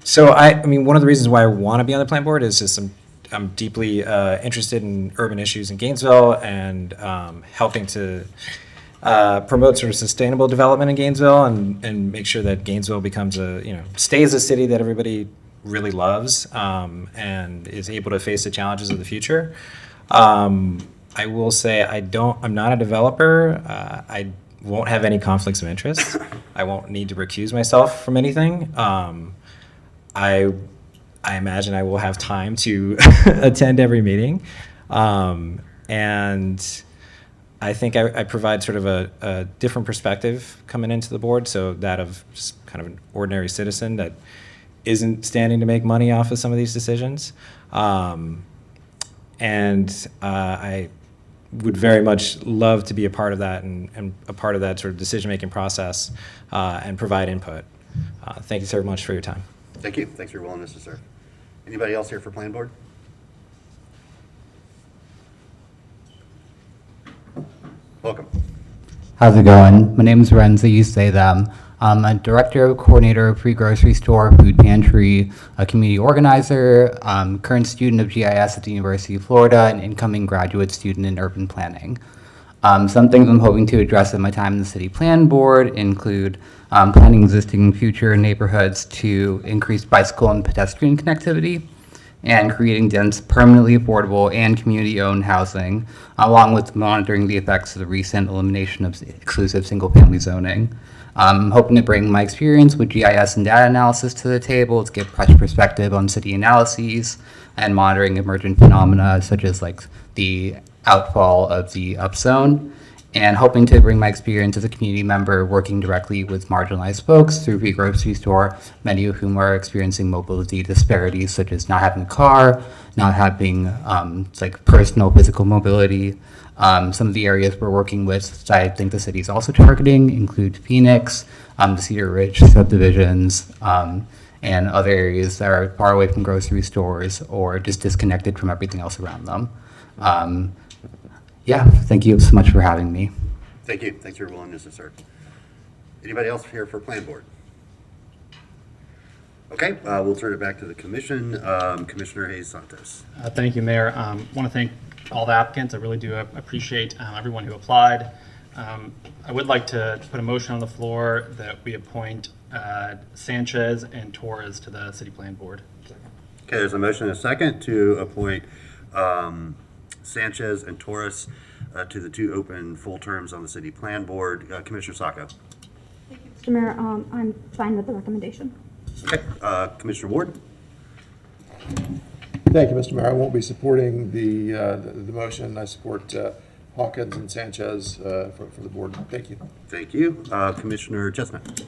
So I mean, one of the reasons why I want to be on the Plan Board is just I'm deeply interested in urban issues in Gainesville and helping to promote sort of sustainable development in Gainesville and make sure that Gainesville becomes stays a city that everybody really loves and is able to face the challenges of the future. I will say I'm not a developer. I won't have any conflicts of interest. I won't need to recuse myself from anything. I imagine I will have time to attend every meeting. And I think I provide sort of a different perspective coming into the board, so that of just kind of an ordinary citizen that isn't standing to make money off of some of these decisions. And I would very much love to be a part of that and a part of that sort of decision-making process and provide input. Thank you so much for your time. Thank you. Thanks for your willingness to serve. Anybody else here for Plan Board? Welcome. How's it going? My name is Renzi, you say them. I'm a director, coordinator of pre-grocery store, food pantry, a community organizer, current student of GIS at the University of Florida, and incoming graduate student in urban planning. Some things I'm hoping to address in my time in the City Plan Board include planning existing future neighborhoods to increase bicycle and pedestrian connectivity, and creating dense, permanently affordable and community-owned housing, along with monitoring the effects of the recent elimination of exclusive single-family zoning. I'm hoping to bring my experience with GIS and data analysis to the table to give fresh perspective on city analyses and monitoring emergent phenomena such as like the outfall of the upzone, and hoping to bring my experience as a community member working directly with marginalized folks through pre-grocery store, many of whom are experiencing mobility disparities such as not having a car, not having like personal physical mobility. Some of the areas we're working with that I think the city is also targeting include Phoenix, the Cedar Ridge subdivisions, and other areas that are far away from grocery stores or just disconnected from everything else around them. Yeah, thank you so much for having me. Thank you. Thanks for your willingness to serve. Anybody else here for Plan Board? Okay, we'll turn it back to the commission. Commissioner Hayes-Santos. Thank you, Mayor. I want to thank all the applicants. I really do appreciate everyone who applied. I would like to put a motion on the floor that we appoint Sanchez and Torres to the City Plan Board. Okay, there's a motion and a second to appoint Sanchez and Torres to the two open full terms on the City Plan Board. Commissioner Sacco. Mr. Mayor, I'm fine with the recommendation. Okay, Commissioner Ward. Thank you, Mr. Mayor. I won't be supporting the motion. I support Hawkins and Sanchez for the board. Thank you. Thank you. Commissioner Chestnut.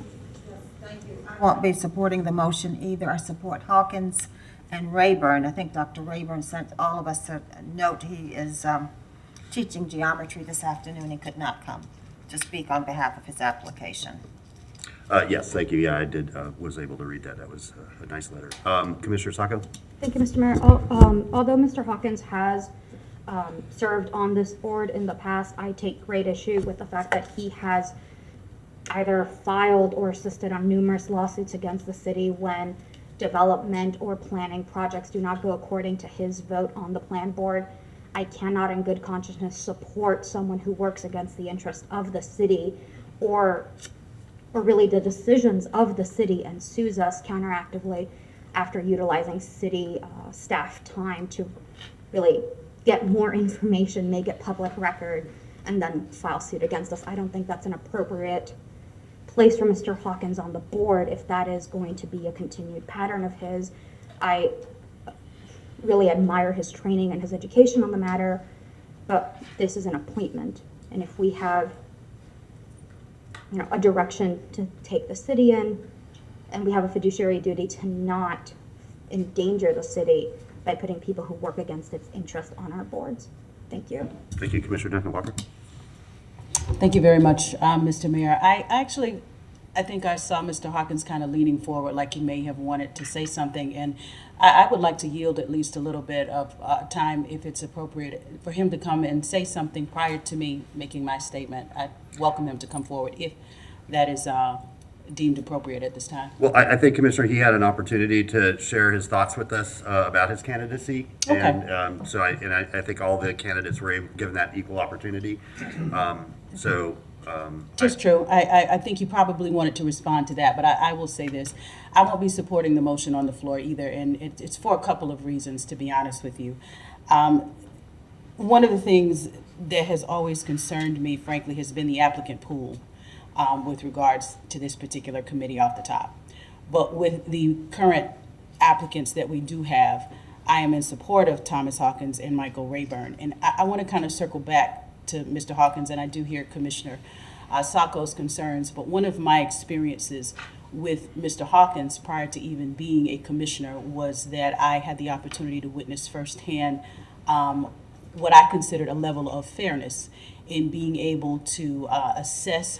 I won't be supporting the motion either. I support Hawkins and Rayburn. I think Dr. Rayburn sent all of us a note. He is teaching geometry this afternoon and could not come to speak on behalf of his application. Yes, thank you. Yeah, I did, was able to read that. That was a nice letter. Commissioner Sacco? Thank you, Mr. Mayor. Although Mr. Hawkins has served on this board in the past, I take great issue with the fact that he has either filed or assisted on numerous lawsuits against the city when development or planning projects do not go according to his vote on the plan board. I cannot in good consciousness support someone who works against the interest of the city or really the decisions of the city and sues us counteractively after utilizing city staff time to really get more information, make it public record, and then file suit against us. I don't think that's an appropriate place for Mr. Hawkins on the board if that is going to be a continued pattern of his. I really admire his training and his education on the matter, but this is an appointment. And if we have a direction to take the city in, and we have a fiduciary duty to not endanger the city by putting people who work against its interests on our boards. Thank you. Thank you, Commissioner Duncan Walker. Thank you very much, Mr. Mayor. I actually I think I saw Mr. Hawkins kind of leaning forward like he may have wanted to say something, and I would like to yield at least a little bit of time, if it's appropriate, for him to come and say something prior to me making my statement. I welcome him to come forward if that is deemed appropriate at this time. Well, I think, Commissioner, he had an opportunity to share his thoughts with us about his candidacy. Okay. And so I think all the candidates were given that equal opportunity. Just true. I think you probably wanted to respond to that, but I will say this. I won't be supporting the motion on the floor either, and it's for a couple of reasons, to be honest with you. One of the things that has always concerned me, frankly, has been the applicant pool with regards to this particular committee off the top. But with the current applicants that we do have, I am in support of Thomas Hawkins and Michael Rayburn. And I want to kind of circle back to Mr. Hawkins, and I do hear Commissioner Sacco's concerns, but one of my experiences with Mr. Hawkins prior to even being a commissioner was that I had the opportunity to witness firsthand what I considered a level of fairness in being able to assess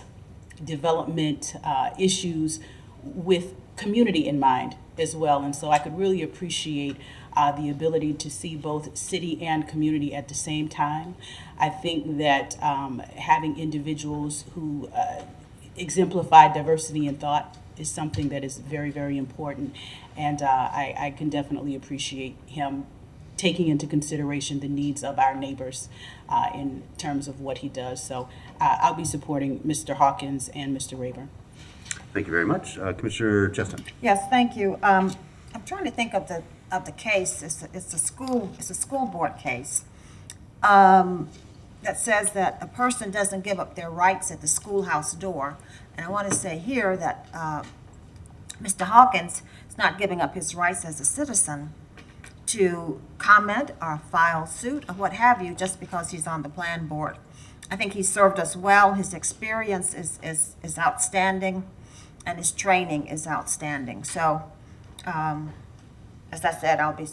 development issues with community in mind as well. And so I could really appreciate the ability to see both city and community at the same time. I think that having individuals who exemplify diversity in thought is something that is very, very important. And I can definitely appreciate him taking into consideration the needs of our neighbors in terms of what he does. So I'll be supporting Mr. Hawkins and Mr. Rayburn. Thank you very much. Commissioner Cheston. Yes, thank you. I'm trying to think of the case. It's a school board case that says that a person doesn't give up their rights at the schoolhouse door. And I want to say here that Mr. Hawkins is not giving up his rights as a citizen to comment or file suit or what have you just because he's on the plan board. I think he served us well. His experience is outstanding, and his training is outstanding. So, as I said, I won't be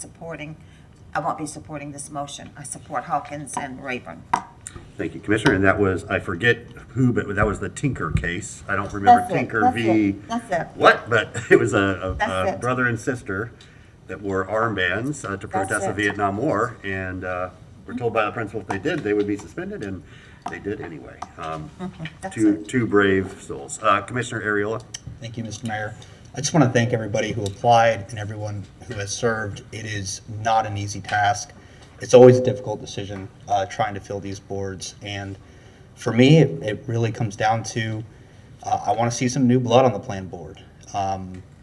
supporting this motion. I support Hawkins and Rayburn. Thank you, Commissioner. And that was, I forget who, but that was the Tinker case. I don't remember Tinker v. That's it. What? But it was a That's it. brother and sister that wore armbands to protest the it. Vietnam War. And we're told by the principal if they did, they would be suspended, and they did anyway. Two brave souls. Commissioner Ariola. Thank you, Mr. Mayor. I just want to thank everybody who applied and everyone who has served. It is not an easy task. It's always a difficult decision trying to fill these boards. And for me, it really comes down to I want to see some new blood on the plan board.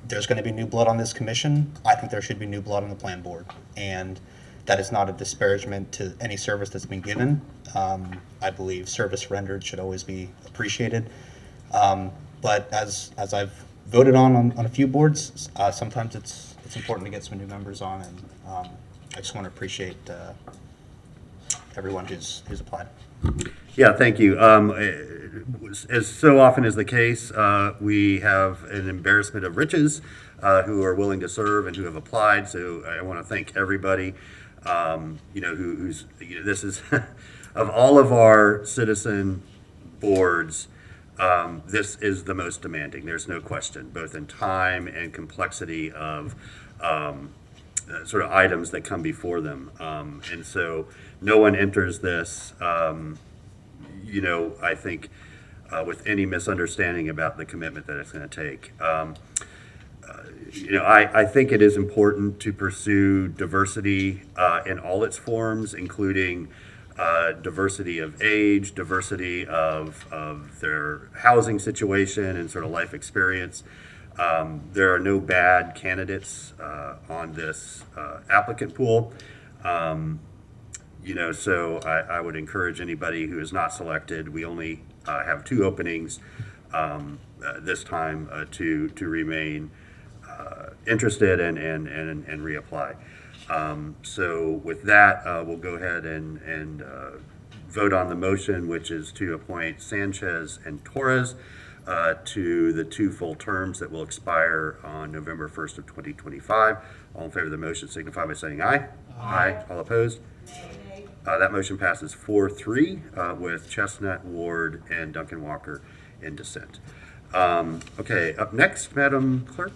There's going to be new blood on this commission. I think there should be new blood on the plan board. And that is not a disparagement to any service that's been given. I believe service rendered should always be appreciated. But as I've voted on a few boards, sometimes it's important to get some new members on, and I just want to appreciate everyone who's applied. Yeah, thank you. As so often is the case, we have an embarrassment of riches who are willing to serve and who have applied. So I want to thank everybody. This is of all of our citizen boards. This is the most demanding. There's no question, both in time and complexity of sort of items that come before them. And so no one enters this, I think, with any misunderstanding about the commitment that it's going to take. I think it is important to pursue diversity in all its forms, including diversity of age, diversity of their housing situation and sort of life experience. There are no bad candidates on this applicant pool. So I would encourage anybody who is not selected. We only have 2 openings this time to remain interested and reapply. So with that, we'll go ahead and vote on the motion, which is to appoint Sanchez and Torres to the 2 full terms that will expire on November 1st of 2025. All in favor of the motion signify by saying aye. Aye. All opposed? That motion passes 4-3 with Chestnut, Ward, and Duncan Walker in dissent. Okay, up next, Madam Clerk,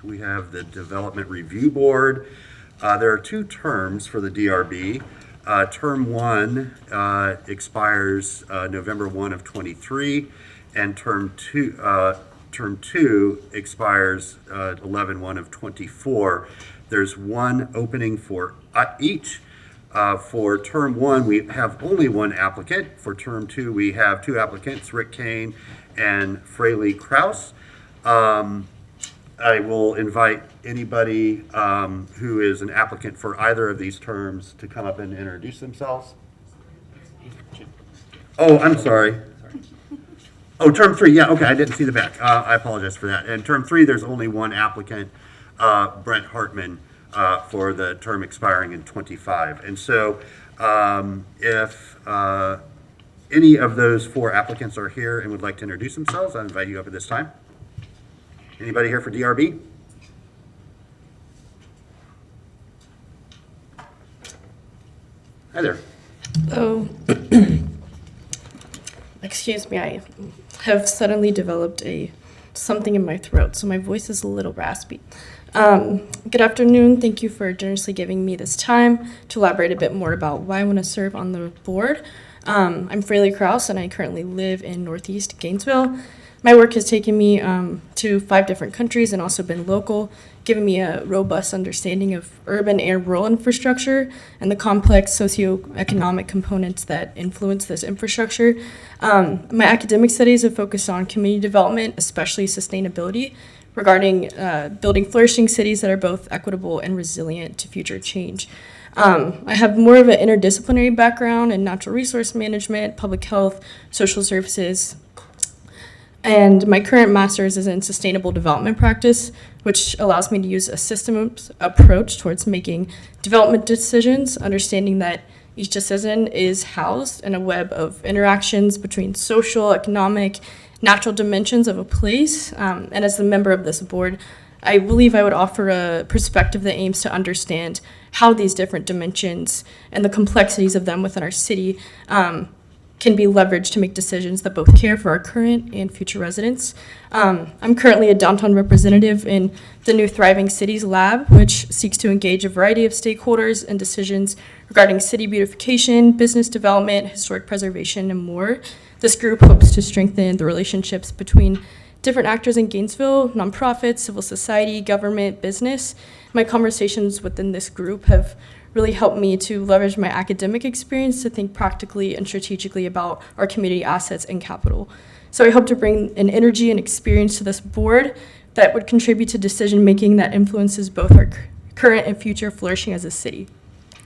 we have the Development Review Board. There are 2 terms for the DRB. Term 1 expires November 1 of 23, and term 2 expires 11/1 of 24. There's 1 opening for each. For term 1, we have only 1 applicant. For term 2, we have 2 applicants, Rick Kane and Fraley Kraus. I will invite anybody who is an applicant for either of these terms to come up and introduce themselves. Oh, I'm sorry. Oh, term 3, yeah, okay, I didn't see the back. I apologize for that. And term 3, there's only 1 applicant, Brent Hartman, for the term expiring in 25. And so if any of those 4 applicants are here and would like to introduce themselves, I invite you up at this time. Anybody here for DRB? Hi there. Oh, excuse me, I have suddenly developed something in my throat, so my voice is a little raspy. Good afternoon. Thank you for generously giving me this time to elaborate a bit more about why I want to serve on the board. I'm Fraley Kraus, and I currently live in Northeast Gainesville. My work has taken me to 5 different countries and also been local, giving me a robust understanding of urban and rural infrastructure and the complex socioeconomic components that influence this infrastructure. My academic studies have focused on community development, especially sustainability, regarding building flourishing cities that are both equitable and resilient to future change. I have more of an interdisciplinary background in natural resource management, public health, social services, and my current master's is in sustainable development practice, which allows me to use a systems approach towards making development decisions, understanding that each decision is housed in a web of interactions between social, economic, natural dimensions of a place. And as a member of this board, I believe I would offer a perspective that aims to understand how these different dimensions and the complexities of them within our city can be leveraged to make decisions that both care for our current and future residents. I'm currently a downtown representative in the new Thriving Cities Lab, which seeks to engage a variety of stakeholders in decisions regarding city beautification, business development, historic preservation, and more. This group hopes to strengthen the relationships between different actors in Gainesville, nonprofits, civil society, government, business. My conversations within this group have really helped me to leverage my academic experience to think practically and strategically about our community assets and capital. So I hope to bring an energy and experience to this board that would contribute to decision-making that influences both our current and future flourishing as a city.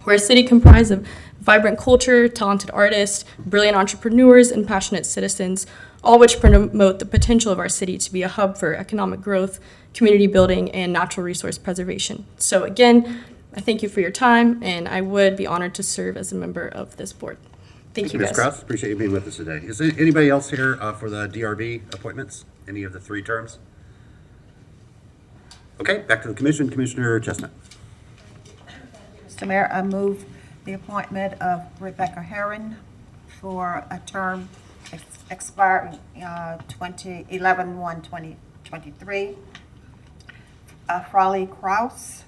We're a city comprised of vibrant culture, talented artists, brilliant entrepreneurs, and passionate citizens, all which promote the potential of our city to be a hub for economic growth, community building, and natural resource preservation. So again, I thank you for your time, and I would be honored to serve as a member of this board. Thank you, Ms. guys. Krause. Appreciate you being with us today. Is there anybody else here for the DRB appointments? Any of the 3 terms? Okay, back to the commission. Commissioner Chestnut. Mr. Mayor, I move the appointment of Rebecca Herron for a term expiring 11/1/2023. Fraley Kraus,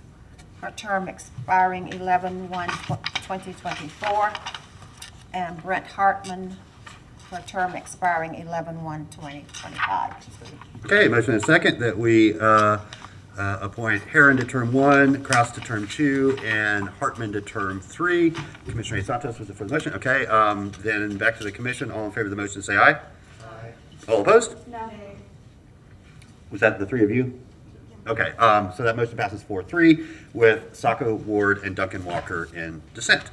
her term expiring 11/1/2024. And Brent Hartman, her term expiring 11/1/2025. Okay, motion and second that we appoint Herron to term 1, Kraus to term 2, and Hartman to term 3. Commissioner Hayes-Santos was it for the motion? Okay, then back to the commission. All in favor of the motion, say aye. Aye. All opposed? No. Was that the 3 of you? Okay, so that motion passes 4-3 with Sacco, Ward, and Duncan Walker in dissent.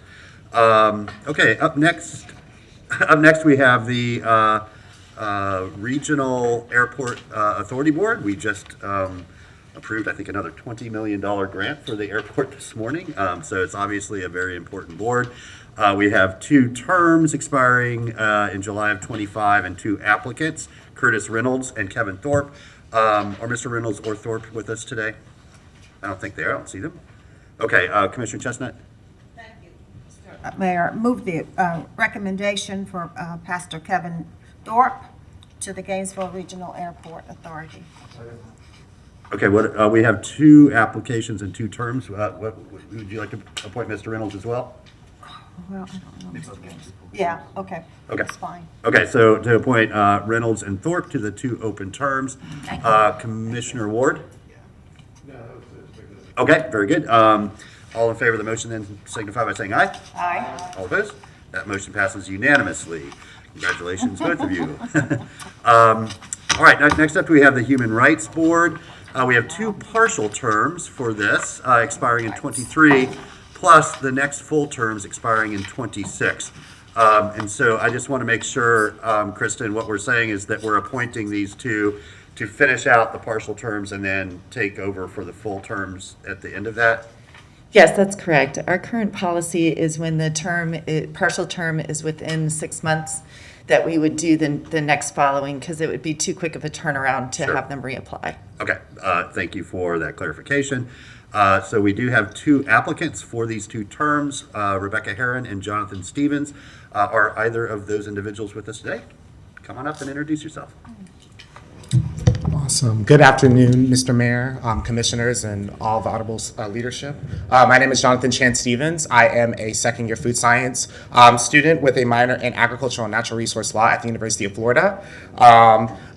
Okay, up next we have the Regional Airport Authority Board. We just approved, I think, another $20 million grant for the airport this morning. So it's obviously a very important board. We have 2 terms expiring in July of 25 and 2 applicants, Curtis Reynolds and Kevin Thorpe. Are Mr. Reynolds or Thorpe with us today? I don't think they are. I don't see them. Okay, Commissioner Chestnut. Mayor, move the recommendation for Pastor Kevin Thorpe to the Gainesville Regional Airport Authority. Okay, we have 2 applications and 2 terms. Would you like to appoint Mr. Reynolds as well? Well, I don't know. Yeah, okay. Okay. That's fine. Okay, so to appoint Reynolds and Thorpe to the 2 open terms. Commissioner Ward? Okay, very good. All in favor of the motion then signify by saying aye. Aye. All opposed? That motion passes unanimously. Congratulations, both of you. All right, next up we have the Human Rights Board. We have 2 partial terms for this, expiring in '23, plus the next full terms expiring in '26. And so I just want to make sure, Kristen, what we're saying is that we're appointing these 2 to finish out the partial terms and then take over for the full terms at the end of that? Yes, that's correct. Our current policy is when the partial term is within 6 months, that we would do the next following, because it would be too quick of a turnaround to Sure. have them reapply. Okay, thank you for that clarification. So we do have 2 applicants for these 2 terms, Rebecca Herron and Jonathan Stevens. Are either of those individuals with us today? Come on up and introduce yourself. Awesome. Good afternoon, Mr. Mayor, commissioners, and all of Audible's leadership. My name is Jonathan Chan Stevens. I am a second-year food science student with a minor in agricultural and natural resource law at the University of Florida.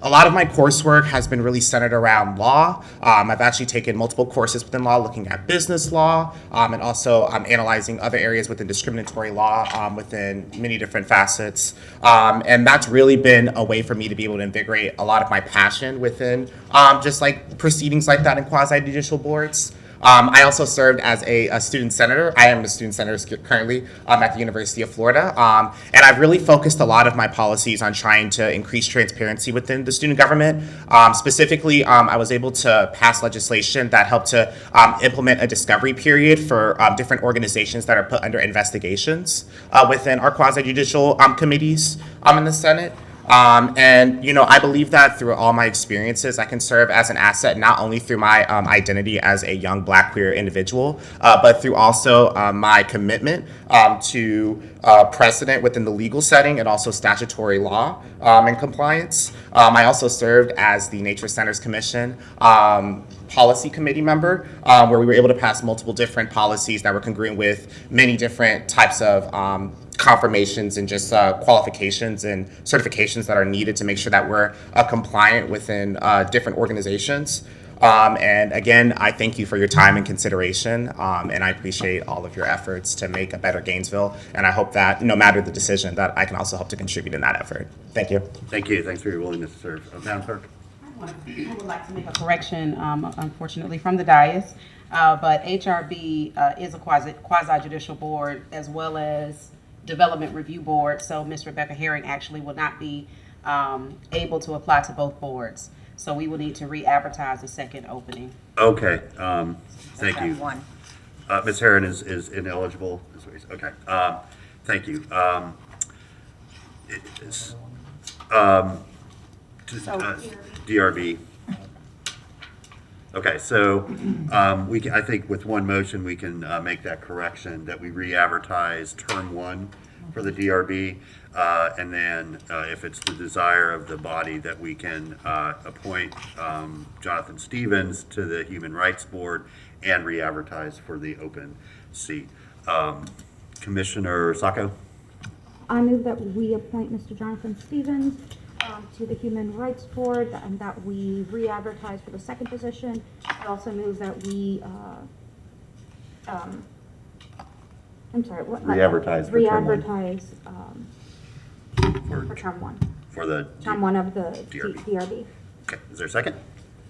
A lot of my coursework has been really centered around law. I've actually taken multiple courses within law, looking at business law, and also analyzing other areas within discriminatory law within many different facets. And that's really been a way for me to be able to invigorate a lot of my passion within just like proceedings like that in quasi-judicial boards. I also served as a student senator. I am a student senator currently at the University of Florida. And I've really focused a lot of my policies on trying to increase transparency within the student government. Specifically, I was able to pass legislation that helped to implement a discovery period for different organizations that are put under investigations within our quasi-judicial committees in the Senate. And, you know, I believe that through all my experiences, I can serve as an asset, not only through my identity as a young Black queer individual, but through also my commitment to precedent within the legal setting and also statutory law and compliance. I also served as the Nature Centers Commission policy committee member, where we were able to pass multiple different policies that were congruent with many different types of confirmations and just qualifications and certifications that are needed to make sure that we're compliant within different organizations. And again, I thank you for your time and consideration, and I appreciate all of your efforts to make a better Gainesville, and I hope that no matter the decision, that I can also help to contribute in that effort. Thank you. Thank you. Thanks for your willingness to serve. Madam Clerk? I would like to make a correction, unfortunately, from the dais, but HRB is a quasi-judicial board as well as Development Review Board, so Ms. Rebecca Herring actually will not be able to apply to both boards. So we will need to re-advertise the second opening. Okay, thank you. One. Ms. Herron is ineligible. Okay, thank you. DRB. Okay, so I think with one motion, we can make that correction, that we re-advertise term 1 for the DRB, and then if it's the desire of the body, that we can appoint Jonathan Stevens to the Human Rights Board and re-advertise for the open seat. Commissioner Sacco? I move that we appoint Mr. Jonathan Stevens to the Human Rights Board, and that we re-advertise for the second position. I also move that we, Re-advertise for term 1. Re-advertise for term 1. For the Term 1 of the DRB. DRB. Okay, is there a second?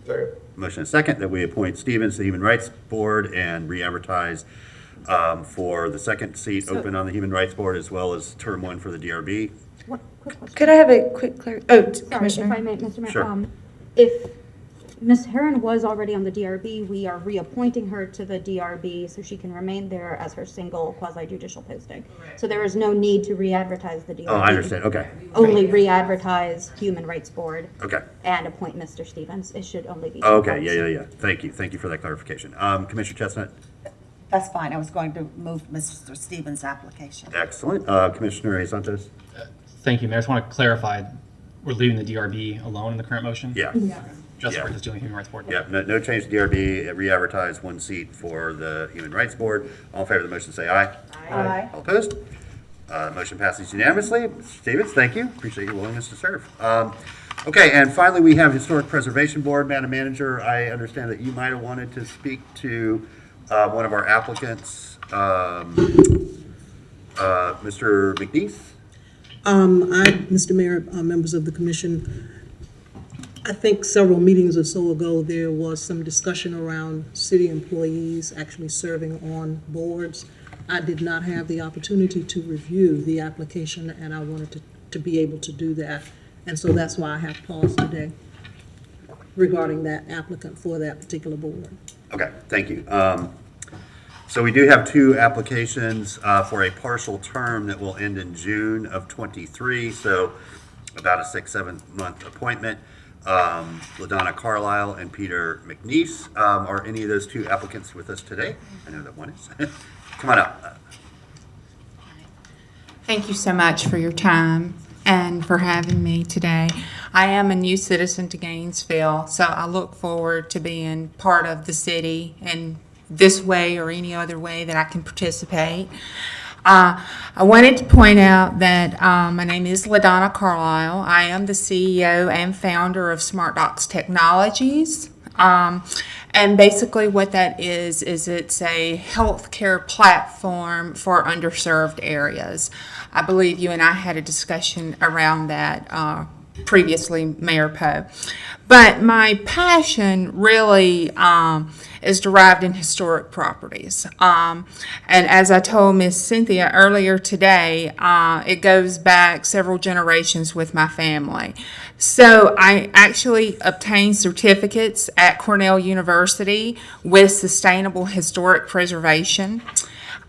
Second. Motion and second that we appoint Stevens to the Human Rights Board and re-advertise for the second seat open on the Human Rights Board, as well as term 1 for the DRB. What, quick question. Could I have a quick Sorry, Commissioner? if I may, Mr. Mayor. Sure. If Ms. Herron was already on the DRB, we are reappointing her to the DRB so she can remain there as her single quasi-judicial posting. So there is no need to re-advertise the DRB. Oh, I understand. Okay. Only re-advertise Human Rights Board. Okay. And appoint Mr. Stevens. It should only be. Okay, yeah. Thank you for that clarification. Commissioner Chestnut? That's fine. I was going to move Mr. Stevens' application. Excellent. Commissioner Hayes-Santos? Thank you, Mayor. I just want to clarify, we're leaving the DRB alone in the current motion? Yeah. Just Yeah. for this doing Human Rights Board? Yeah, no change to DRB, re-advertise one seat for the Human Rights Board. All in favor of the motion, say aye. Aye. All opposed? Motion passes unanimously. Mr. Stevens, thank you. Appreciate your willingness to serve. Okay, and finally, we have Historic Preservation Board. Madam Manager, I understand that you might have wanted to speak to one of our applicants, Mr. McNeese. Mr. Mayor, members of the commission, I think several meetings or so ago, there was some discussion around city employees actually serving on boards. I did not have the opportunity to review the application, and I wanted to be able to do that. And so that's why I have paused today regarding that applicant for that particular board. Okay, thank you. So we do have two applications for a partial term that will end in June of '23, so about a 6-7 month appointment. LaDonna Carlisle and Peter McNeese. Are any of those two applicants with us today? I know that one is. Come on up. Thank you so much for your time and for having me today. I am a new citizen to Gainesville, so I look forward to being part of the city in this way or any other way that I can participate. I wanted to point out that my name is LaDonna Carlisle. I am the CEO and founder of SmartDocs Technologies. And basically what that is it's a healthcare platform for underserved areas. I believe you and I had a discussion around that previously, Mayor Poe. But my passion really is derived in historic properties. And as I told Miss Cynthia earlier today, it goes back several generations with my family. So I actually obtained certificates at Cornell University with sustainable historic preservation.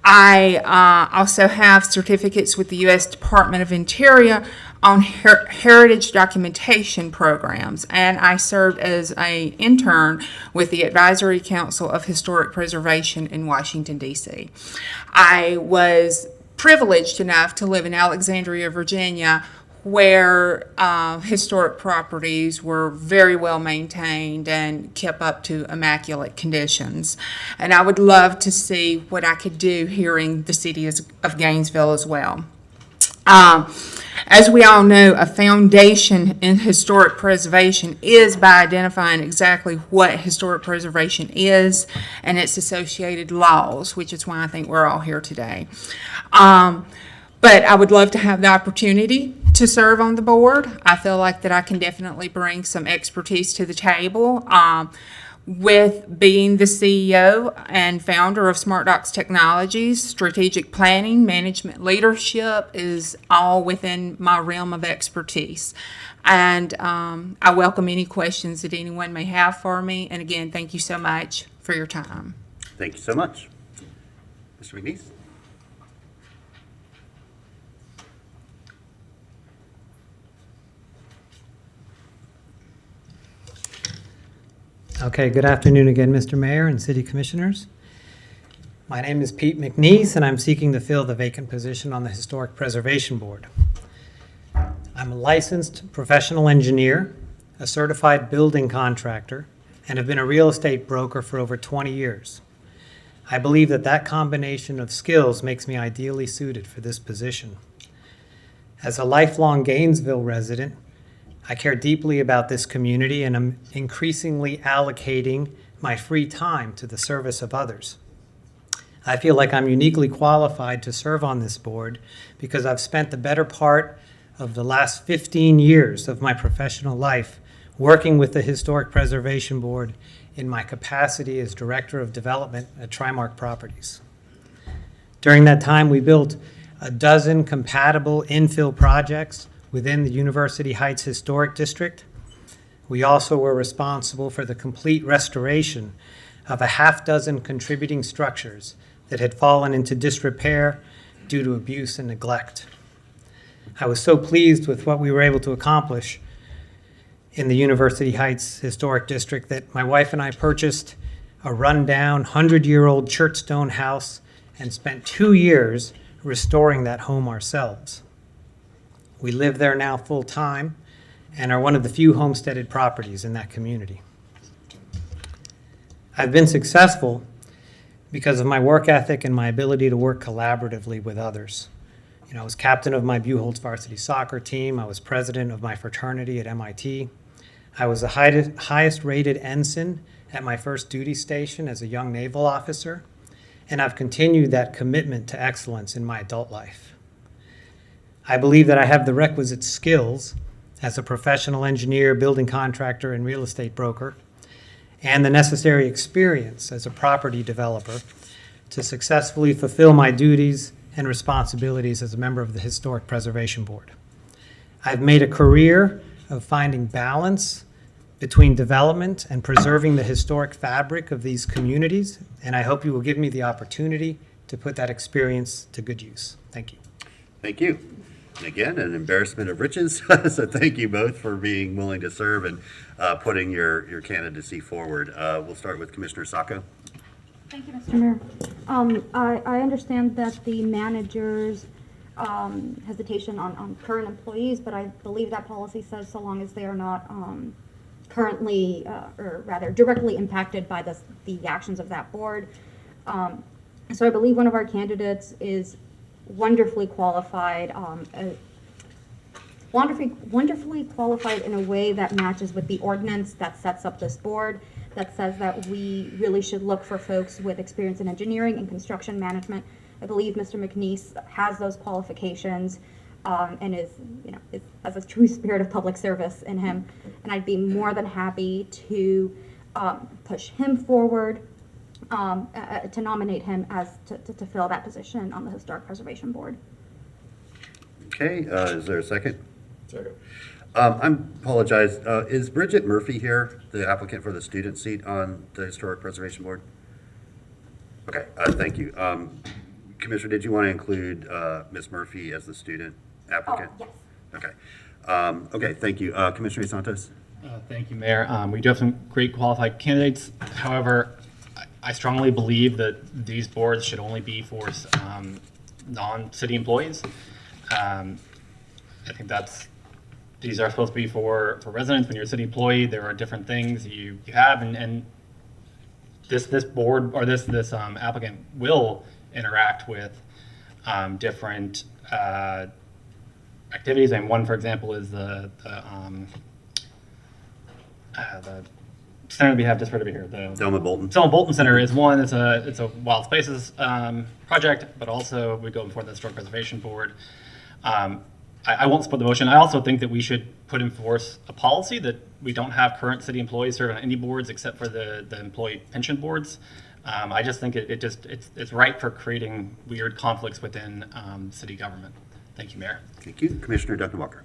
I also have certificates with the U.S. Department of Interior on heritage documentation programs, and I served as an intern with the Advisory Council of Historic Preservation in Washington, D.C. I was privileged enough to live in Alexandria, Virginia, where historic properties were very well maintained and kept up to immaculate conditions. And I would love to see what I could do here in the city of Gainesville as well. As we all know, a foundation in historic preservation is by identifying exactly what historic preservation is and its associated laws, which is why I think we're all here today. But I would love to have the opportunity to serve on the board. I feel like that I can definitely bring some expertise to the table. With being the CEO and founder of SmartDocs Technologies, strategic planning, management leadership is all within my realm of expertise. And I welcome any questions that anyone may have for me. And again, thank you so much for your time. Thank you so much. Mr. McNeese? Okay, good afternoon again, Mr. Mayor and City Commissioners. My name is Pete McNeese, and I'm seeking to fill the vacant position on the Historic Preservation Board. I'm a licensed professional engineer, a certified building contractor, and have been a real estate broker for over 20 years. I believe that that combination of skills makes me ideally suited for this position. As a lifelong Gainesville resident, I care deeply about this community and am increasingly allocating my free time to the service of others. I feel like I'm uniquely qualified to serve on this board because I've spent the better part of the last 15 years of my professional life working with the Historic Preservation Board in my capacity as Director of Development at Trimark Properties. During that time, we built a dozen compatible infill projects within the University Heights Historic District. We also were responsible for the complete restoration of a half-dozen contributing structures that had fallen into disrepair due to abuse and neglect. I was so pleased with what we were able to accomplish in the University Heights Historic District that my wife and I purchased a rundown 100-year-old church stone house and spent 2 years restoring that home ourselves. We live there now full-time, and are one of the few homesteaded properties in that community. I've been successful because of my work ethic and my ability to work collaboratively with others. I was captain of my Buchholz varsity soccer team. I was president of my fraternity at MIT. I was the highest rated ensign at my first duty station as a young naval officer, and I've continued that commitment to excellence in my adult life. I believe that I have the requisite skills as a professional engineer, building contractor, and real estate broker, and the necessary experience as a property developer to successfully fulfill my duties and responsibilities as a member of the Historic Preservation Board. I've made a career of finding balance between development and preserving the historic fabric of these communities, and I hope you will give me the opportunity to put that experience to good use. Thank you. Thank you. And again, an embarrassment of riches. So thank you both for being willing to serve and putting your candidacy forward. We'll start with Commissioner Sacco. Thank you, Mr. Mayor. I understand that the manager's hesitation on current employees, but I believe that policy says so long as they are not currently, or rather directly impacted by the actions of that board. So I believe one of our candidates is wonderfully qualified, wonderfully qualified in a way that matches with the ordinance that sets up this board, that says that we really should look for folks with experience in engineering and construction management. I believe Mr. McNeese has those qualifications and has a true spirit of public service in him. And I'd be more than happy to push him forward, to nominate him as to fill that position on the Historic Preservation Board. Okay, is there a second? Second. I apologize. Is Bridget Murphy here, the applicant for the student seat on the Historic Preservation Board? Okay, thank you. Commissioner, did you want to include Ms. Murphy as the student applicant? Yes. Okay. Okay, thank you. Commissioner Hayes-Santos? Thank you, Mayor. We do have some great qualified candidates. However, I strongly believe that these boards should only be for non-city employees. I think these are supposed to be for residents. When you're a city employee, there are different things you have, and this board or this applicant will interact with different activities. And one, for example, is the center we have just right over here. The Delma Bolton. Delma Bolton Center is one. It's a Wild Spaces project, but also we go before the Historic Preservation Board. I won't support the motion. I also think that we should put in force a policy that we don't have current city employees serve on any boards except for the employee pension boards. I just think it's ripe for creating weird conflicts within city government. Thank you, Mayor. Thank you. Commissioner Duncan Walker.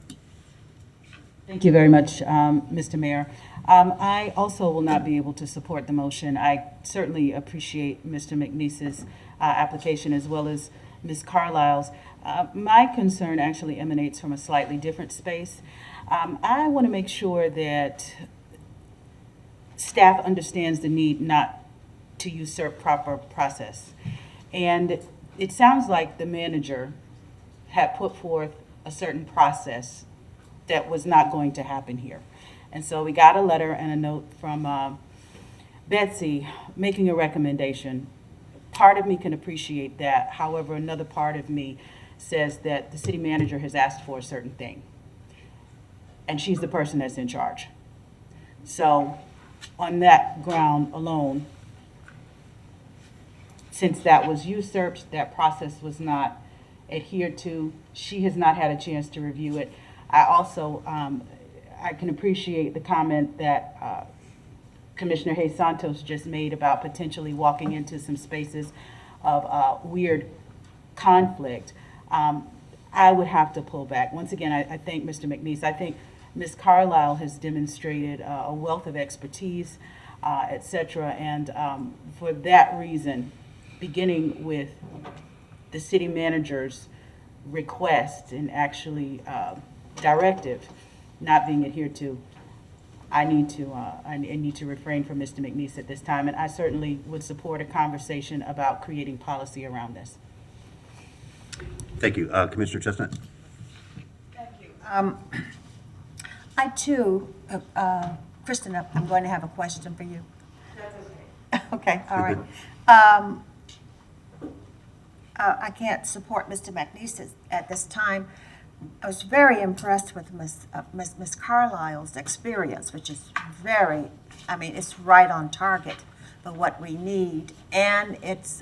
Thank you very much, Mr. Mayor. I also will not be able to support the motion. I certainly appreciate Mr. McNeese's application as well as Ms. Carlisle's. My concern actually emanates from a slightly different space. I want to make sure that staff understands the need not to usurp proper process. And it sounds like the manager had put forth a certain process that was not going to happen here. And so we got a letter and a note from Betsy making a recommendation. Part of me can appreciate that. However, another part of me says that the city manager has asked for a certain thing, and she's the person that's in charge. So on that ground alone, since that was usurped, that process was not adhered to, she has not had a chance to review it. I also, I can appreciate the comment that Commissioner Hayes-Santos just made about potentially walking into some spaces of weird conflict. I would have to pull back. Once again, I thank Mr. McNeese. I think Ms. Carlisle has demonstrated a wealth of expertise, et cetera, and for that reason, beginning with the city manager's request and actually directive not being adhered to, I need to refrain from Mr. McNeese at this time, and I certainly would support a conversation about creating policy around this. Thank you. Commissioner Chestnut. Thank you. I too, Kristen, I'm going to have a question for you. That's okay. Okay, all right. I can't support Mr. McNeese at this time. I was very impressed with Miss Carlisle's experience, which is very, I mean, it's right on target for what we need, and it's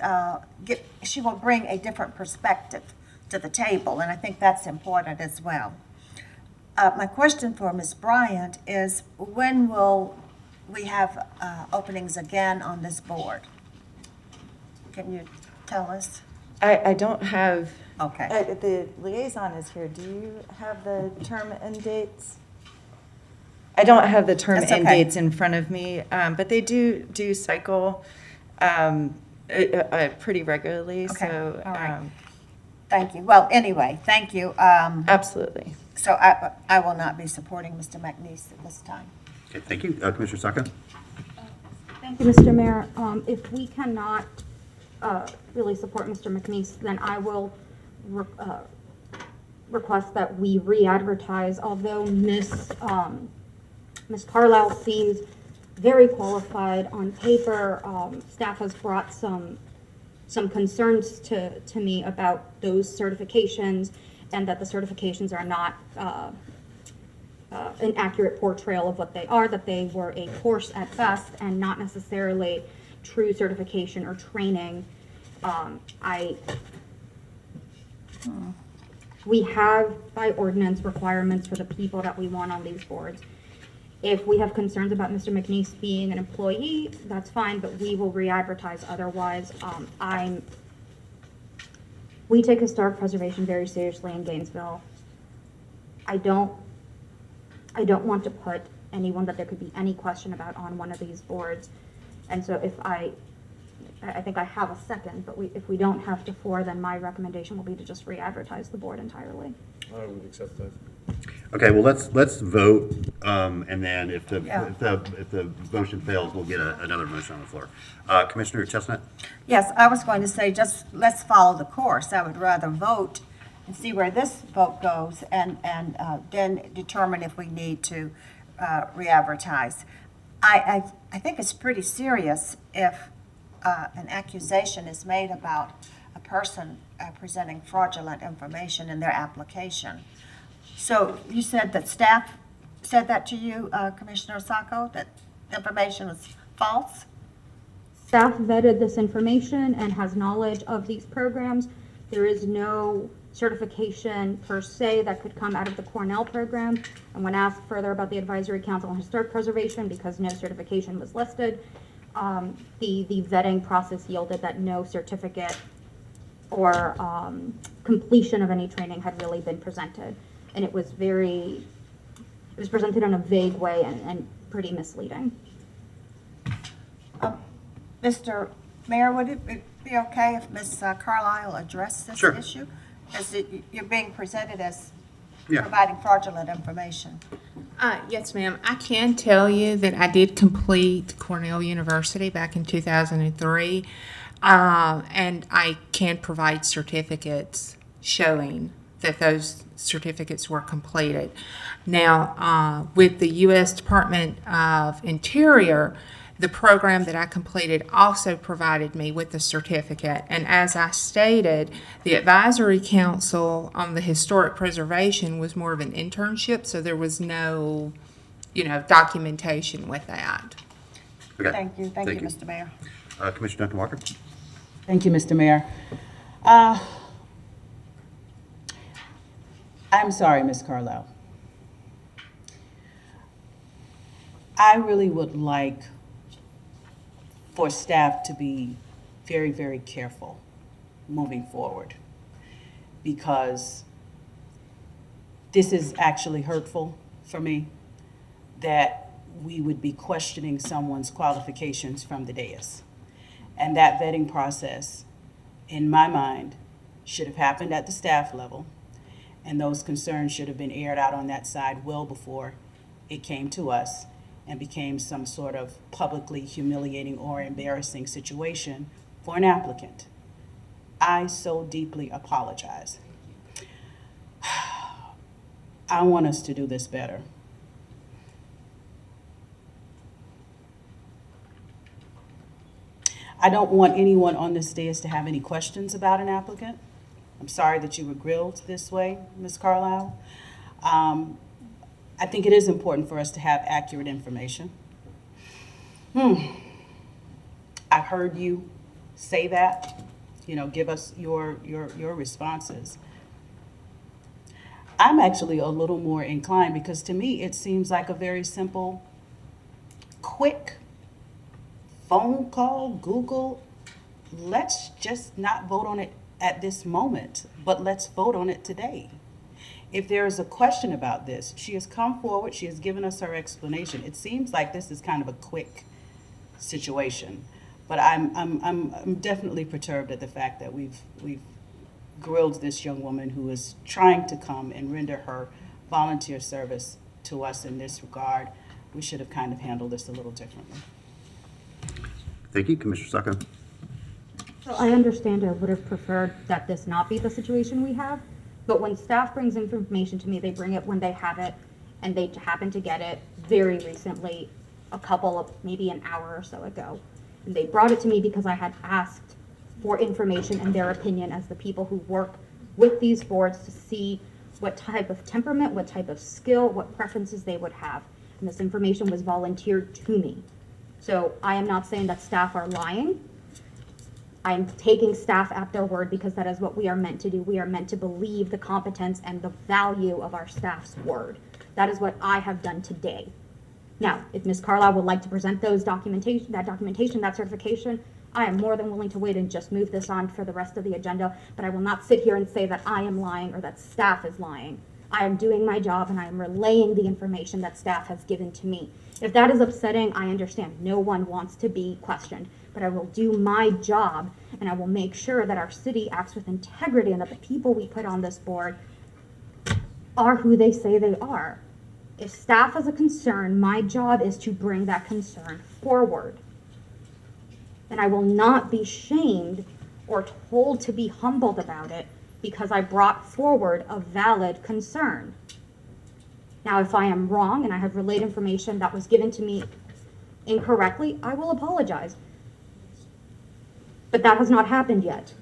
she will bring a different perspective to the table, and I think that's important as well. My question for Ms. Bryant is, when will we have openings again on this board? Can you tell us? I don't have. Okay. The liaison is here. Do you have the term end dates? I don't have the term That's end okay. dates in front of me, but they do cycle pretty regularly. Okay, So, all right. Thank you. Well, anyway, thank you. Absolutely. So I will not be supporting Mr. McNeese at this time. Okay, thank you. Commissioner Saka? Thank you, Mr. Mayor. If we cannot really support Mr. McNeese, then I will request that we re-advertise. Although Ms. Carlisle seems very qualified on paper, staff has brought some concerns to me about those certifications, and that the certifications are not an accurate portrayal of what they are, that they were a course at best and not necessarily true certification or training. We have by ordinance requirements for the people that we want on these boards. If we have concerns about Mr. McNeese being an employee, that's fine, but we will re-advertise otherwise. We take historic preservation very seriously in Gainesville. I don't want to put anyone that there could be any question about on one of these boards. And so if I think I have a second, but if we don't have to four, then my recommendation will be to just re-advertise the board entirely. I would accept that. Okay, well, let's vote, and then if the Yeah. if the motion fails, we'll get another motion on the floor. Commissioner Chestnut? Yes, I was going to say, just let's follow the course. I would rather vote and see where this vote goes, and then determine if we need to re-advertise. I think it's pretty serious if an accusation is made about a person presenting fraudulent information in their application. So you said that staff said that to you, Commissioner Sacco, that information was false? Staff vetted this information and has knowledge of these programs. There is no certification per se that could come out of the Cornell program. And when asked further about the Advisory Council on Historic Preservation, because no certification was listed, the vetting process yielded that no certificate or completion of any training had really been presented. And it was presented in a vague way and pretty misleading. Mr. Mayor, would it be okay if Ms. Carlisle addressed this Sure. issue? As you're being presented as Yeah. providing fraudulent information. Yes, ma'am. I can tell you that I did complete Cornell University back in 2003, and I can provide certificates showing that those certificates were completed. Now, with the U.S. Department of Interior, the program that I completed also provided me with the certificate. And as I stated, the Advisory Council on the Historic Preservation was more of an internship, so there was no, documentation with that. Okay. Thank you, Mr. Mayor. Commissioner Duncan Walker? Thank you, Mr. Mayor. I'm sorry, Ms. Carlisle. I really would like for staff to be very, very careful moving forward, because this is actually hurtful for me, that we would be questioning someone's qualifications from the dais. And that vetting process, in my mind, should have happened at the staff level, and those concerns should have been aired out on that side well before it came to us and became some sort of publicly humiliating or embarrassing situation for an applicant. I so deeply apologize. I want us to do this better. I don't want anyone on this dais to have any questions about an applicant. I'm sorry that you were grilled this way, Ms. Carlisle. I think it is important for us to have accurate information. I've heard you say that, give us your responses. I'm actually a little more inclined because to me, it seems like a very simple, quick phone call, Google. Let's just not vote on it at this moment, but let's vote on it today. If there is a question about this, she has come forward, she has given us her explanation. It seems like this is kind of a quick situation, but I'm definitely perturbed at the fact that we've grilled this young woman who is trying to come and render her volunteer service to us in this regard. We should have kind of handled this a little differently. Thank you, Commissioner Sacco. So I understand I would have preferred that this not be the situation we have, but when staff brings information to me, they bring it when they have it, and they happen to get it very recently, maybe an hour or so ago. And they brought it to me because I had asked for information and their opinion as the people who work with these boards to see what type of temperament, what type of skill, what preferences they would have. And this information was volunteered to me. So I am not saying that staff are lying. I'm taking staff at their word because that is what we are meant to do. We are meant to believe the competence and the value of our staff's word. That is what I have done today. Now, if Ms. Carlisle would like to present that documentation, that certification, I am more than willing to wait and just move this on for the rest of the agenda, but I will not sit here and say that I am lying or that staff is lying. I am doing my job and I am relaying the information that staff has given to me. If that is upsetting, I understand. No one wants to be questioned, but I will do my job and I will make sure that our city acts with integrity and that the people we put on this board are who they say they are. If staff has a concern, my job is to bring that concern forward. And I will not be shamed or told to be humbled about it because I brought forward a valid concern. Now, if I am wrong and I have relayed information that was given to me incorrectly, I will apologize. But that has not happened yet.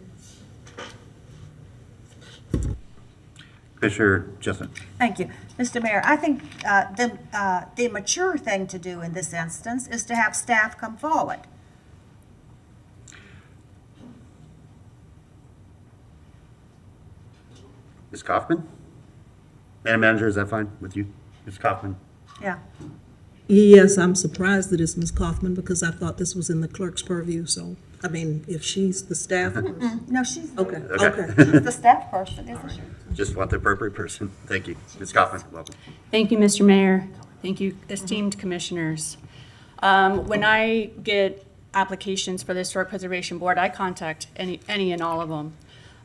Commissioner Jessup. Thank you. Mr. Mayor, I think the mature thing to do in this instance is to have staff come forward. Ms. Kaufman? Madam Manager, is that fine with you? Ms. Kaufman? Yeah. Yes, I'm surprised that it's Ms. Kaufman because I thought this was in the clerk's purview, so, I mean, if she's the staff person. No, she's Okay. she's the staff person, isn't she? Just want the appropriate person. Thank you. Ms. Kaufman, welcome. Thank you, Mr. Mayor. Thank you, esteemed commissioners. When I get applications for the Historic Preservation Board, I contact any and all of them.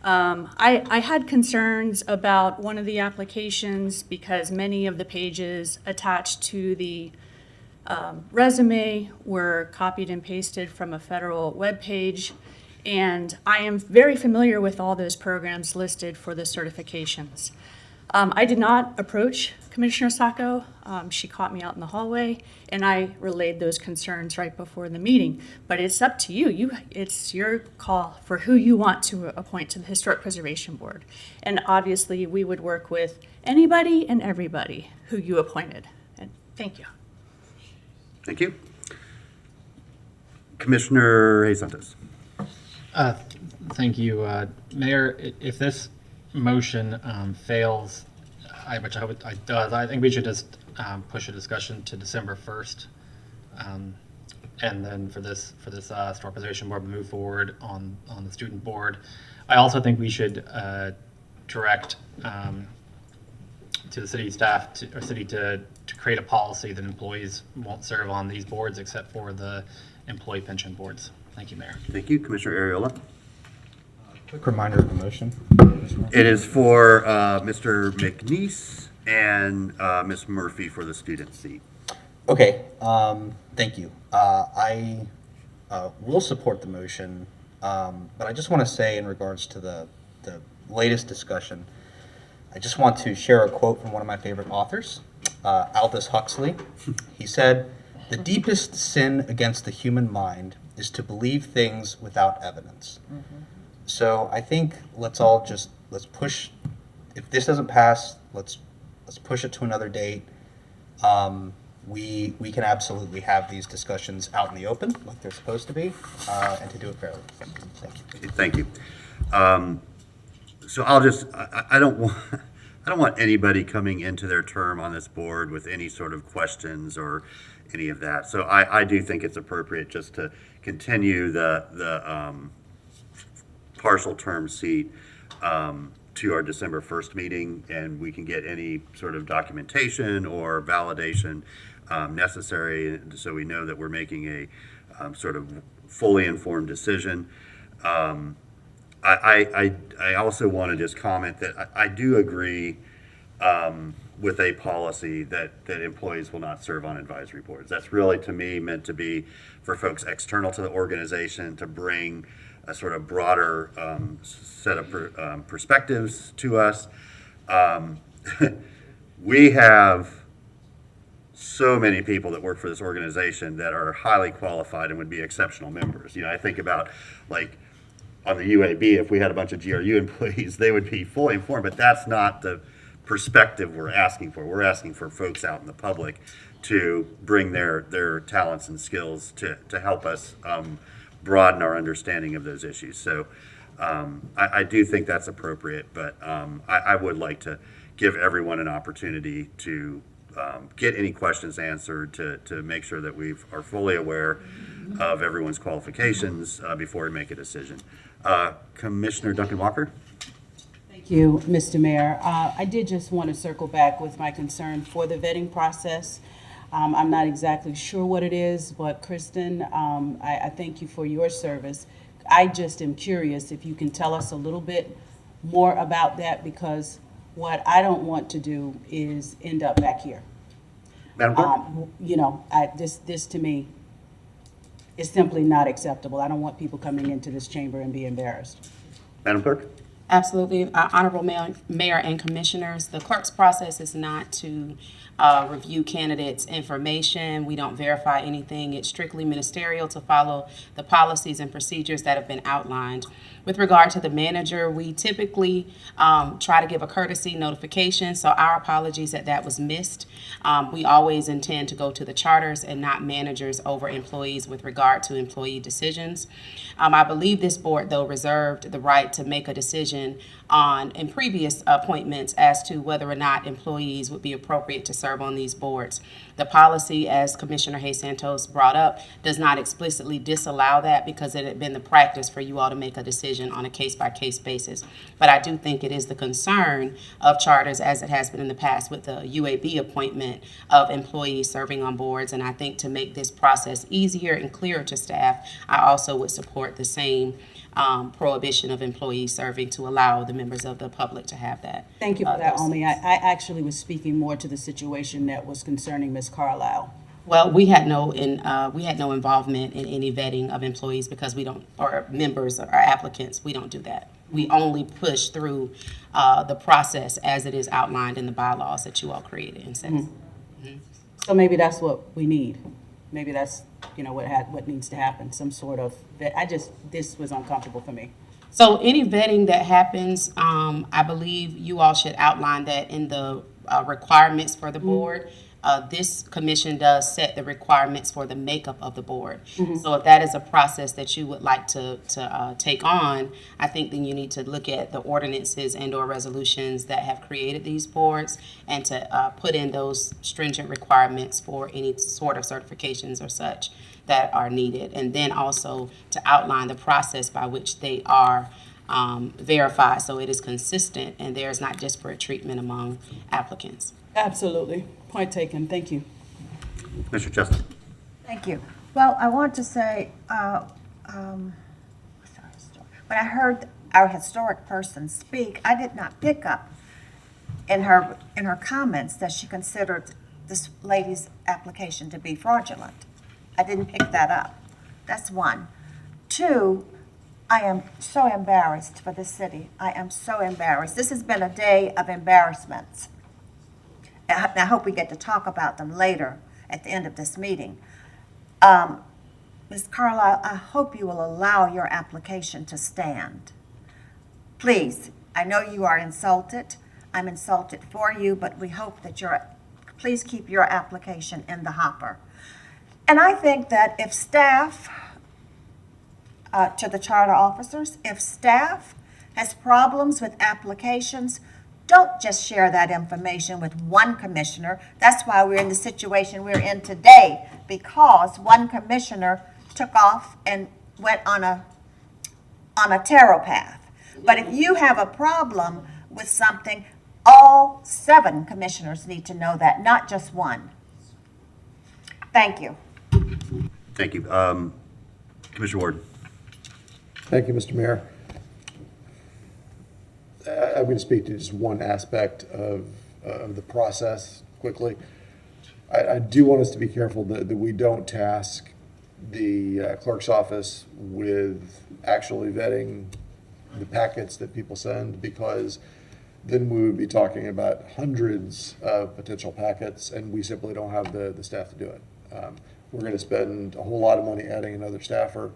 I had concerns about one of the applications because many of the pages attached to the resume were copied and pasted from a federal webpage, and I am very familiar with all those programs listed for the certifications. I did not approach Commissioner Sacco. She caught me out in the hallway, and I relayed those concerns right before the meeting. But it's up to you. It's your call for who you want to appoint to the Historic Preservation Board. And obviously, we would work with anybody and everybody who you appointed. And thank you. Thank you. Commissioner Hayes-Santos. Thank you, Mayor. If this motion fails, which I hope it does, I think we should just push a discussion to December 1st, and then for this Historic Preservation Board, move forward on the student board. I also think we should direct to the city staff to create a policy that employees won't serve on these boards except for the employee pension boards. Thank you, Mayor. Thank you, Commissioner Ariola. Quick reminder of the motion. It is for Mr. McNeese and Ms. Murphy for the student seat. Okay, thank you. I will support the motion, but I just want to say in regards to the latest discussion, I just want to share a quote from one of my favorite authors, Aldous Huxley. He said, "The deepest sin against the human mind is to believe things without evidence. So I think let's push, if this doesn't pass, let's push it to another date. We can absolutely have these discussions out in the open, like they're supposed to be, and to do it fairly. Thank you. Thank you. So I don't want anybody coming into their term on this board with any sort of questions or any of that. So I do think it's appropriate just to continue the partial term seat to our December 1st meeting, and we can get any sort of documentation or validation necessary so we know that we're making a sort of fully informed decision. I also want to just comment that I do agree with a policy that employees will not serve on advisory boards. That's really, to me, meant to be for folks external to the organization to bring a sort of broader set of perspectives to us. We have so many people that work for this organization that are highly qualified and would be exceptional members. I think about, like, on the UAB, if we had a bunch of GRU employees, they would be fully informed, but that's not the perspective we're asking for. We're asking for folks out in the public to bring their talents and skills to help us broaden our understanding of those issues. So I do think that's appropriate, but I would like to give everyone an opportunity to get any questions answered, to make sure that we are fully aware of everyone's qualifications before we make a decision. Commissioner Duncan Walker? Thank you, Mr. Mayor. I did just want to circle back with my concern for the vetting process. I'm not exactly sure what it is, but Kristen, I thank you for your service. I just am curious if you can tell us a little bit more about that, because what I don't want to do is end up back here. Madam Clerk? This to me is simply not acceptable. I don't want people coming into this chamber and be embarrassed. Madam Clerk? Absolutely. Honorable Mayor and Commissioners, the clerk's process is not to review candidates' information. We don't verify anything. It's strictly ministerial to follow the policies and procedures that have been outlined. With regard to the manager, we typically try to give a courtesy notification, so our apologies that was missed. We always intend to go to the charters and not managers over employees with regard to employee decisions. I believe this board, though, reserved the right to make a decision in previous appointments as to whether or not employees would be appropriate to serve on these boards. The policy, as Commissioner Hayes-Santos brought up, does not explicitly disallow that, because it had been the practice for you all to make a decision on a case-by-case basis. But I do think it is the concern of charters, as it has been in the past with the UAB appointment of employees serving on boards. And I think to make this process easier and clearer to staff, I also would support the same prohibition of employees serving, to allow the members of the public to have that. Thank you for that, Omi. I actually was speaking more to the situation that was concerning Ms. Carlisle. Well, we had no involvement in any vetting of employees, because we don't, or members or applicants, we don't do that. We only push through the process as it is outlined in the bylaws that you all created and set. So maybe that's what we need. Maybe that's, what needs to happen, some sort of vet. This was uncomfortable for me. So any vetting that happens, I believe you all should outline that in the requirements for the board. This commission does set the requirements for the makeup of the board. So if that is a process that you would like to take on, I think then you need to look at the ordinances and or resolutions that have created these boards, and to put in those stringent requirements for any sort of certifications or such that are needed. And then also to outline the process by which they are verified, so it is consistent and there is not disparate treatment among applicants. Absolutely. Point taken. Thank you. Mr. Chester. Thank you. Well, I want to say, when I heard our historic person speak, I did not pick up in her comments that she considered this lady's application to be fraudulent. I didn't pick that up. That's one. Two, I am so embarrassed for this city. I am so embarrassed. This has been a day of embarrassments. I hope we get to talk about them later at the end of this meeting. Ms. Carlisle, I hope you will allow your application to stand. Please, I know you are insulted. I'm insulted for you, but we hope that please keep your application in the hopper. And I think that if staff, to the charter officers, if staff has problems with applications, don't just share that information with one commissioner. That's why we're in the situation we're in today, because one commissioner took off and went on a tarot path. But if you have a problem with something, all 7 commissioners need to know that, not just one. Thank you. Thank you. Commissioner Ward. Thank you, Mr. Mayor. I'm going to speak to just one aspect of the process quickly. I do want us to be careful that we don't task the clerk's office with actually vetting the packets that people send, because then we would be talking about hundreds of potential packets, and we simply don't have the staff to do it. We're going to spend a whole lot of money adding another staffer.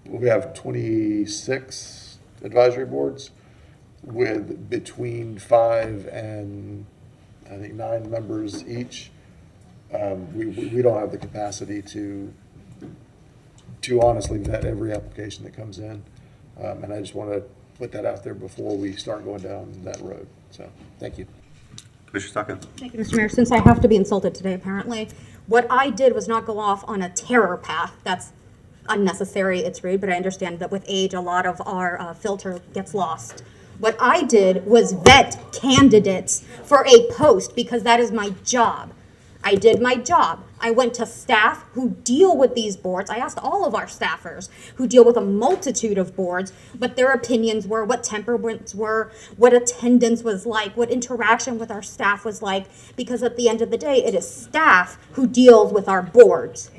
We have 26 advisory boards with between 5 and I think 9 members each. We don't have the capacity to honestly vet every application that comes in. And I just want to put that out there before we start going down that road. So, thank you. Commissioner Stucco. Thank you, Mr. Mayor. Since I have to be insulted today, apparently, what I did was not go off on a terror path. That's unnecessary, it's rude, but I understand that with age, a lot of our filter gets lost. What I did was vet candidates for a post, because that is my job. I did my job. I went to staff who deal with these boards. I asked all of our staffers who deal with a multitude of boards what their opinions were, what temperaments were, what attendance was like, what interaction with our staff was like, because at the end of the day, it is staff who deals with our boards.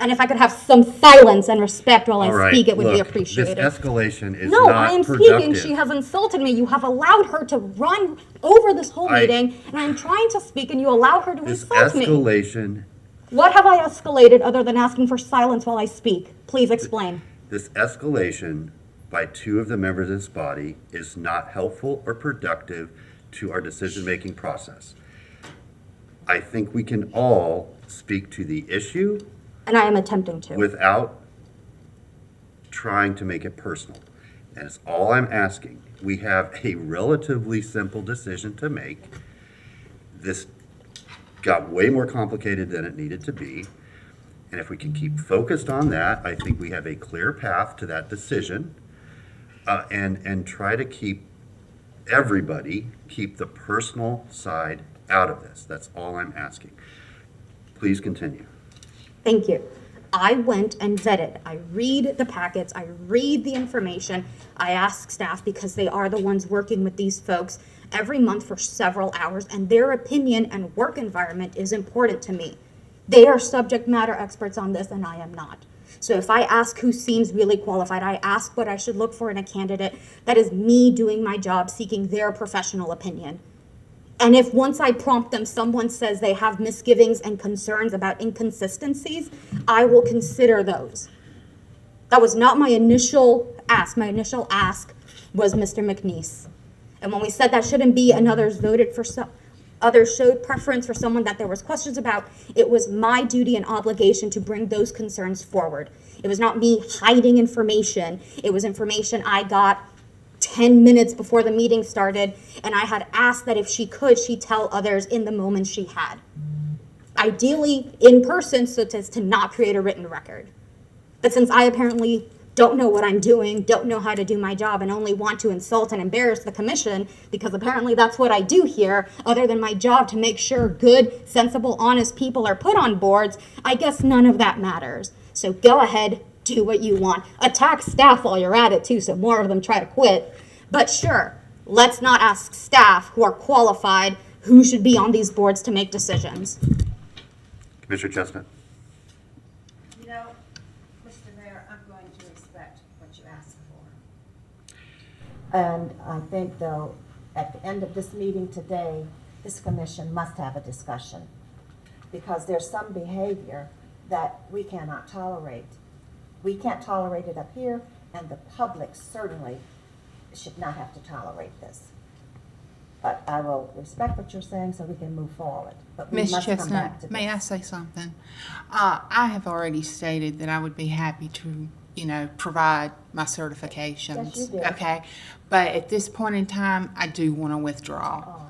And if I could have some silence and respect while I speak, it would be appreciated. This escalation is no, not I am productive. speaking. She has insulted me. You have allowed her to run over this whole meeting, and I am trying to speak, and you allow her to insult me. Escalation. What have I escalated other than asking for silence while I speak? Please explain. This escalation by 2 of the members of this body is not helpful or productive to our decision-making process. I think we can all speak to the issue. And I am attempting to. Without trying to make it personal. And it's all I'm asking. We have a relatively simple decision to make. This got way more complicated than it needed to be. And if we can keep focused on that, I think we have a clear path to that decision. And try to keep the personal side out of this. That's all I'm asking. Please continue. Thank you. I went and vetted. I read the packets. I read the information. I ask staff, because they are the ones working with these folks every month for several hours, and their opinion and work environment is important to me. They are subject matter experts on this, and I am not. So if I ask who seems really qualified, I ask what I should look for in a candidate, that is me doing my job, seeking their professional opinion. And if once I prompt them, someone says they have misgivings and concerns about inconsistencies, I will consider those. That was not my initial ask. My initial ask was Mr. McNeese. And when we said that shouldn't be and others voted for others showed preference for someone that there was questions about, it was my duty and obligation to bring those concerns forward. It was not me hiding information. It was information I got 10 minutes before the meeting started, and I had asked that if she could, she tell others in the moment she had. Ideally in person, so as to not create a written record. But since I apparently don't know what I'm doing, don't know how to do my job, and only want to insult and embarrass the commission, because apparently that's what I do here, other than my job to make sure good, sensible, honest people are put on boards, I guess none of that matters. So go ahead, do what you want. Attack staff while you're at it too, so more of them try to quit. But sure, let's not ask staff who are qualified who should be on these boards to make decisions. Commissioner Chestnut. You know, Mr. Mayor, I'm going to respect what you asked for. And I think, though, at the end of this meeting today, this commission must have a discussion, because there's some behavior that we cannot tolerate. We can't tolerate it up here, and the public certainly should not have to tolerate this. But I will respect what you're saying so we can move forward. But we Ms. must come back to Chestnut, may I this. say something? I have already stated that I would be happy to, provide my certifications. Yes, you did. Okay, but at this point in time, I do want to withdraw.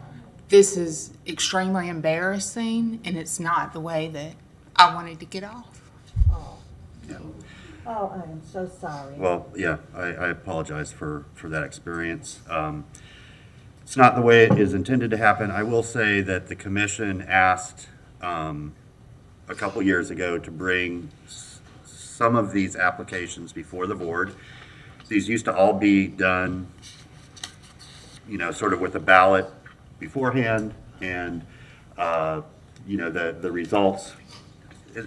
This is extremely embarrassing, and it's not the way that I wanted to get off. Oh, I am so sorry. Well, yeah, I apologize for that experience. It's not the way it is intended to happen. I will say that the commission asked a couple years ago to bring some of these applications before the board. These used to all be done, sort of with a ballot beforehand, and, the results,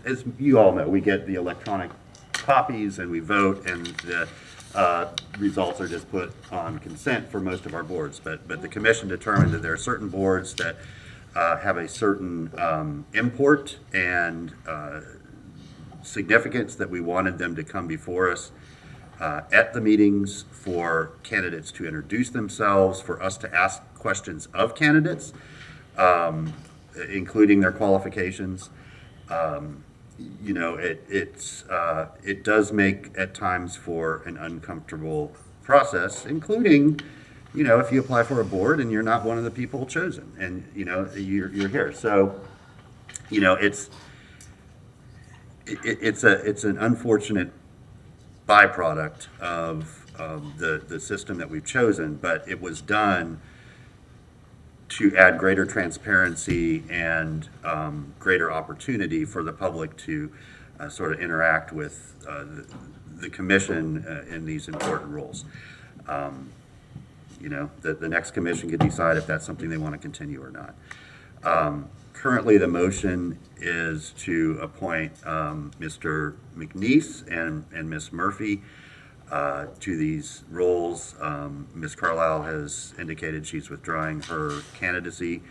as you all know, we get the electronic copies and we vote, and the results are just put on consent for most of our boards. But the commission determined that there are certain boards that have a certain import and significance that we wanted them to come before us at the meetings, for candidates to introduce themselves, for us to ask questions of candidates, including their qualifications. It does make at times for an uncomfortable process, including, if you apply for a board and you're not one of the people chosen, and you're here. So, it's an unfortunate byproduct of the system that we've chosen, but it was done to add greater transparency and greater opportunity for the public to sort of interact with the commission in these important roles. The next commission could decide if that's something they want to continue or not. Currently, the motion is to appoint Mr. McNeese and Ms. Murphy to these roles. Ms. Carlisle has indicated she's withdrawing her candidacy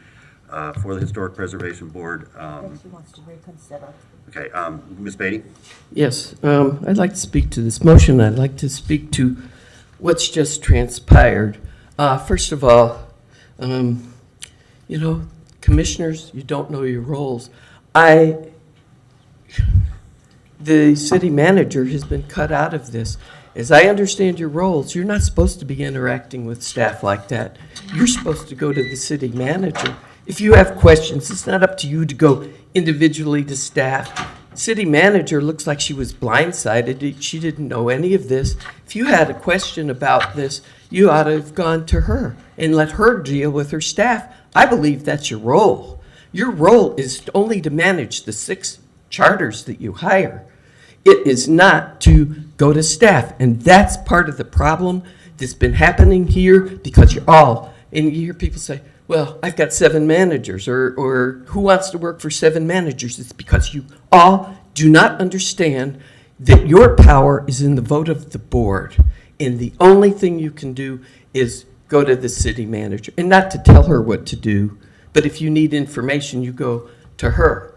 for the Historic Preservation Board. I think she wants to reconsider. Okay, Ms. Beatty? Yes, I'd like to speak to this motion. I'd like to speak to what's just transpired. First of all, commissioners, you don't know your roles. The city manager has been cut out of this. As I understand your roles, you're not supposed to be interacting with staff like that. You're supposed to go to the city manager. If you have questions, it's not up to you to go individually to staff. City manager looks like she was blindsided. She didn't know any of this. If you had a question about this, you ought to have gone to her and let her deal with her staff. I believe that's your role. Your role is only to manage the 6 charters that you hire. It is not to go to staff, and that's part of the problem that's been happening here, because and you hear people say, well, I've got 7 managers, or who wants to work for 7 managers? It's because you all do not understand that your power is in the vote of the board, and the only thing you can do is go to the city manager, and not to tell her what to do, but if you need information, you go to her.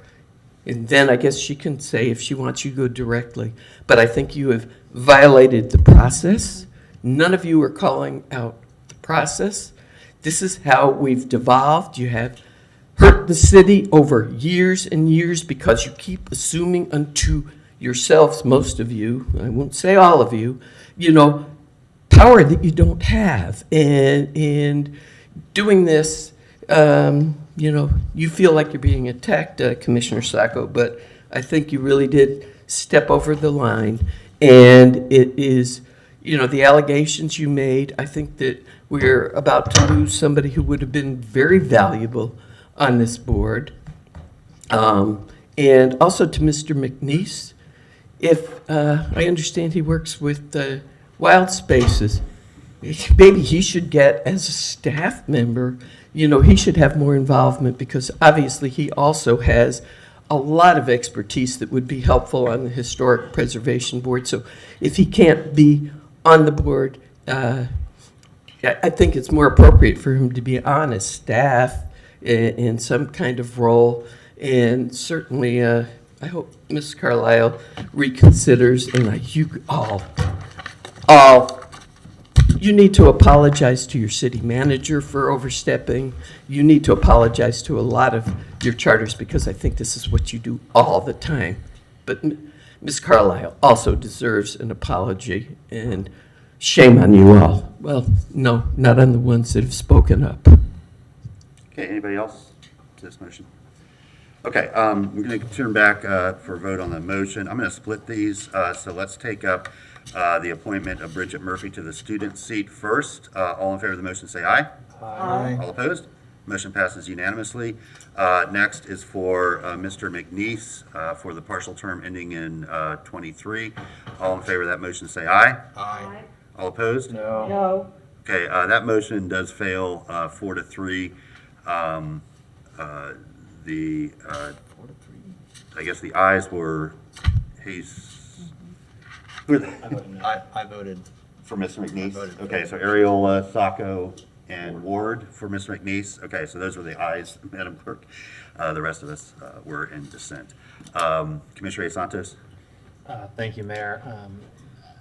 And then I guess she can say if she wants you to go directly. But I think you have violated the process. None of you are calling out the process. This is how we've devolved. You have hurt the city over years and years because you keep assuming unto yourselves, most of you, I won't say all of you, power that you don't have. And doing this, you feel like you're being attacked, Commissioner Sacco, but I think you really did step over the line. And it is, the allegations you made, I think that we're about to lose somebody who would have been very valuable on this board. And also to Mr. McNeese, if I understand he works with Wild Spaces, maybe he should get, as a staff member, he should have more involvement, because obviously he also has a lot of expertise that would be helpful on the Historic Preservation Board. So if he can't be on the board, I think it's more appropriate for him to be on as staff in some kind of role. And certainly I hope Ms. Carlisle reconsiders, and you all, you need to apologize to your city manager for overstepping. You need to apologize to a lot of your charters, because I think this is what you do all the time. But Ms. Carlisle also deserves an apology, and shame on you all. Well, no, not on the ones that have spoken up. Okay, anybody else to this motion? Okay, we're going to turn back for a vote on the motion. I'm going to split these, so let's take up the appointment of Bridget Murphy to the student seat first. All in favor of the motion say aye. Aye. All opposed? Motion passes unanimously. Next is for Mr. McNeese for the partial term ending in 23. All in favor of that motion say aye. Aye. All opposed? No. No. Okay, that motion does fail 4-3. I guess the ayes were Hayes. I voted for Mr. McNeese. Okay, so Ariel, Sacco, and Ward for Mr. McNeese. Okay, so those were the ayes, Madam Clerk. The rest of us were in dissent. Commissioner Hayes-Santos? Thank you, Mayor.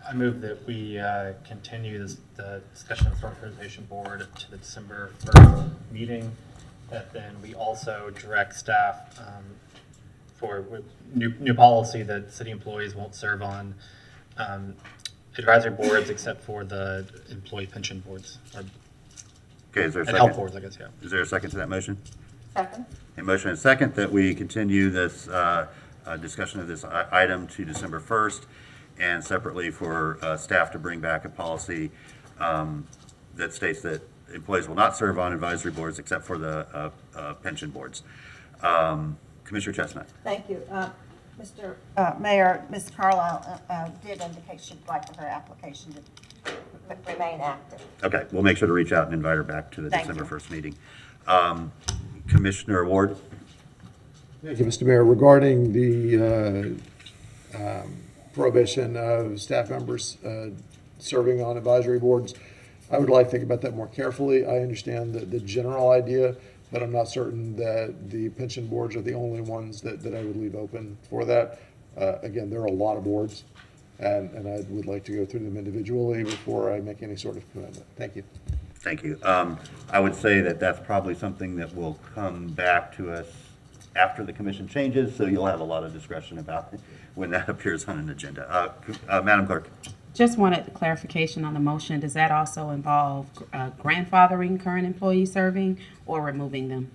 I move that we continue the discussion of the Historic Preservation Board to the December 1st meeting. That then we also direct staff for new policy that city employees won't serve on advisory boards except for the employee pension boards. Okay, is there a second? And health boards, I guess, yeah. Is there a second to that motion? Second. A motion and second that we continue this discussion of this item to December 1st, and separately for staff to bring back a policy that states that employees will not serve on advisory boards except for the pension boards. Commissioner Chestnut. Thank you. Mr. Mayor, Ms. Carlisle did indicate she'd like her application to remain active. Okay, we'll make sure to reach out and invite her back to the Thank December you. 1st meeting. Commissioner Ward. Thank you, Mr. Mayor. Regarding the prohibition of staff members serving on advisory boards, I would like to think about that more carefully. I understand the general idea, but I'm not certain that the pension boards are the only ones that I would leave open for that. Again, there are a lot of boards, and I would like to go through them individually before I make any sort of commitment. Thank you. Thank you. I would say that that's probably something that will come back to us after the commission changes, so you'll have a lot of discretion about it when that appears on an agenda. Madam Clerk. Just wanted clarification on the motion. Does that also involve grandfathering current employees serving or removing them?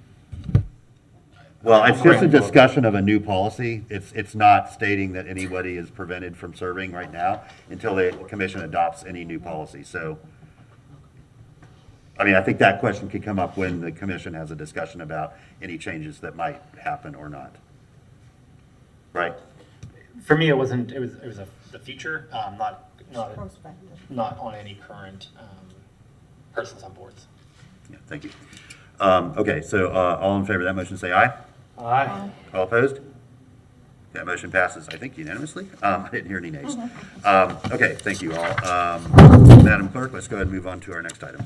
Well, it's just a discussion of a new policy. It's not stating that anybody is prevented from serving right now until the commission adopts any new policy. So, I mean, I think that question could come up when the commission has a discussion about any changes that might happen or not. Right? For me, it was the future, not on any current persons on boards. Yeah, thank you. Okay, so all in favor of that motion say aye. Aye. All opposed? That motion passes, I think, unanimously. I didn't hear any nays. Okay, thank you all. Madam Clerk, let's go ahead and move on to our next item.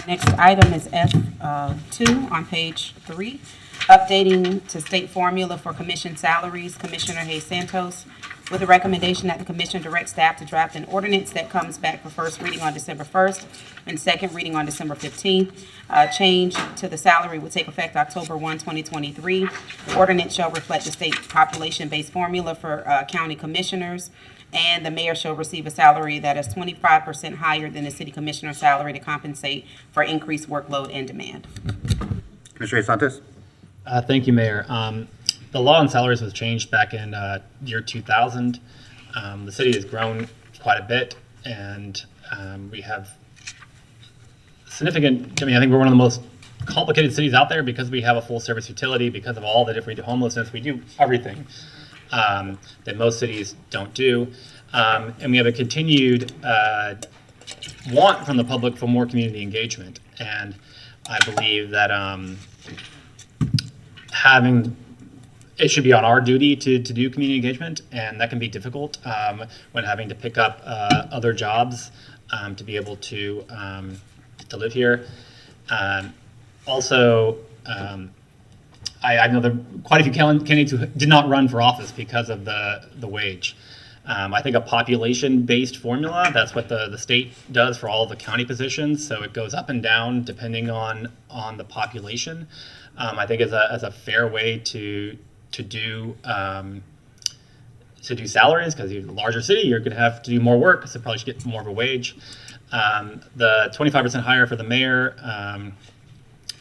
Next item is F2 on page 3, updating to state formula for commission salaries. Commissioner Hayes-Santos, with a recommendation that the commission direct staff to draft an ordinance that comes back for first reading on December 1st and second reading on December 15th. Change to the salary would take effect October 1, 2023. The ordinance shall reflect the state population-based formula for county commissioners, and the mayor shall receive a salary that is 25% higher than the city commissioner's salary to compensate for increased workload and demand. Commissioner Santos. Thank you, Mayor. The law on salaries was changed back in year 2000. The city has grown quite a bit, and we have significant, I think we're one of the most complicated cities out there because we have a full service utility, because of all the different homelessness. We do everything that most cities don't do. And we have a continued want from the public for more community engagement. And I believe that it should be on our duty to do community engagement, and that can be difficult when having to pick up other jobs to be able to live here. Also, I know there are quite a few candidates who did not run for office because of the wage. I think a population-based formula, that's what the state does for all of the county positions, so it goes up and down depending on the population. I think as a fair way to do salaries, because you're a larger city, you're going to have to do more work, so probably should get more of a wage. The 25% higher for the mayor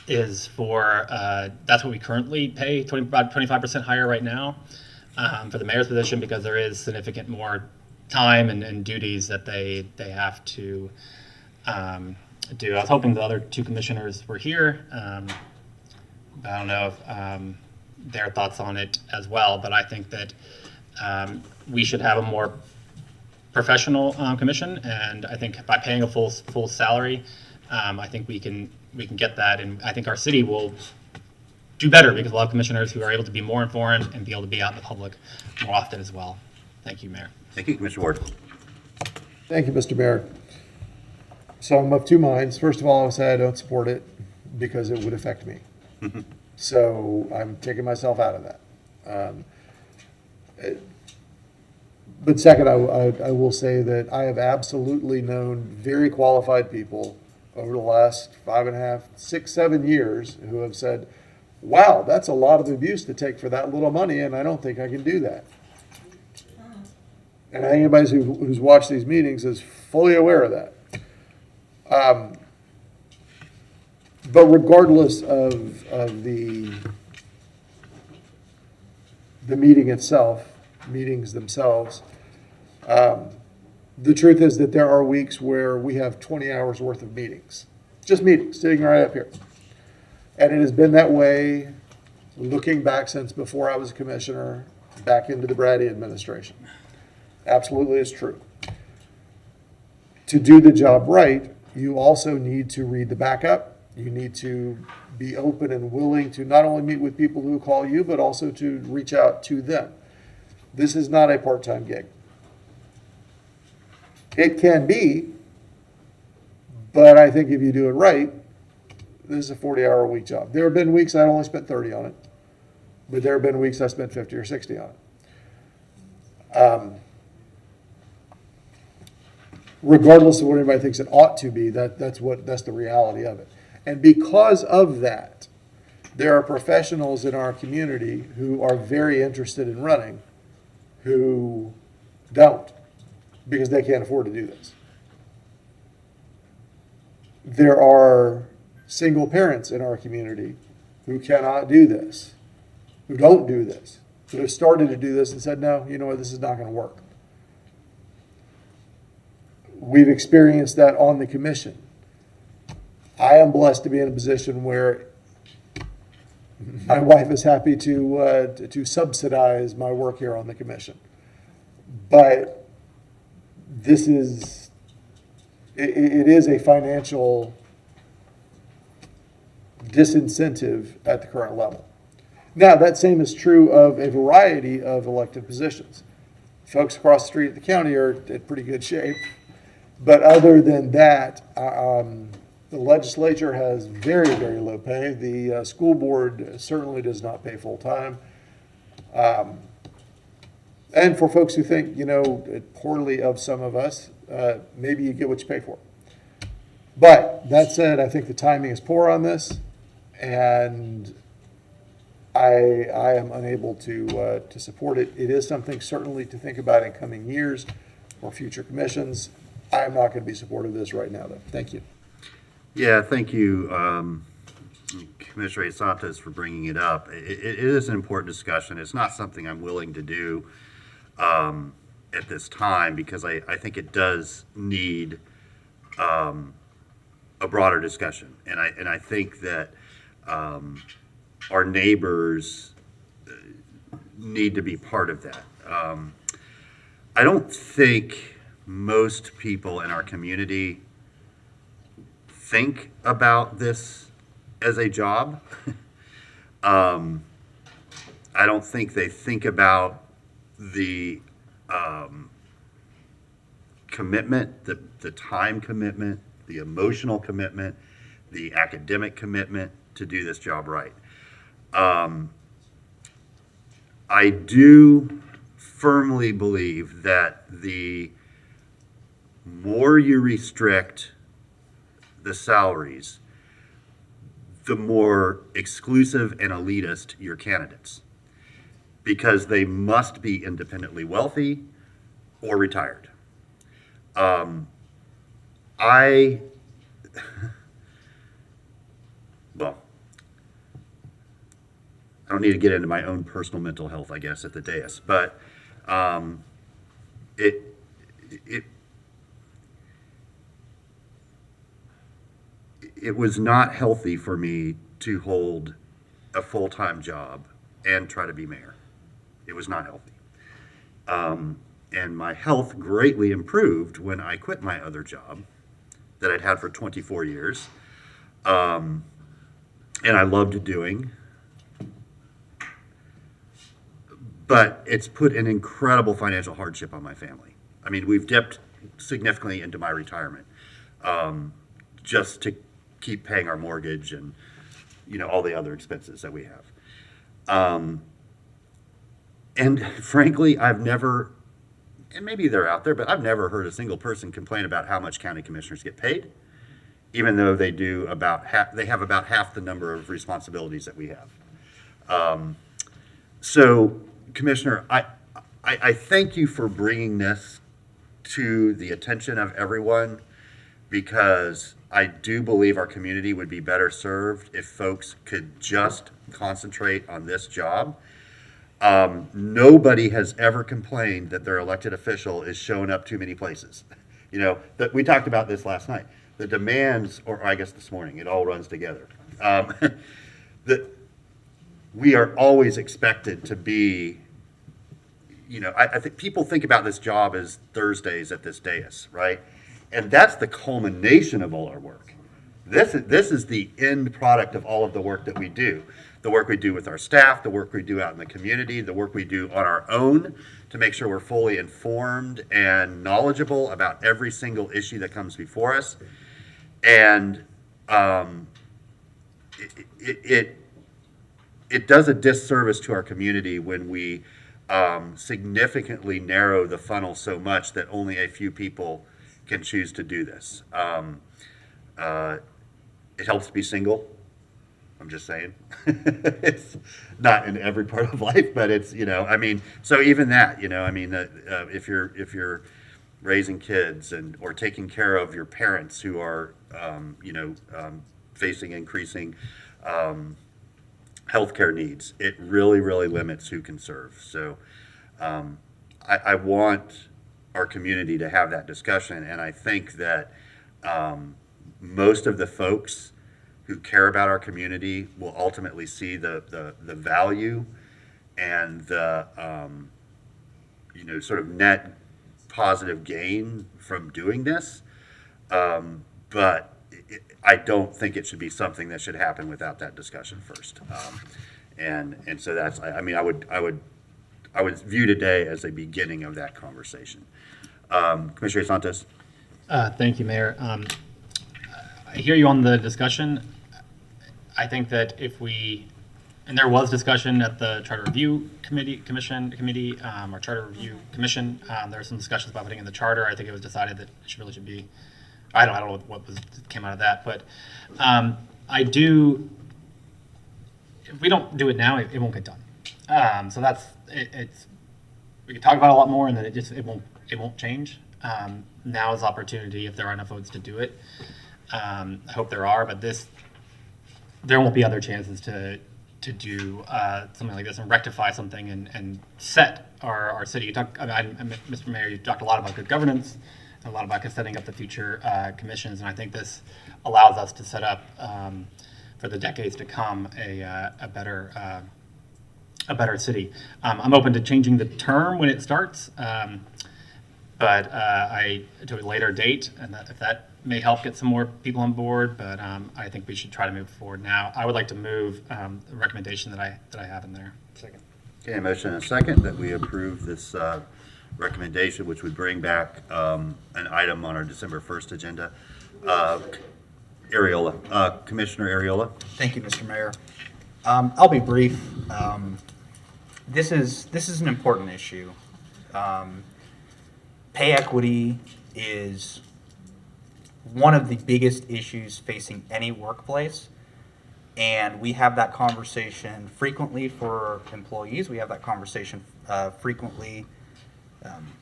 is for, that's what we currently pay, about 25% higher right now for the mayor's position, because there is significant more time and duties that they have to do. I was hoping the other two commissioners were here. I don't know if their thoughts on it as well, but I think that we should have a more professional commission, and I think by paying a full salary, I think we can get that, and I think our city will do better because we'll have commissioners who are able to be more informed and be able to be out in the public more often as well. Thank you, Mayor. Thank you, Commissioner Ward. Thank you, Mr. Mayor. So I'm of two minds. First of all, I would say I don't support it because it would affect me. So I'm taking myself out of that. But second, I will say that I have absolutely known very qualified people over the last 5.5, 6, 7 years who have said, wow, that's a lot of abuse to take for that little money, and I don't think I can do that. And I think anybody who's watched these meetings is fully aware of that. But regardless of the meetings themselves, the truth is that there are weeks where we have 20 hours worth of meetings, just meetings, sitting right up here. And it has been that way, looking back since before I was a commissioner, back into the Brady administration. Absolutely is true. To do the job right, you also need to read the backup. You need to be open and willing to not only meet with people who call you, but also to reach out to them. This is not a part-time gig. It can be, but I think if you do it right, this is a 40-hour-a-week job. There have been weeks I only spent 30 on it, but there have been weeks I spent 50 or 60 on it. Regardless of what anybody thinks it ought to be, that's the reality of it. And because of that, there are professionals in our community who are very interested in running who don't, because they can't afford to do this. There are single parents in our community who cannot do this, who don't do this, who have started to do this and said, no, you know what, this is not going to work. We've experienced that on the commission. I am blessed to be in a position where my wife is happy to subsidize my work here on the commission. But this is, it is a financial disincentive at the current level. Now, that same is true of a variety of elected positions. Folks across the street at the county are in pretty good shape. But other than that, the legislature has very, very low pay. The school board certainly does not pay full time. And for folks who think, poorly of some of us, maybe you get what you pay for. But that said, I think the timing is poor on this, and I am unable to support it. It is something certainly to think about in coming years or future commissions. I am not going to be supportive of this right now, though. Thank you. Yeah, thank you, Commissioner Hayes-Santos, for bringing it up. It is an important discussion. It's not something I'm willing to do at this time because I think it does need a broader discussion. And I think that our neighbors need to be part of that. I don't think most people in our community think about this as a job. I don't think they think about the commitment, the time commitment, the emotional commitment, the academic commitment to do this job right. I do firmly believe that the more you restrict the salaries, the more exclusive and elitist your candidates, because they must be independently wealthy or retired. Well, I don't need to get into my own personal mental health, I guess, at the dais, but it was not healthy for me to hold a full-time job and try to be mayor. It was not healthy. And my health greatly improved when I quit my other job that I'd had for 24 years. And I loved doing. But it's put an incredible financial hardship on my family. I mean, we've dipped significantly into my retirement just to keep paying our mortgage and, all the other expenses that we have. And frankly, I've never, and maybe they're out there, but I've never heard a single person complain about how much county commissioners get paid, even though they do they have about half the number of responsibilities that we have. So, Commissioner, I thank you for bringing this to the attention of everyone, because I do believe our community would be better served if folks could just concentrate on this job. Nobody has ever complained that their elected official is showing up too many places. That we talked about this last night. The demands, or I guess this morning, it all runs together. That we are always expected to be, I think people think about this job as Thursdays at this dais, right? And that's the culmination of all our work. This is the end product of all of the work that we do. The work we do with our staff, the work we do out in the community, the work we do on our own to make sure we're fully informed and knowledgeable about every single issue that comes before us. And it does a disservice to our community when we significantly narrow the funnel so much that only a few people can choose to do this. It helps to be single. I'm just saying. It's not in every part of life, but it's, so even that, if you're raising kids or taking care of your parents who are, facing increasing healthcare needs, it really, really limits who can serve. So I want our community to have that discussion, and I think that most of the folks who care about our community will ultimately see the value and the sort of net positive gain from doing this. But I don't think it should be something that should happen without that discussion first. And so that's, I would view today as a beginning of that conversation. Commissioner Santos. Thank you, Mayor. I hear you on the discussion. I think that and there was discussion at the Charter Review Committee, or Charter Review Commission. There were some discussions about putting in the charter. I think it was decided that it really should be. I don't know what came out of that, but I do. If we don't do it now, it won't get done. So that's it's. We can talk about it a lot more, and then it won't change. Now is the opportunity if there are enough votes to do it. I hope there are, but there won't be other chances to do something like this and rectify something and set our city. Mr. Mayor, you talked a lot about good governance, and a lot about setting up the future commissions, and I think this allows us to set up for the decades to come a better city. I'm open to changing the term when it starts, but to a later date, and if that may help get some more people on board, but I think we should try to move forward now. I would like to move the recommendation that I have in there. Second. Okay, motion and a second that we approve this recommendation, which would bring back an item on our December 1st agenda. Commissioner Ariola. Thank you, Mr. Mayor. I'll be brief. This is an important issue. Pay equity is one of the biggest issues facing any workplace, and we have that conversation frequently for employees. We have that conversation frequently,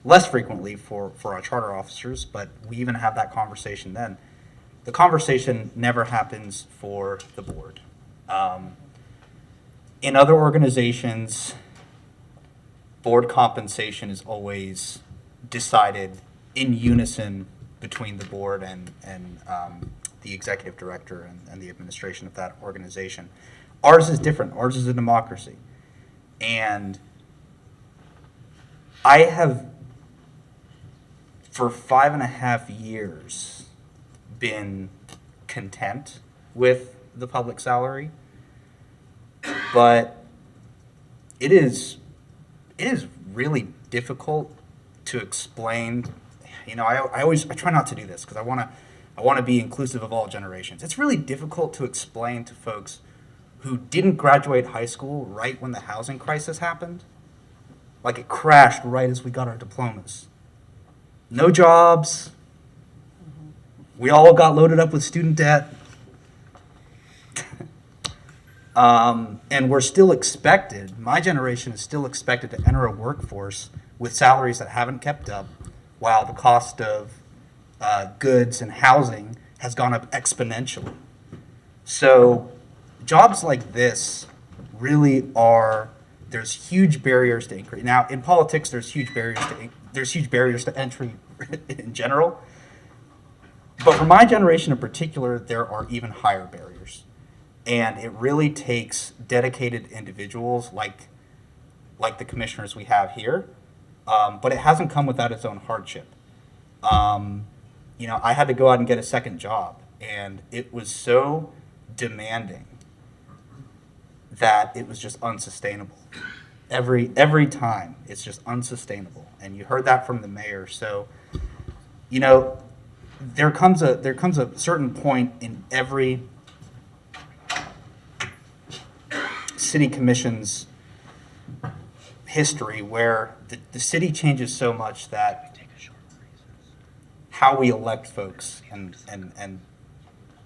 less frequently for our charter officers, but we even have that conversation then. The conversation never happens for the board. In other organizations, board compensation is always decided in unison between the board and the executive director and the administration of that organization. Ours is different. Ours is a democracy. And I have, for 5.5 years, been content with the public salary, but it is really difficult to explain. You know, I try not to do this because I want to be inclusive of all generations. It's really difficult to explain to folks who didn't graduate high school right when the housing crisis happened. Like, it crashed right as we got our diplomas. No jobs. We all got loaded up with student debt. And we're still expected, my generation is still expected to enter a workforce with salaries that haven't kept up, while the cost of goods and housing has gone up exponentially. So jobs like this really are, there's huge barriers to increase. Now, in politics, there's huge barriers to entry in general. But for my generation in particular, there are even higher barriers. And it really takes dedicated individuals like the commissioners we have here. But it hasn't come without its own hardship. You know, I had to go out and get a second job, and it was so demanding that it was just unsustainable. Every time, it's just unsustainable. And you heard that from the mayor. So, you know, there comes a certain point in every city commission's history where the city changes so much that how we elect folks and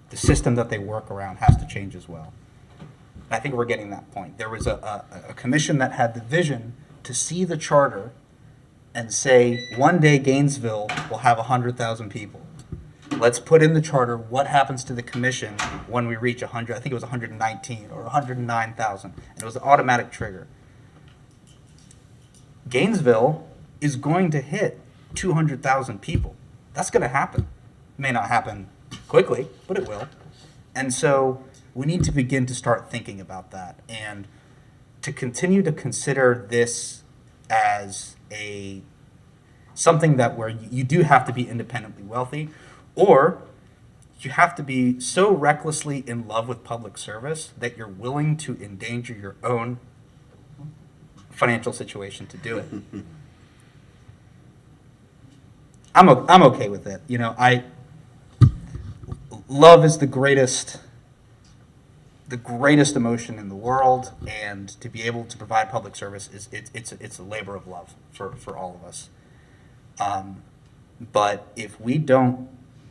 the system that they work around has to change as well. And I think we're getting that point. There was a commission that had the vision to see the charter and say, one day Gainesville will have 100,000 people. Let's put in the charter what happens to the commission when we reach 100, I think it was 119 or 109,000, and it was an automatic trigger. Gainesville is going to hit 200,000 people. That's going to happen. It may not happen quickly, but it will. And so we need to begin to start thinking about that and to continue to consider this as something that where you do have to be independently wealthy, or you have to be so recklessly in love with public service that you're willing to endanger your own financial situation to do it. I'm okay with it. You know, love is the greatest emotion in the world, and to be able to provide public service it's a labor of love for all of us. But if we don't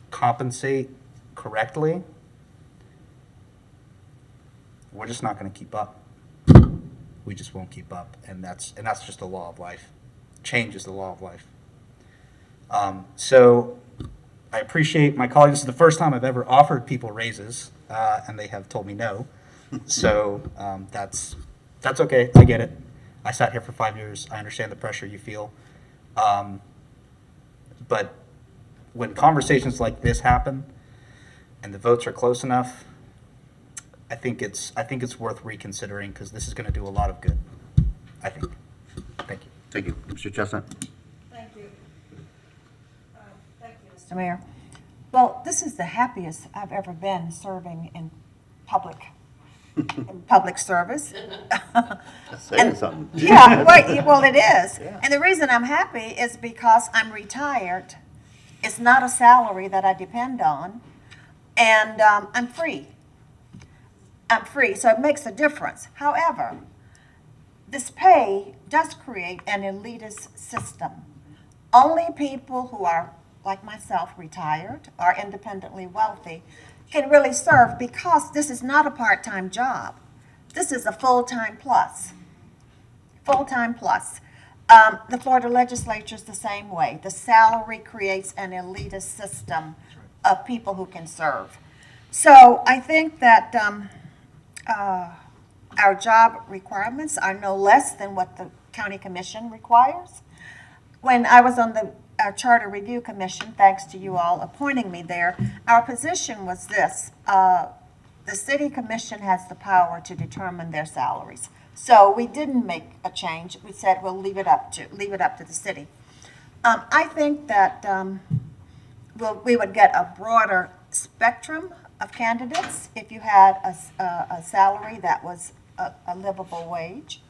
compensate correctly, we're just not going to keep up. We just won't keep up, and that's just the law of life. Change is the law of life. So I appreciate my colleagues. This is the first time I've ever offered people raises, and they have told me no. So that's okay. I get it. I sat here for 5 years. I understand the pressure you feel. But when conversations like this happen and the votes are close enough, I think it's worth reconsidering, because this is going to do a lot of good, I think. Thank you. Thank you. Mr. Chestnut? Thank you. Thank you, Mr. Mayor. Well, this is the happiest I've ever been serving in public service. That's saying something. Yeah, well, it is. Yeah. And the reason I'm happy is because I'm retired. It's not a salary that I depend on, and I'm free. I'm free, so it makes a difference. However, this pay does create an elitist system. Only people who are, like myself, retired or independently wealthy can really serve, because this is not a part-time job. This is a full-time plus. Full-time plus. The Florida legislature is the same way. The salary creates an elitist system of people who can serve. So I think that our job requirements are no less than what the county commission requires. When I was on the Charter Review Commission, thanks to you all appointing me there, our position was this: the city commission has the power to determine their salaries. So we didn't make a change. We said we'll leave it up to the city. I think that we would get a broader spectrum of candidates if you had a salary that was a livable wage.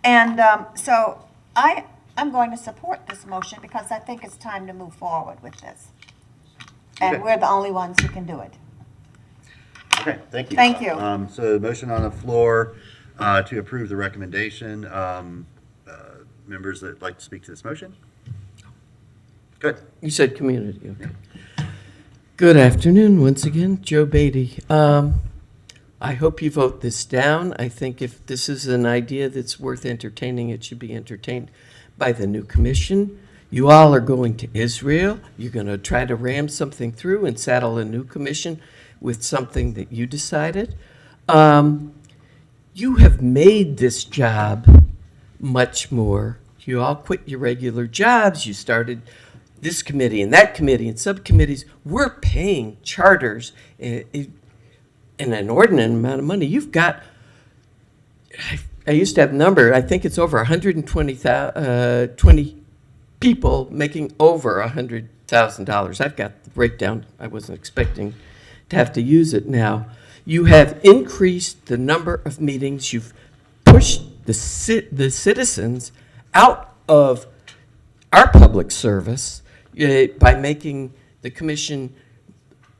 And so I'm going to support this motion because I think it's time to move forward with this. And Okay. we're the only ones who can do it. Okay, thank you. Thank you. So the motion on the floor to approve the recommendation. Members that like to speak to this motion? Good. You said community, okay. Good afternoon, once again, Joe Beatty. I hope you vote this down. I think if this is an idea that's worth entertaining, it should be entertained by the new commission. You all are going to Israel. You're going to try to ram something through and saddle a new commission with something that you decided. You have made this job much more. You all quit your regular jobs. You started this committee and that committee and subcommittees. We're paying charters in an inordinate amount of money. You've got, I used to have a number, I think it's over 120 people making over $100,000. I've got the breakdown. I wasn't expecting to have to use it now. You have increased the number of meetings. You've pushed the citizens out of our public service by making the commission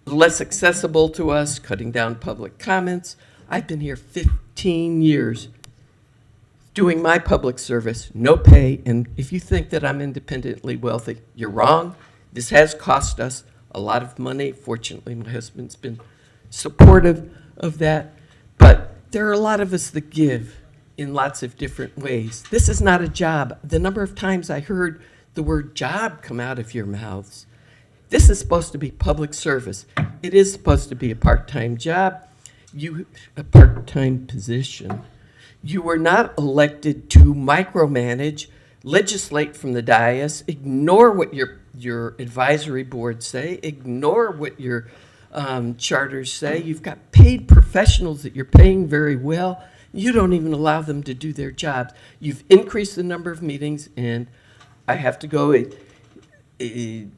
less accessible to us, cutting down public comments. I've been here 15 years doing my public service, no pay, and if you think that I'm independently wealthy, you're wrong. This has cost us a lot of money. Fortunately, my husband's been supportive of that, but there are a lot of us that give in lots of different ways. This is not a job. The number of times I heard the word job come out of your mouths. This is supposed to be public service. It is supposed to be a part-time job, a part-time position. You were not elected to micromanage, legislate from the dais, ignore what your advisory boards say, ignore what your charters say. You've got paid professionals that you're paying very well. You don't even allow them to do their jobs. You've increased the number of meetings, and I have to go, in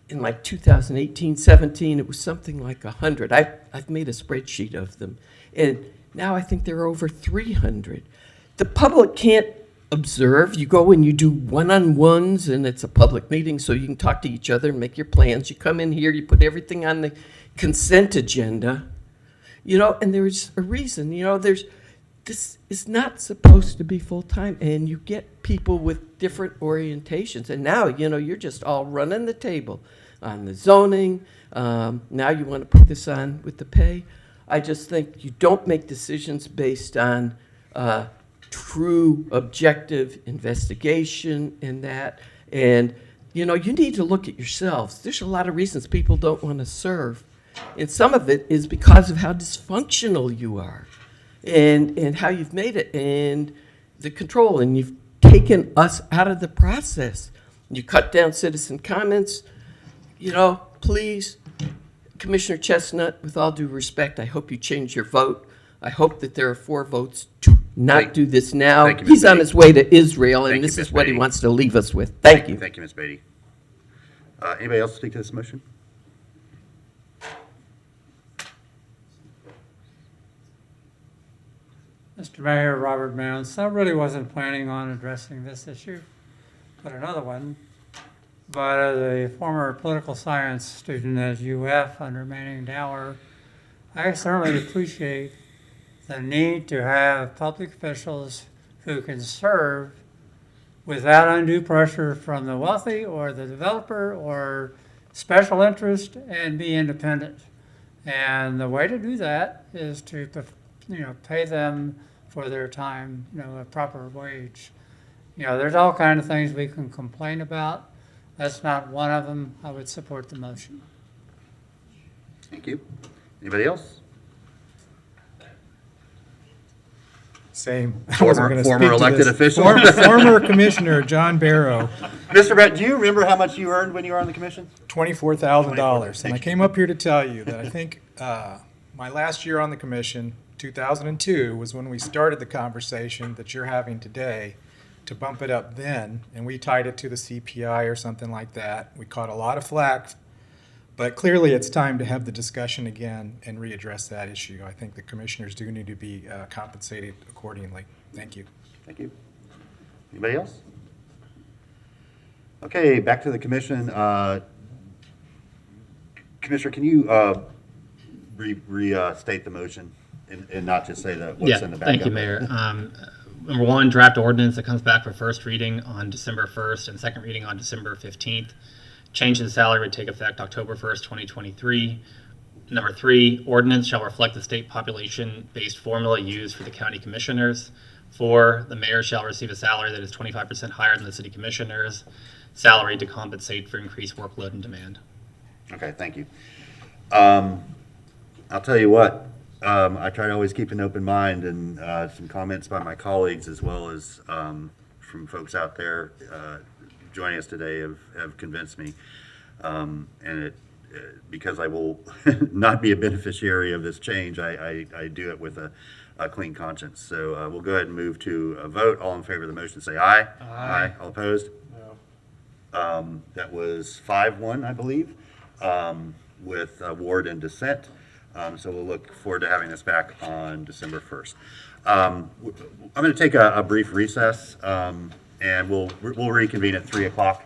like 2018, 17, it was something like 100. I've made a spreadsheet of them. And now I think there are over 300. The public can't observe. You go and you do one-on-ones, and it's a public meeting, so you can talk to each other and make your plans. You come in here, you put everything on the consent agenda, and there's a reason. This is not supposed to be full-time, and you get people with different orientations. And now, you're just all running the table on the zoning. Now you want to put this on with the pay. I just think you don't make decisions based on true objective investigation in that. And, you need to look at yourselves. There's a lot of reasons people don't want to serve. And some of it is because of how dysfunctional you are and how you've made it and the control. And you've taken us out of the process. You cut down citizen comments. Please, Commissioner Chestnut, with all due respect, I hope you change your vote. I hope that there are 4 votes to not do this now. He's on his way to Israel, and this is what he wants to leave us with. Thank you. Thank you, Ms. Beatty. Anybody else speak to this motion? Mr. Mayor, Robert Mounds. I really wasn't planning on addressing this issue, but another one. But as a former political science student at UF under Manning Dowler, I certainly appreciate the need to have public officials who can serve without undue pressure from the wealthy or the developer or special interest and be independent. And the way to do that is to, pay them for their time, a proper wage. There's all kinds of things we can complain about. That's not one of them. I would support the motion. Thank you. Anybody else? Same. Former elected official. Former Commissioner John Barrow. Mr. Brett, do you remember how much you earned when you were on the commission? $24,000. And I came up here to tell you that I think my last year on the commission, 2002, was when we started the conversation that you're having today to bump it up then. And we tied it to the CPI or something like that. We caught a lot of flack. But clearly, it's time to have the discussion again and readdress that issue. I think the commissioners do need to be compensated accordingly. Thank you. Thank you. Anybody else? Okay, back to the commission. Commissioner, can you restate the motion and not just say that what's in the backup? Thank you, Mayor. Number one, draft ordinance that comes back for first reading on December 1st and second reading on December 15th. Change in salary would take effect October 1st, 2023. Number three, ordinance shall reflect the state population-based formula used for the county commissioners. 4, the mayor shall receive a salary that is 25% higher than the city commissioners' salary to compensate for increased workload and demand. Okay, thank you. I'll tell you what, I try to always keep an open mind, and some comments by my colleagues as well as from folks out there joining us today have convinced me, and because I will not be a beneficiary of this change, I do it with a clean conscience. So we'll go ahead and move to a vote. All in favor of the motion say aye. Aye. All opposed? No. That was 5-1, I believe, with Ward and dissent. So we'll look forward to having this back on December 1st. I'm going to take a brief recess. And we'll reconvene at 3 o'clock.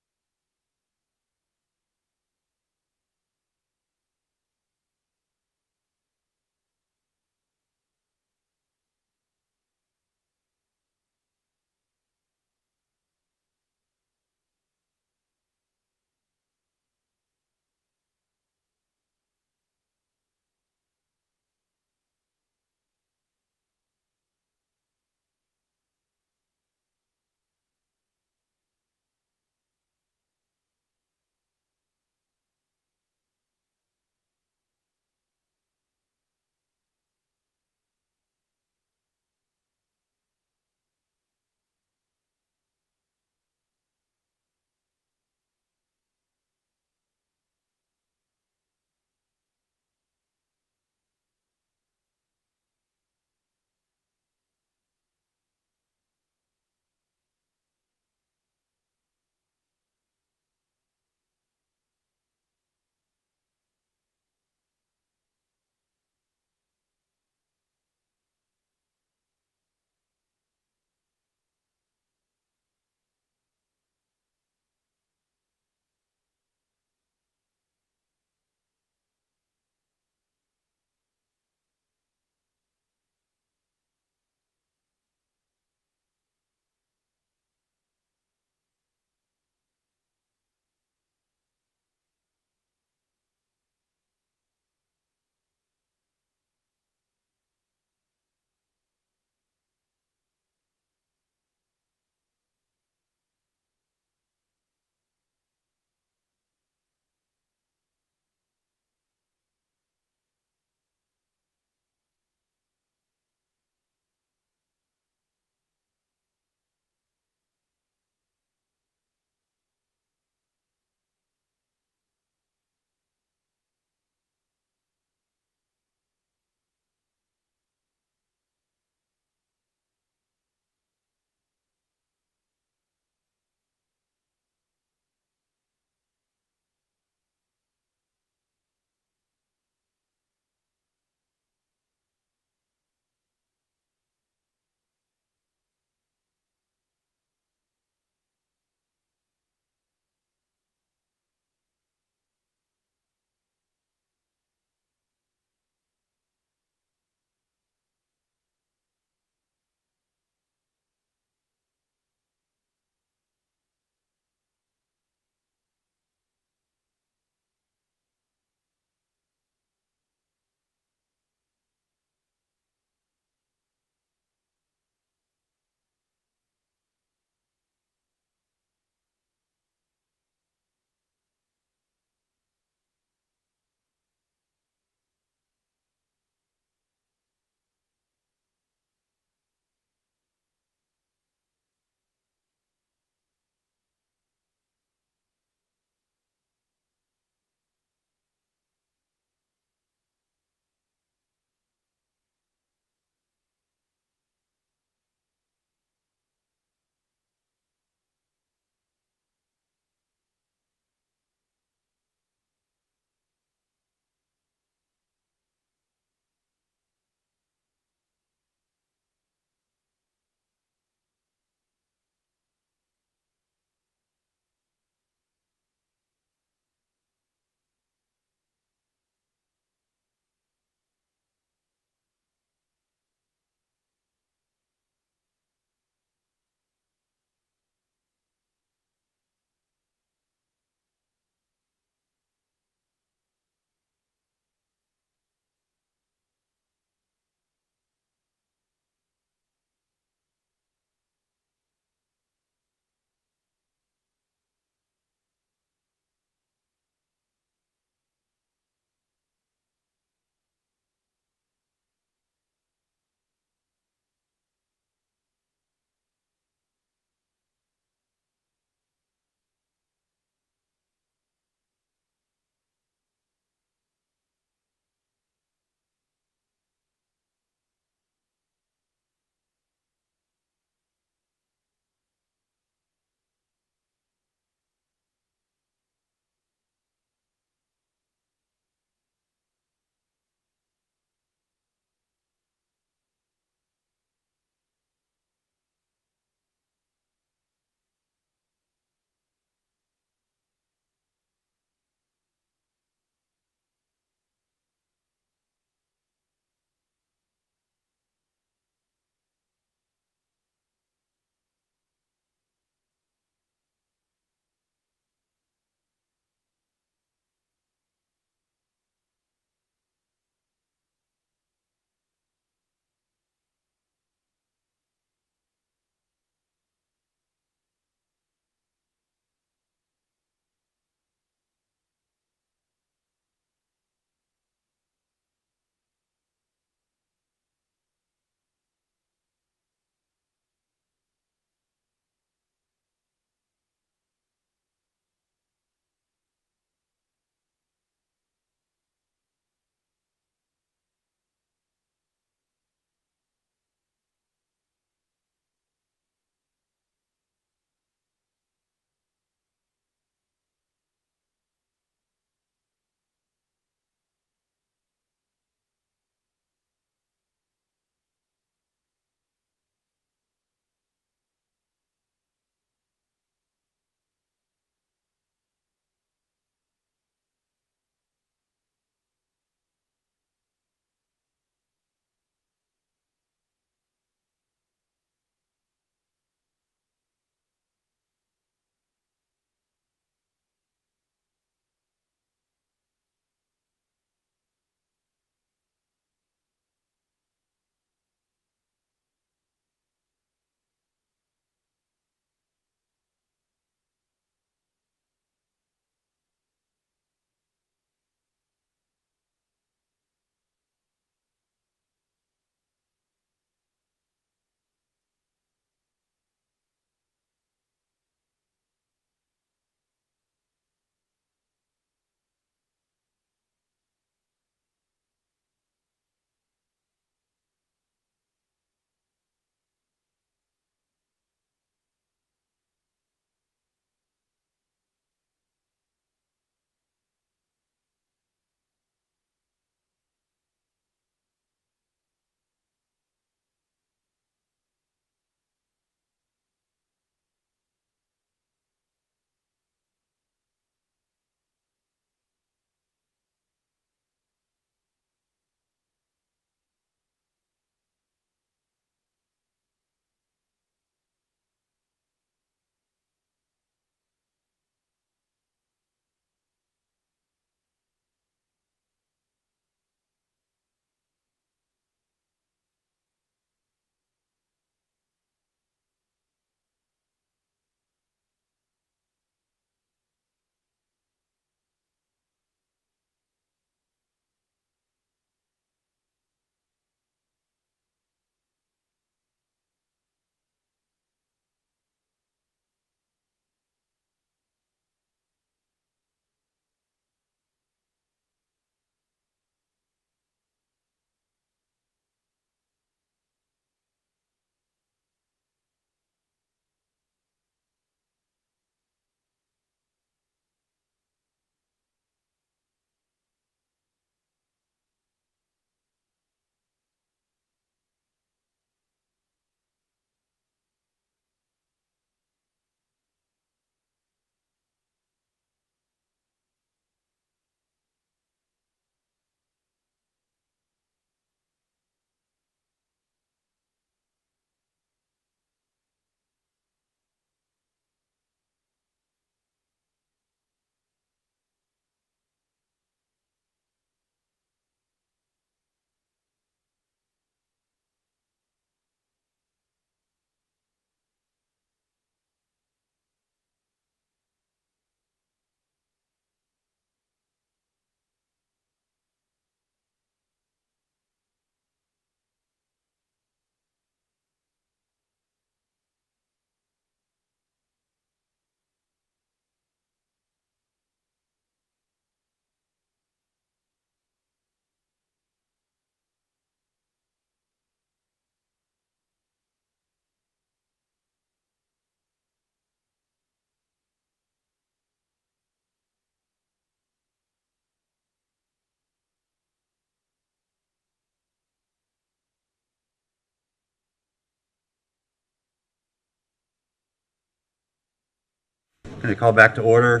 Going to call back to order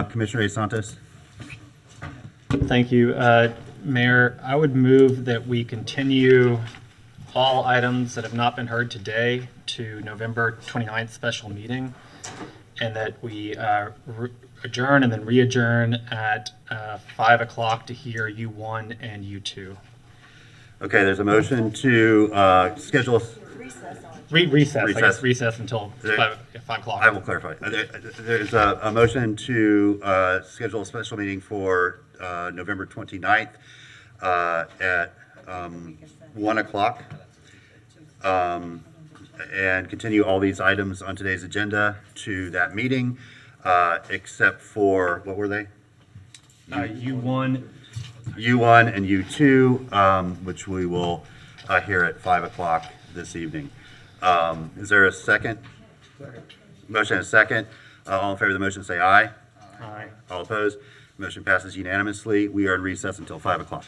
Commissioner Hayes-Santos. Thank you. Mayor, I would move that we continue all items that have not been heard today to November 29th special meeting, and that we adjourn and then re-adjourn at 5 o'clock to hear U1 and U2. Okay, there's a motion to schedule. Recess until 5 o'clock. I will clarify. There's a motion to schedule a special meeting for November 29th at 1 o'clock. And continue all these items on today's agenda to that meeting, except for, what were they? U1 and U2, which we will hear at 5 o'clock this evening. Is there a second? Motion and a second. All in favor of the motion say aye. Aye. All opposed? Motion passes unanimously. We are in recess until 5 o'clock.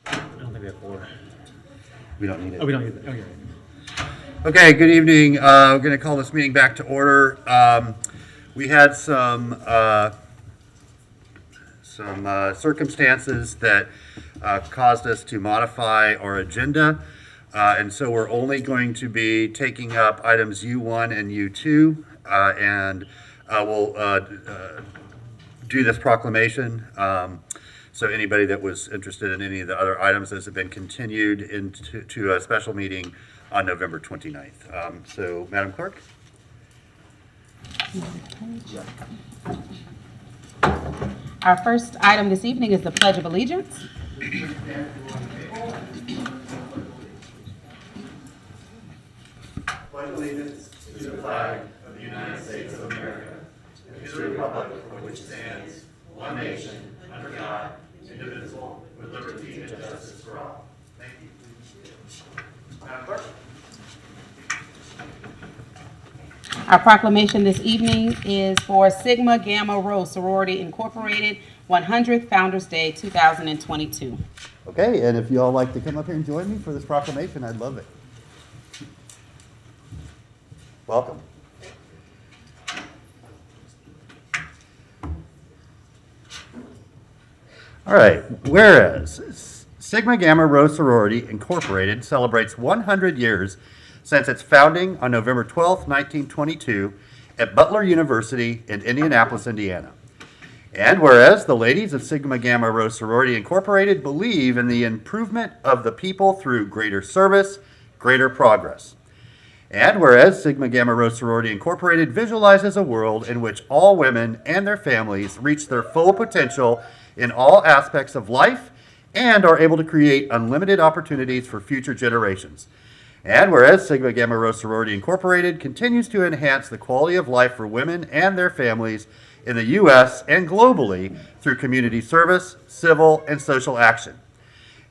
I don't think we have 4. We don't need it. Oh, we don't need it. Okay. Okay, good evening. We're going to call this meeting back to order. We had some circumstances that caused us to modify our agenda, and so we're only going to be taking up items U1 and U2, and we'll do this proclamation. So anybody that was interested in any of the other items, those have been continued into a special meeting on November 29th. So, Madam Clerk? Our first item this evening is the Pledge of Allegiance. Pledge allegiance to the flag of the United States of America, and to the republic for which it stands, one nation, under God, indivisible, with liberty and justice for all. Thank you. Madam Clerk? Our proclamation this evening is for Sigma Gamma Rho Sorority Incorporated 100th Founders Day 2022. Okay, and if you all like to come up here and join me for this proclamation, I'd love it. Welcome. All right, whereas Sigma Gamma Rho Sorority Incorporated celebrates 100 years since its founding on November 12, 1922 at Butler University in Indianapolis, Indiana. And whereas the ladies of Sigma Gamma Rho Sorority Incorporated believe in the improvement of the people through greater service, greater progress. And whereas Sigma Gamma Rho Sorority Incorporated visualizes a world in which all women and their families reach their full potential in all aspects of life and are able to create unlimited opportunities for future generations. And whereas Sigma Gamma Rho Sorority Incorporated continues to enhance the quality of life for women and their families in the U.S. and globally through community service, civil, and social action.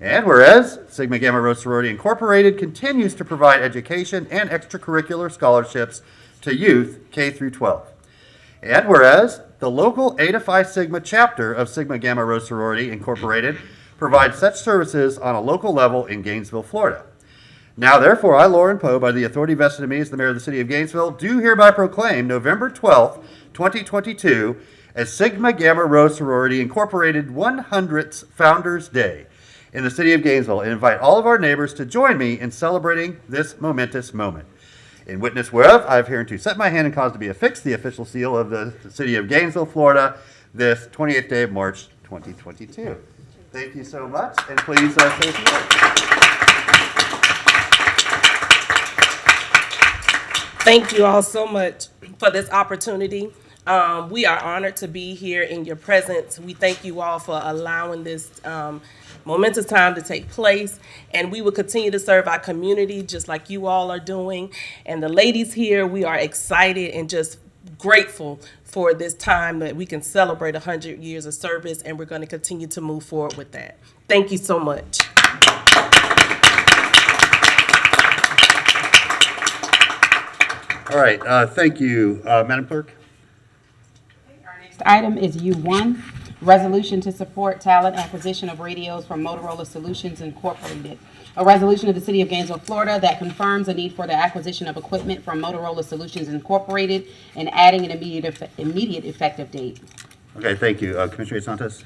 And whereas Sigma Gamma Rho Sorority Incorporated continues to provide education and extracurricular scholarships to youth K through 12. And whereas the local Eta Phi Sigma chapter of Sigma Gamma Rho Sorority Incorporated provides such services on a local level in Gainesville, Florida. Now, therefore, I, Lauren Poe, by the authority vested in me as the mayor of the city of Gainesville, do hereby proclaim November 12th, 2022 as Sigma Gamma Rho Sorority Incorporated 100th Founders Day in the city of Gainesville and invite all of our neighbors to join me in celebrating this momentous moment. In witness whereof, I have hereunto set my hand and caused to be affixed the official seal of the city of Gainesville, Florida, this 28th day of March, 2022. Thank you so much, and please say a few words. Thank you all so much for this opportunity. We are honored to be here in your presence. We thank you all for allowing this momentous time to take place, and we will continue to serve our community just like you all are doing. And the ladies here, we are excited and just grateful for this time that we can celebrate 100 years of service, and we're going to continue to move forward with that. Thank you so much. All right, thank you. Madam Clerk? Next item is U1, resolution to support talent acquisition of radios from Motorola Solutions Incorporated. A resolution of the City of Gainesville, Florida that confirms a need for the acquisition of equipment from Motorola Solutions Incorporated and adding an immediate effective date. Okay, thank you. Commissioner Hayes-Santos?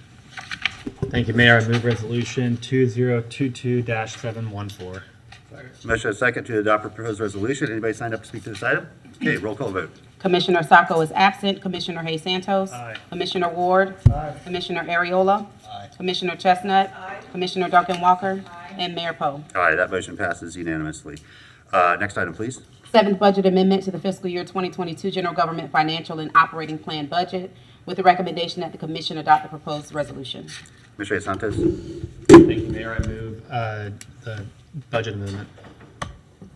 Thank you, Mayor. I move resolution 2022-714. Motion second to adopt the proposed resolution. Anybody signed up to speak to this item? Okay, roll call vote. Commissioner Sacco is absent. Commissioner Hayes-Santos. Aye. Commissioner Ward. Aye. Commissioner Ariola. Aye. Commissioner Chestnut. Aye. Commissioner Duncan Walker. Aye. And Mayor Poe. Aye, that motion passes unanimously. Next item, please. Seventh budget amendment to the fiscal year 2022 general government financial and operating plan budget with the recommendation that the commission adopt the proposed resolution. Commissioner Hayes-Santos? Thank you, Mayor. I move the budget amendment.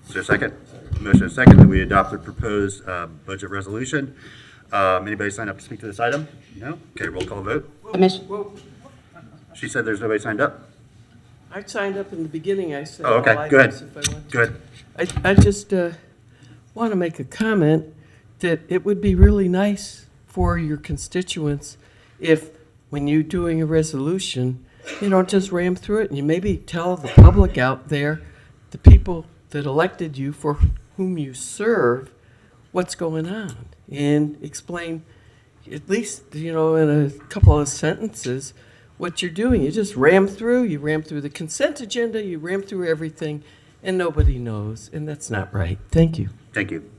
Is there a second? Motion is second that we adopt the proposed budget resolution. Anybody sign up to speak to this item? No? Okay, roll call vote. She said there's nobody signed up? I signed up in the beginning. I said, Oh, okay, all go ahead. items if I want to. Go ahead. I just want to make a comment that it would be really nice for your constituents if, when you're doing a resolution, you don't just ram through it and you maybe tell the public out there, the people that elected you for whom you serve, what's going on, and explain, at least, in a couple of sentences, what you're doing. You just ram through the consent agenda, you ram through everything, and nobody knows, and that's not right. Thank you. Thank you.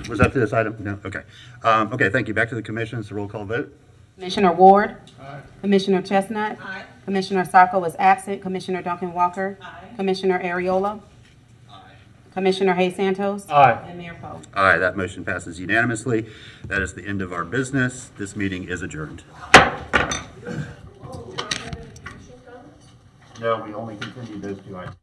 Was that to this item? No? Okay. Okay, thank you. Back to the commission. It's a roll call vote. Commissioner Ward. Aye. Commissioner Chestnut. Aye. Commissioner Sacco is absent. Commissioner Duncan Walker. Aye. Commissioner Ariola. Aye. Commissioner Hayes-Santos. Aye. And Mayor Poe. Aye, that motion passes unanimously. That is the end of our business. This meeting is adjourned. No, we only continued those two items.